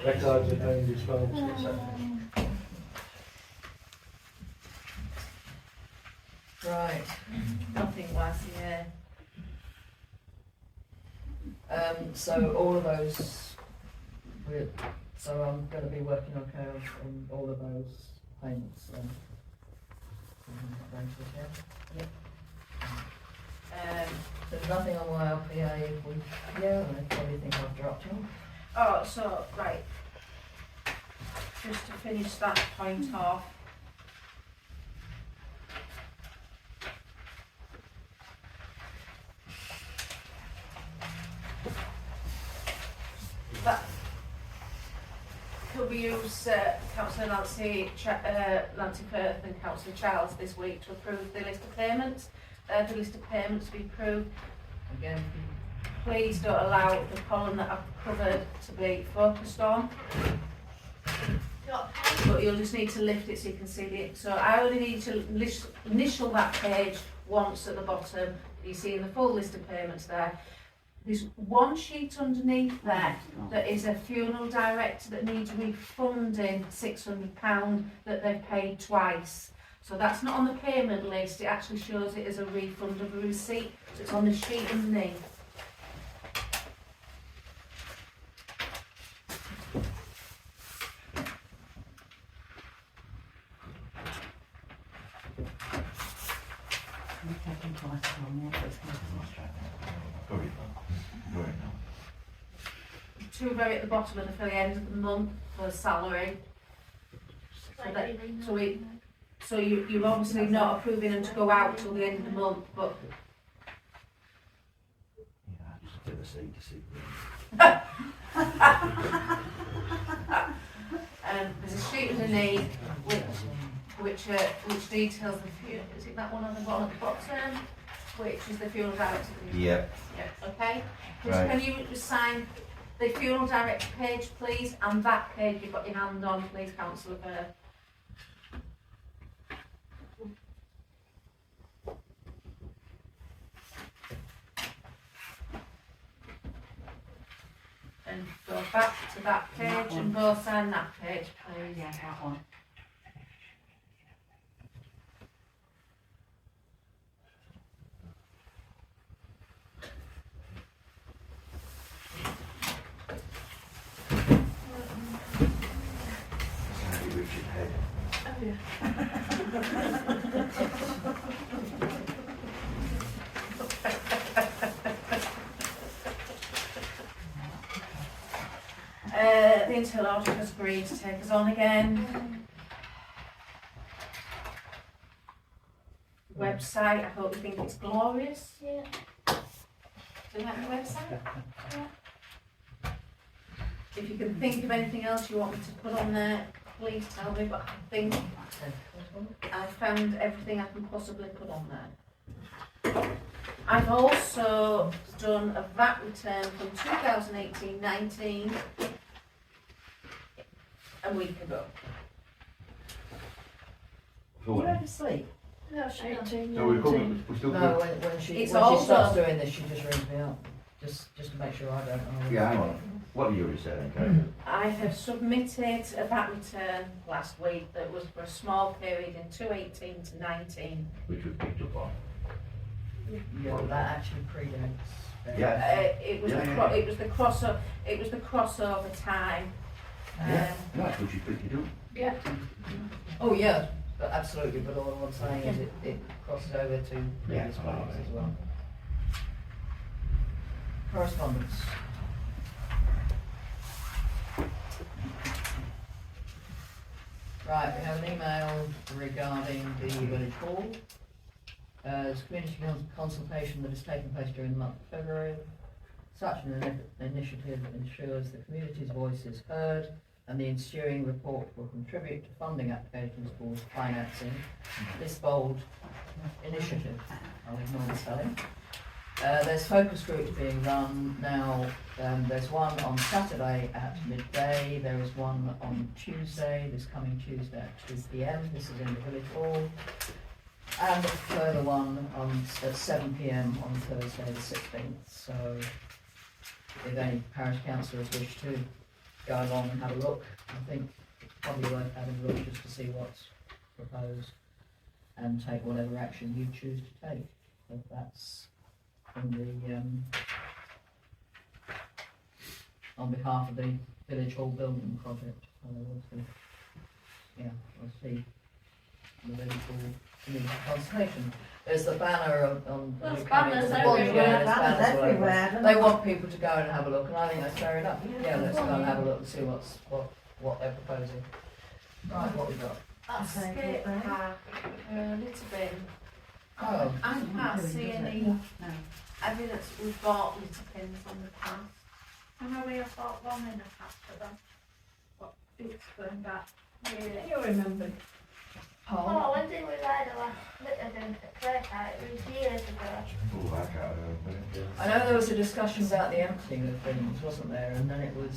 S4: Records are being disposed, etc.
S1: Right,
S2: Nothing last year.
S1: so all of those, so I'm gonna be working okay on all of those payments, There's nothing on my LPA if we, I probably think I've dropped off.
S2: Oh, so, right. Just to finish that point off. That, could we use Councillor Nancy Firth and Councillor Charles this week to approve the list of payments? The list of payments to be approved.
S1: Again,
S2: Please don't allow the column that I've covered to be focused on,
S12: Got
S2: but you'll just need to lift it so you can see it. So I only need to initial that page once at the bottom. You see the full list of payments there. There's one sheet underneath there that is a funeral director that needs refunding £600 that they've paid twice. So that's not on the payment list, it actually shows it as a refund of a receipt, so it's on the sheet underneath.
S10: I'm taking twice on there, but it's not.
S11: Sorry.
S2: two very at the bottom and for the end of the month for salary. So you're obviously not approving them to go out till the end of the month, but
S3: Yeah, just a bit of a seat to see.
S2: there's a sheet underneath which details the fuel. Is it that one on the bottom? Which is the fuel director?
S3: Yeah.
S2: Yeah. Okay.
S3: Right.
S2: Can you sign the fuel director page, please, and that page you've got your hand on, please, Councillor Burr. And go back to that page and go sign that page, please.
S10: Yeah, that one.
S3: Richard Head.
S2: Oh, yeah. The internal auditor has agreed to take us on again. Website, I hope you think it's glorious.
S12: Yeah.
S2: Do you like the website?
S12: Yeah.
S2: If you can think of anything else you want me to put on there, please tell me, but I think I've found everything I can possibly put on there. I've also done a VAT return from 2018-19 a week ago.
S3: For
S5: You
S3: when?
S5: ever sleep?
S12: No, she not.
S11: So we're coming, we're still
S5: No,
S11: good?
S5: when she
S2: It's
S5: when
S2: all
S5: she stops
S2: done.
S5: doing this, she just rings me up, just to make sure I don't know.
S3: Yeah, hang on. What are you saying, Kate?
S2: I have submitted a VAT return last week that was for a small period in 2018 to 19.
S3: Which was picked up on.
S5: Yeah, that actually predates.
S3: Yeah.
S2: It was
S3: Yeah,
S2: the
S3: yeah,
S2: it was the crossover. It was the crossover time.
S3: Yeah. That's what you picked it up.
S2: Yeah.
S5: Oh, yeah, but absolutely, but all I'm saying is it crosses over to previous
S3: Yeah,
S5: projects
S3: alright.
S5: as well. Correspondence. Right, we have an email regarding the village hall. There's community consultation that has taken place during the month of February. Such an initiative ensures the community's voice is heard and the ensuing report will contribute to funding applications for financing this bold initiative. I'll ignore the spelling. There's focus groups being run now. There's one on Saturday at midday. There is one on Tuesday, this coming Tuesday at 2 p.m. This is in the village hall. And a further one at 7 p.m. on Thursday the 16th. So if any parish councillors wish to go along and have a look, I think it's probably worth having a look just to see what's proposed and take whatever action you choose to take. If that's from the on behalf of the village hall building project. Yeah, we'll see the village hall community consultation. There's the banner on
S12: There's
S5: the
S12: banners
S5: the
S12: everywhere.
S5: there's
S10: Banners
S5: banners all over.
S10: everywhere.
S5: They want people to go and have a look, and I think that's fair enough. Yeah, let's go and have a look and see what they're proposing. Right, what we got?
S2: That's
S10: Okay,
S2: skate
S10: right.
S2: park, litter bin.
S5: Oh.
S2: I can't see any
S10: No.
S2: evidence that we've bought litter bins in the past.
S12: I know we have bought one in the past, but then what it's going back. Really.
S6: You remember?
S12: Oh, when did we buy the last litter bin at Claycott? It was years ago.
S11: Oh, I can't remember.
S5: I know there was a discussion about the emptying of bins, wasn't there? And then it was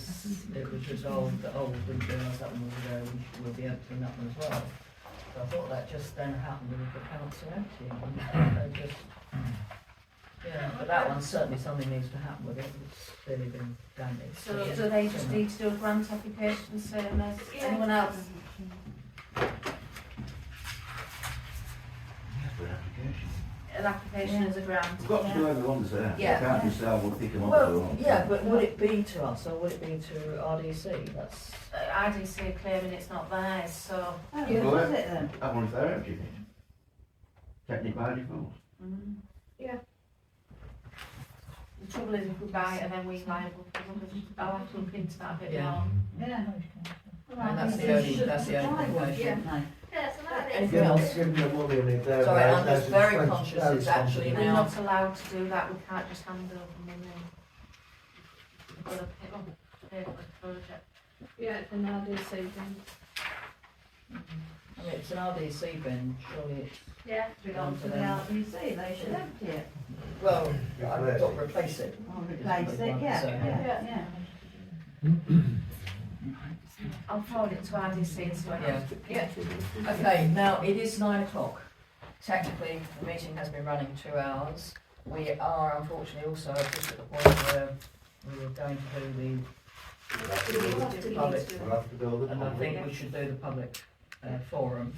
S5: resolved that, oh, we didn't realise that one was there, we'll be emptying that one as well. So I thought that just then happened with the council emptying. They just, yeah, but that one, certainly something needs to happen with it, it's clearly been damaged.
S2: So do they just need to do a grant application, same as anyone else?
S3: Yes, for an application.
S2: An application is a grant.
S3: We've got to do everyone's there.
S5: Yeah.
S3: We can't just say, we'll pick them up.
S5: Well, yeah, but would it be to us or would it be to RDC? That's,
S2: IDC are claiming it's not theirs, so.
S10: Oh,
S3: Yeah.
S10: what is it then?
S3: That one's there, empty it. Technically by default.
S2: Mm. The trouble is if we buy it and then we're liable, I'll have to look into that a bit
S5: Yeah.
S2: more.
S9: Yeah.
S5: And that's the only question.
S12: Yeah, it's an idea.
S5: Anything
S4: Give
S5: else?
S4: them the money and if they're.
S5: Sorry, I'm
S4: right,
S5: just
S4: that's
S5: very
S4: 20
S5: conscious it's
S4: that's
S5: actually
S2: We're
S5: now.
S2: not allowed to do that, we can't just hand over money. We've got to pay for the project.
S6: Yeah, it's an RDC thing.
S5: I mean, it's an RDC bin, surely it's,
S12: Yeah.
S10: Belong to the RDC, they should empty it.
S5: well, I've got to replace it.
S10: Or replace it, yeah.
S2: I'll forward it to RDC as well.
S5: Yeah. Okay, now it is 9 o'clock. Technically, the meeting has been running 2 hours. We are unfortunately also just at the point where we were going to do the public,
S4: We'll have to build it.
S5: and I think we should do the public forum.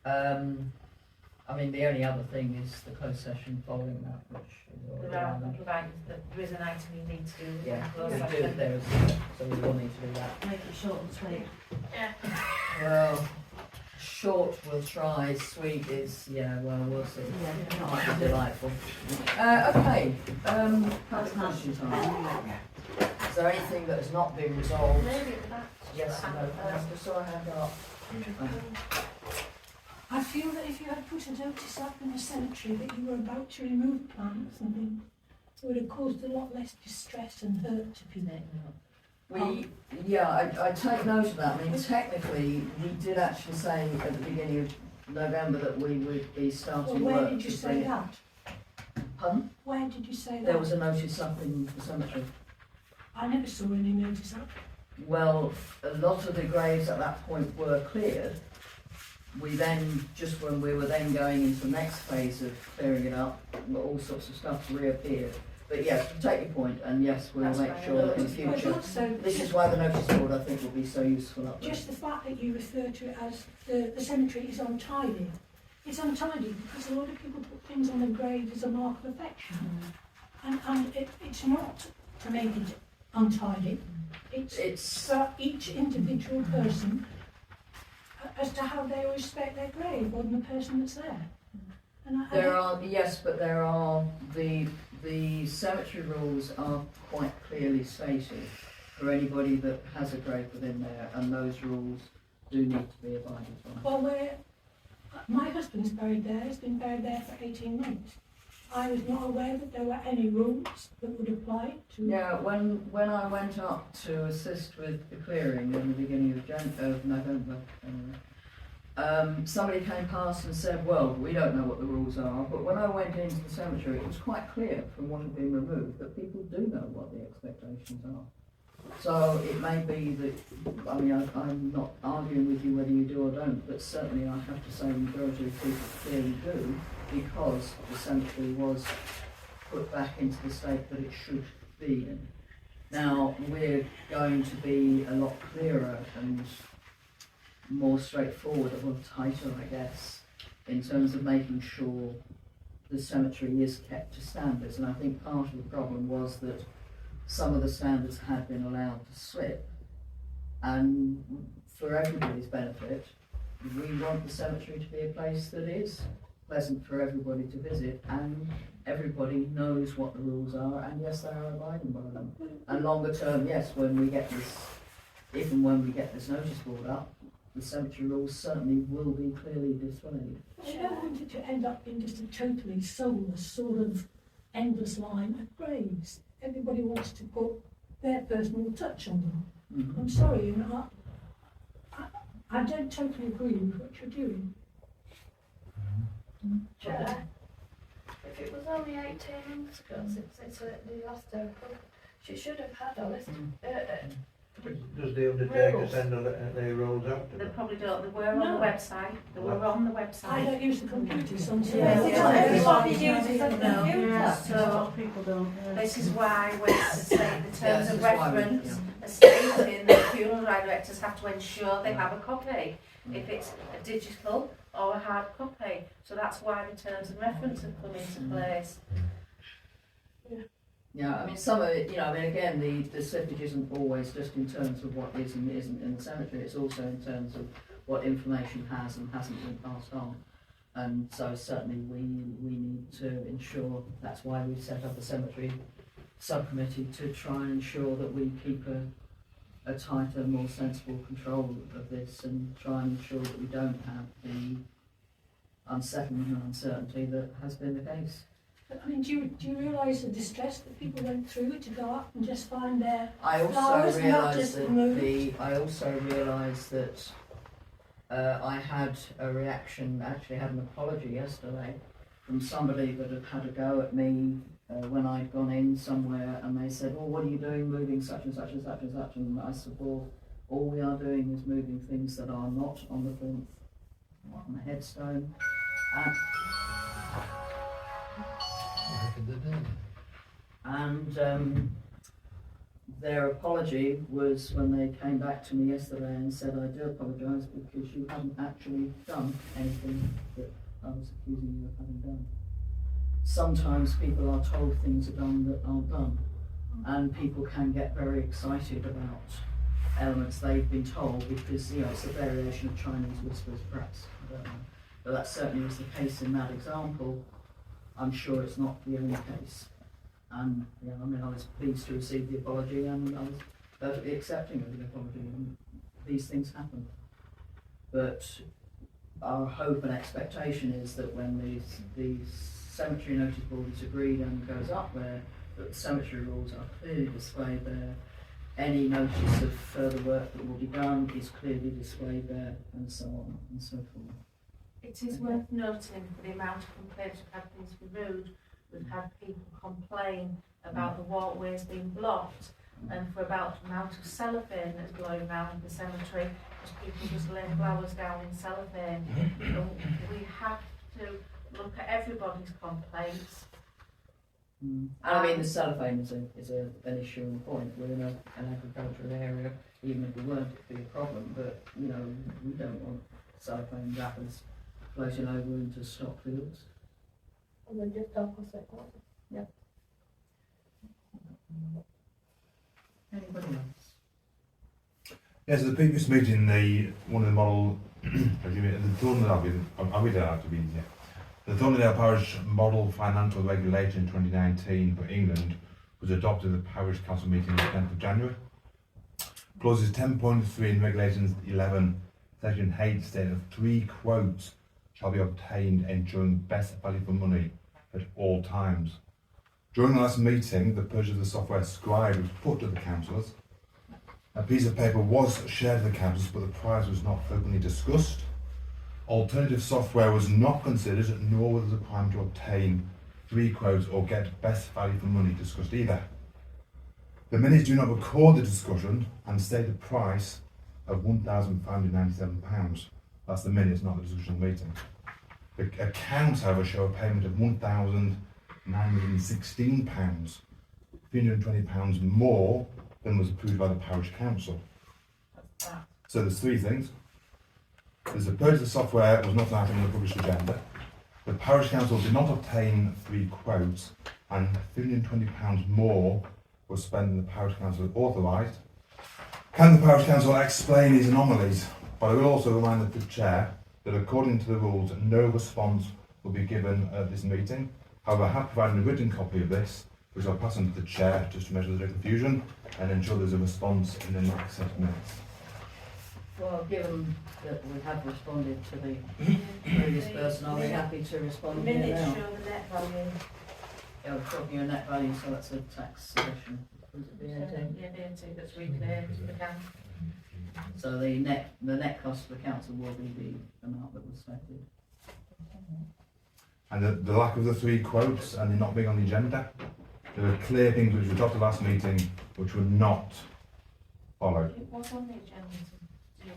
S5: I mean, the only other thing is the closed session following that, which is already on there.
S2: Provided that there is an item you need to do.
S5: Yeah,
S2: Close
S5: we do,
S2: session.
S5: there is, so we will need to do that.
S10: Make it short and sweet.
S12: Yeah.
S5: Well, short we'll try, sweet is, yeah, well, we'll see.
S10: Yeah,
S5: Might be delightful. Okay,
S10: That's
S5: question
S10: nice.
S5: time. Is there anything that has not been resolved?
S12: Maybe at the back.
S5: Yes or no? Yes, just saw a hand up.
S13: I feel that if you had put a notice up in the cemetery that you were about to remove plants and things, it would have caused a lot less distress and hurt to people.
S5: I take note of that. I mean, technically, we did actually say at the beginning of November that we would be
S13: Well,
S5: starting
S13: where
S5: work
S13: did you
S5: to
S13: say
S5: bring it.
S13: that?
S5: Pardon?
S13: Where did you say that?
S5: There was a notice up in the cemetery.
S13: I never saw any notice up.
S5: Well, a lot of the graves at that point were cleared. We then, just when we were then going into the next phase of clearing it up, all sorts of stuff reappeared. But yes, we take your point, and yes, we'll
S2: That's
S5: make
S2: fine.
S5: sure that in
S13: But
S5: future.
S13: also,
S5: This is why the notice board, I think, will be so useful up there.
S13: just the fact that you refer to it as the cemetery is untidy. It's untidy because a lot of people put things on the grave as a mark of affection. And it's not to make it untidy. It's for each individual person as to how they respect their grave or the person that's there. And
S5: There are, yes, but there are, the cemetery rules are quite clearly stated for anybody that has a grave within there, and those rules do need to be abided by.
S13: Well, my husband's buried there. He's been buried there for 18 months. I was not aware that there were any rules that would apply to.
S5: Yeah, when I went up to assist with the clearing in the beginning of November, somebody came past and said, well, we don't know what the rules are, but when I went into the cemetery, it was quite clear from what had been removed that people do know what the expectations are. So it may be that, I mean, I'm not arguing with you whether you do or don't, but certainly I have to say the majority of people clearly do, because the cemetery was put back into the state that it should be in. Now, we're going to be a lot clearer and more straightforward, or tighter, I guess, in terms of making sure the cemetery is kept to standards. And I think part of the problem was that some of the standards had been allowed to slip. And for everybody's benefit, we want the cemetery to be a place that is pleasant for everybody to visit, and everybody knows what the rules are, and yes, they are abiding by them. And longer term, yes, when we get this, if and when we get this notice board up, the cemetery rules certainly will be clearly displayed.
S13: I don't want it to end up in just a totally soulless sort of endless line of graves. Everybody wants to put their personal touch on them.
S5: Mm-hmm.
S13: I'm sorry, you know, I don't totally agree with what you're doing.
S12: Chair, if it was only 18 months ago since the last she should have had a list.
S4: Does the Undertaker send the rules out to
S2: They
S4: them?
S2: probably don't, they were on the website, they were on the
S13: I
S2: website.
S13: don't use the computer sometimes.
S10: Everybody uses a
S2: No,
S10: computer.
S2: so
S6: People don't.
S2: this is why when it's say the terms
S5: this
S2: of
S5: is why we-
S2: reference are stating that funeral directors have to ensure they have a copy, if it's a digital or a hard copy. So that's why the terms of reference have come into place.
S5: Yeah, I mean, some of it, you know, I mean, again, the slippage isn't always just in terms of what is and isn't in the cemetery, it's also in terms of what information has and hasn't been passed on. And so certainly we need to ensure, that's why we've set up a cemetery
S1: subcommittee to try and ensure that we keep a tighter, more sensible control of this and try and ensure that we don't have the unsettlement and uncertainty that has been the case.
S13: But, I mean, do you realise the distress that people went through to go up and just find their
S1: I
S13: flowers,
S1: also
S13: not
S1: realised
S13: just
S1: that
S13: moved?
S1: I also realised that I had a reaction, actually had an apology yesterday from somebody that had had a go at me when I'd gone in somewhere, and they said, "Oh, what are you doing moving such and such and such and such?" And I said, "Well, all we are doing is moving things that are not on the plinth, not on the headstone." And their apology was when they came back to me yesterday and said, "I do apologise because you haven't actually done anything that I was accusing you of having done." Sometimes people are told things are done that aren't done, and people can get very excited about elements they've been told because, you know, it's a variation of Chinese whispers perhaps, I don't know. But that certainly was the case in that example. I'm sure it's not the only case. And, yeah, I mean, I was pleased to receive the apology and I was perfectly accepting of the apology, and these things happen. But our hope and expectation is that when these cemetery notice board is agreed and goes up there, that the cemetery rules are clearly displayed there. Any notice of further work that will be done is clearly displayed there, and so on and so forth.
S2: It is worth noting for the amount of complaints we've had things removed. We've had people complain about the walkways being blocked, and for about the amount of cellophane that's blowing around the cemetery, because people just lay flowers down in cellophane. And we have to look at everybody's complaints.
S1: I mean, the cellophane is an issue and point. We're in an agricultural area, even if we weren't, it'd be a problem. But, you know, we don't want cellophane wrappers floating over into stock fields.
S12: And then just opposite one.
S1: Yep. Anybody else?
S14: Yes, at the previous meeting, one of the model, the Thornton Parish Model Financial Regulation 2019 for England was adopted at the Parish Council meeting on the 10th of January. Clauses 10.3 in Regulations 11, Section 8 state that 3 quotes shall be obtained ensuring best value for money at all times. During the last meeting, the purchase of the software Scribe was put to the councillors. A piece of paper was shared with the councillors, but the price was not openly discussed. Alternative software was not considered, nor was the requirement to obtain 3 quotes or get best value for money discussed either. The minutes do not record the discussion and state the price of £1,597. That's the minutes, not the discussion meeting. The accounts, however, show a payment of £1,916, £320 more than was approved by the Parish Council. So there's 3 things. There's the purchase of software was not an item on the published agenda. The Parish Council did not obtain 3 quotes, and £320 more was spent than the Parish Council had authorised. Can the Parish Council explain these anomalies? But I will also remind the Chair that according to the rules, no response will be given at this meeting. However, I have provided a written copy of this, which I'll pass on to the Chair just to measure the confusion and ensure there's a response in the next set of minutes.
S1: Well, given that we have responded to the previous person, are we happy to respond here
S2: Minutes
S1: now?
S2: show the net value.
S1: Yeah, we're talking a net value, so that's a tax suggestion. Was it VAT?
S2: Yeah, VAT that's reclaimed to the council.
S1: So the net cost for the council will be the amount that was stated.
S14: And the lack of the 3 quotes and it not being on the agenda, there were clear things which were adopted last meeting which were not followed.
S2: It was on the agenda to do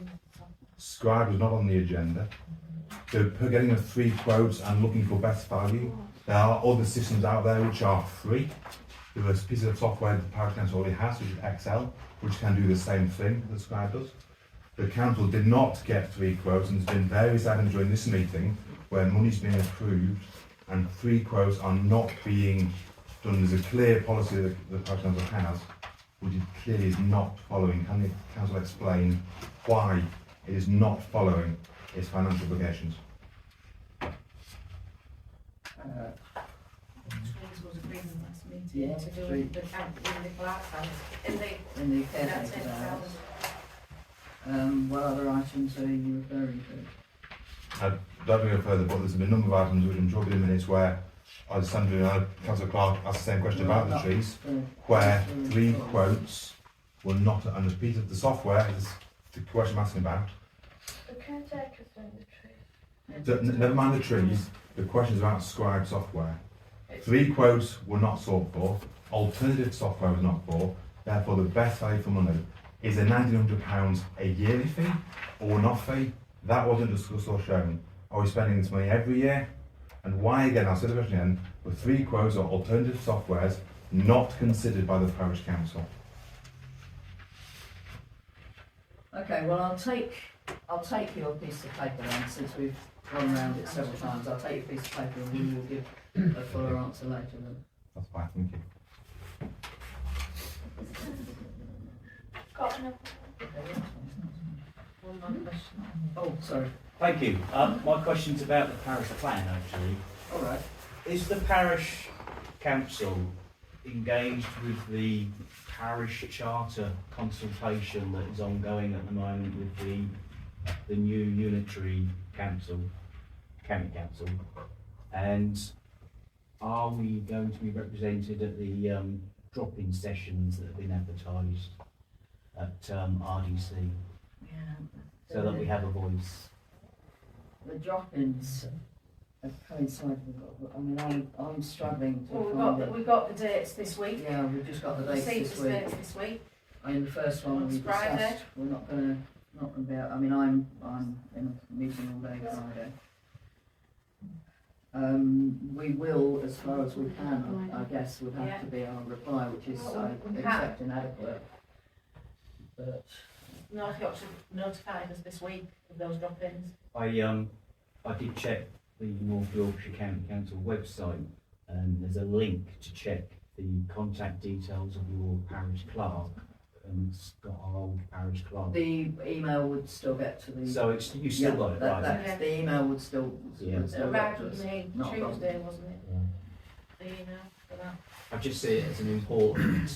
S14: Scribe was not on the agenda. So per getting the 3 quotes and looking for best value, there are other systems out there which are free. There is a piece of software that the Parish Council already has, which is Excel, which can do the same thing that Scribe does. The Council did not get 3 quotes, and there's been various items during this meeting where money's been approved and 3 quotes are not being done. There's a clear policy that the Parish Council has, which it clearly is not following. Can the Council explain why it is not following its financial obligations?
S2: Trees was agreed in the last meeting.
S1: Yeah,
S2: to do
S1: street.
S2: with the camp in the glass house, in the,
S1: In the
S2: that's
S1: caretaker's
S2: it,
S1: hours. What other items are you referring to?
S14: I don't go further, but there's been a number of items which I'm sure will be in minutes where Councillor Clark asked the same question about the trees, where 3 quotes were not, and the piece of the software is the question I'm asking about.
S12: The caretaker's doing the tree.
S14: Never mind the trees, the questions about Scribe software. 3 quotes were not sought for, alternative software was not for, therefore the best value for money is a £1,900 a yearly fee or one-off fee. That wasn't discussed or shown. Are we spending this money every year? And why, again, I'll say the question again, were 3 quotes or alternative softwares not considered by the parish council?
S1: Okay, well, I'll take your piece of paper then, since we've gone around it several times. I'll take your piece of paper and we will give a fuller answer later then.
S14: That's fine, thank you.
S12: Got another.
S2: one more question.
S1: Oh, sorry.
S15: Thank you. My question's about the parish plan, actually.
S1: All right.
S15: Is the parish council engaged with the parish charter consultation that is ongoing at the moment with the new unitary council, county council? And are we going to be represented at the drop-in sessions that have been advertised at RDC,
S1: Yeah.
S15: so that we have a voice?
S1: The drop-ins have coincided with, I mean, I'm struggling to
S2: Well,
S1: find it.
S2: we've got the dates this week.
S1: Yeah, we've just got the dates
S2: Received
S1: this
S2: the
S1: week.
S2: dates this week.
S1: I mean, the first one we
S2: It's Friday.
S1: discussed, we're not gonna be out, I mean, I'm in a meeting all day Friday. We will, as far as we can, I guess, would have to be our reply, which is,
S2: Well,
S1: I
S2: we can.
S1: accept inadequate. But,
S2: No, I've got to notify us this week of those drop-ins.
S15: I did check the North Yorkshire County Council website, and there's a link to check the contact details of your parish clerk, and it's got our old parish clerk.
S1: the email would still get to the.
S15: So it's, you still got it, right?
S1: That's, the email would still,
S15: Yeah.
S1: would
S2: It
S1: still get
S2: arrived
S1: to
S2: with
S1: us.
S2: me
S1: Not a problem.
S2: Tuesday, wasn't it?
S15: Yeah.
S2: The email for that.
S15: I just see it as an important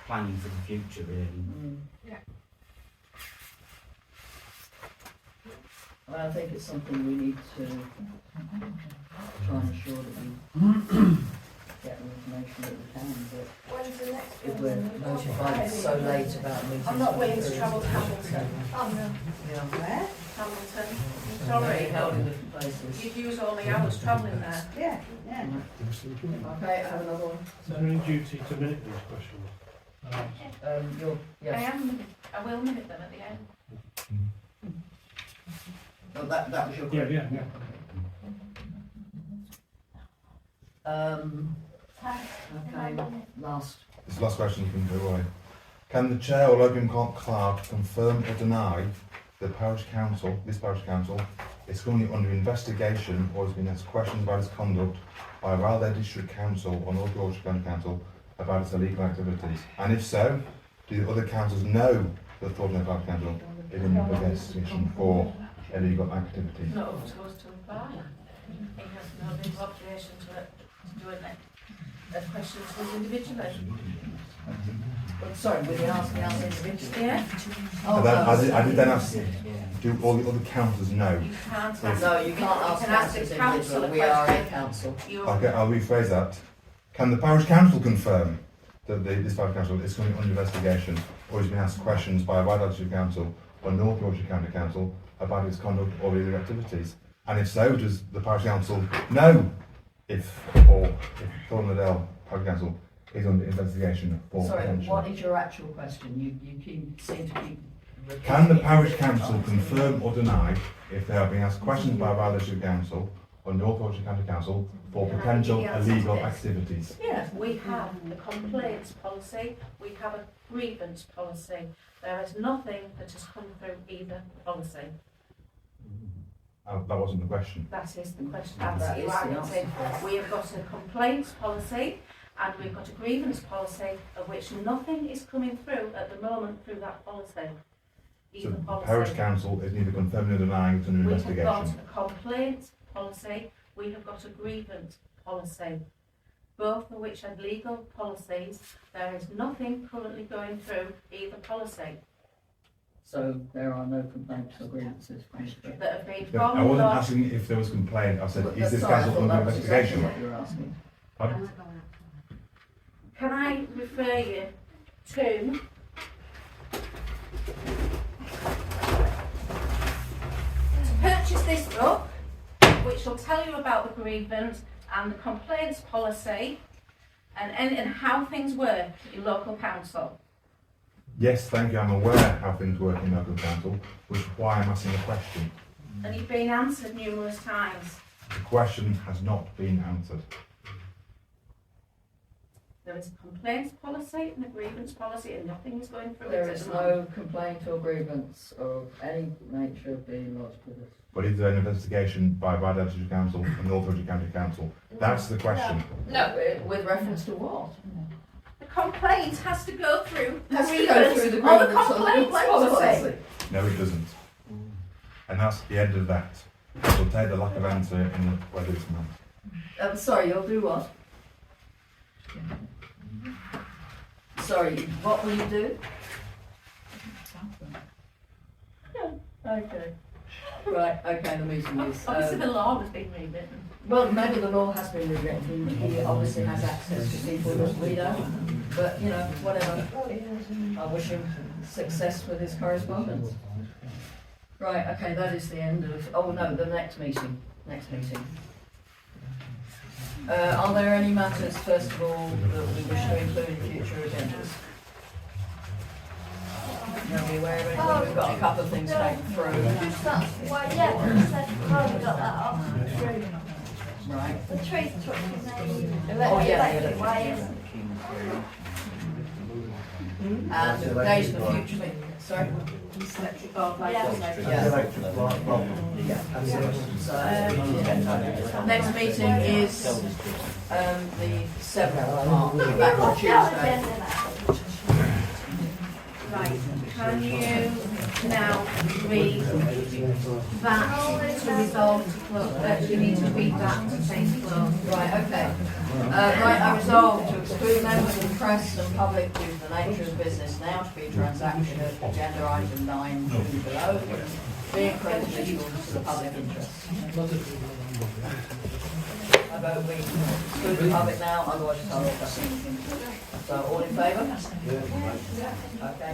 S15: planning for the future, really.
S1: Mm.
S2: Yeah.
S1: Well, I think it's something we need to try and ensure that we get the information that we can, but
S12: When's the next
S1: if
S12: one?
S1: we're notified so late about meetings.
S2: I'm not willing to
S1: coming
S2: travel to
S1: through,
S2: Hamilton.
S12: Oh, no.
S1: Yeah.
S10: Where?
S2: Hamilton. I'm
S1: They're
S2: sorry.
S1: held in different places.
S2: You'd use all my hours travelling there.
S10: Yeah, yeah.
S1: Okay, I have another one.
S8: Is there any duty to minute these questions?
S1: You're,
S2: I
S1: yes,
S2: I will minute them at the end.
S1: well, that was your question.
S8: Yeah.
S1: Okay, last.
S14: This is the last question you can do away. Can the chair or Logan Clark confirm or deny the parish council, this parish council, is currently under investigation or has been asked questions about its conduct by Raldale District Council or North Yorkshire County Council about its illegal activities? And if so, do the other councils know that Thornton Parish Council is under investigation for illegal activities?
S2: Not up to us to reply. He has no legal obligation to do it. Questions to us individually.
S1: Sorry, were you asking us individually?
S2: Yeah.
S1: Oh,
S14: And then,
S1: no,
S14: I did then ask, do all the other councils know?
S2: You can't ask.
S1: No, you can't ask
S2: can ask
S1: councillors
S2: the council
S1: individually,
S2: a
S1: we are a
S2: question.
S1: council.
S14: Okay, I'll rephrase that. Can the parish council confirm that this parish council is currently under investigation or has been asked questions by Raldale District Council or North Yorkshire County Council about its conduct or illegal activities? And if so, does the parish council know if Thornton Parish Council is under investigation for
S1: Sorry,
S14: potential?
S1: what is your actual question? You seem to keep repeating
S14: Can the
S1: it
S14: parish
S1: every
S14: council
S1: time.
S14: confirm or deny if they are being asked questions by Raldale District Council or North Yorkshire County Council for
S2: Can I
S14: potential
S2: give the answer to
S14: illegal
S2: this?
S14: activities?
S2: Yes, we have a complaints policy, we have a grievance policy. There is nothing that has come through either policy.
S14: That wasn't the question.
S2: That is the question.
S1: That
S2: That's
S1: is
S2: you
S1: the
S2: are
S1: answer.
S2: getting. We have got a complaints policy and we've got a grievance policy of which nothing is coming through at the moment through that policy.
S14: So
S2: Either
S14: the
S2: policy.
S14: parish council is neither confirming nor denying it's under
S2: We have got
S14: investigation.
S2: a complaints policy, we have got a grievance policy. both of which are legal policies. There is nothing currently going through either policy
S1: So there are no complaints or grievances from the
S2: that have been
S14: No, I
S2: from
S14: wasn't
S2: lodged.
S14: asking if there was complaint, I said, is this
S1: Sorry, I
S14: council
S1: thought
S14: under
S1: that was exactly
S14: investigation?
S1: what you were asking.
S14: Pardon?
S2: Can I refer you to purchase this book, which will tell you about the grievance and the complaints policy and how things work in local council.
S14: Yes, thank you, I'm aware how things work in local council, which is why I'm asking a question.
S2: And you've been answered numerous times.
S14: The question has not been answered.
S2: There is a complaints policy and a grievance policy, and nothing is going through it
S1: There
S2: at
S1: is
S2: the moment.
S1: no complaint or grievance of any nature being lodged with us.
S14: But is there an investigation by Bardale District Council and North Yorkshire County Council? That's the question.
S1: No, with reference to what?
S2: The complaint has to go through the
S1: Has to
S2: grievance
S1: go through the
S2: or the
S1: grievance or the
S2: complaints
S1: complaints
S2: policy.
S1: policy.
S14: No, it doesn't. And that's the end of that. We'll take the lack of answer in whether it's not.
S1: Sorry, you'll do what? Sorry, what will you do? Okay. Right, okay, the meeting is.
S2: Obviously the law has been rewritten.
S1: Well, maybe the law has been rewritten, he obviously has access to people that we don't, but, you know, whatever. I wish him success with his correspondence. Right, okay, that is the end of, oh no, the next meeting. Are there any matters, first of all, that we wish to include in future agendas? Are we aware of anything? We've got a couple of things to take through.
S12: Why, yeah, we said we got that off.
S1: Right.
S12: The tree truck is
S1: Oh, yeah,
S12: electric wires.
S1: And days for future meetings, sorry?
S2: Electric board lights.
S1: Yeah.
S4: Electric light bulb.
S1: So, next meeting is, the 7th of March, back on Tuesday.
S2: Right, can you now read that to resolve to close, you need to read that to change close.
S1: Right, okay. Right, I resolve to exclude members of the press and public due to the nature of the business now to be transacted at agenda item 9 below, being prejudicial to the public interest. I vote we exclude the public now, otherwise it's hard to. So, all in favour? Okay.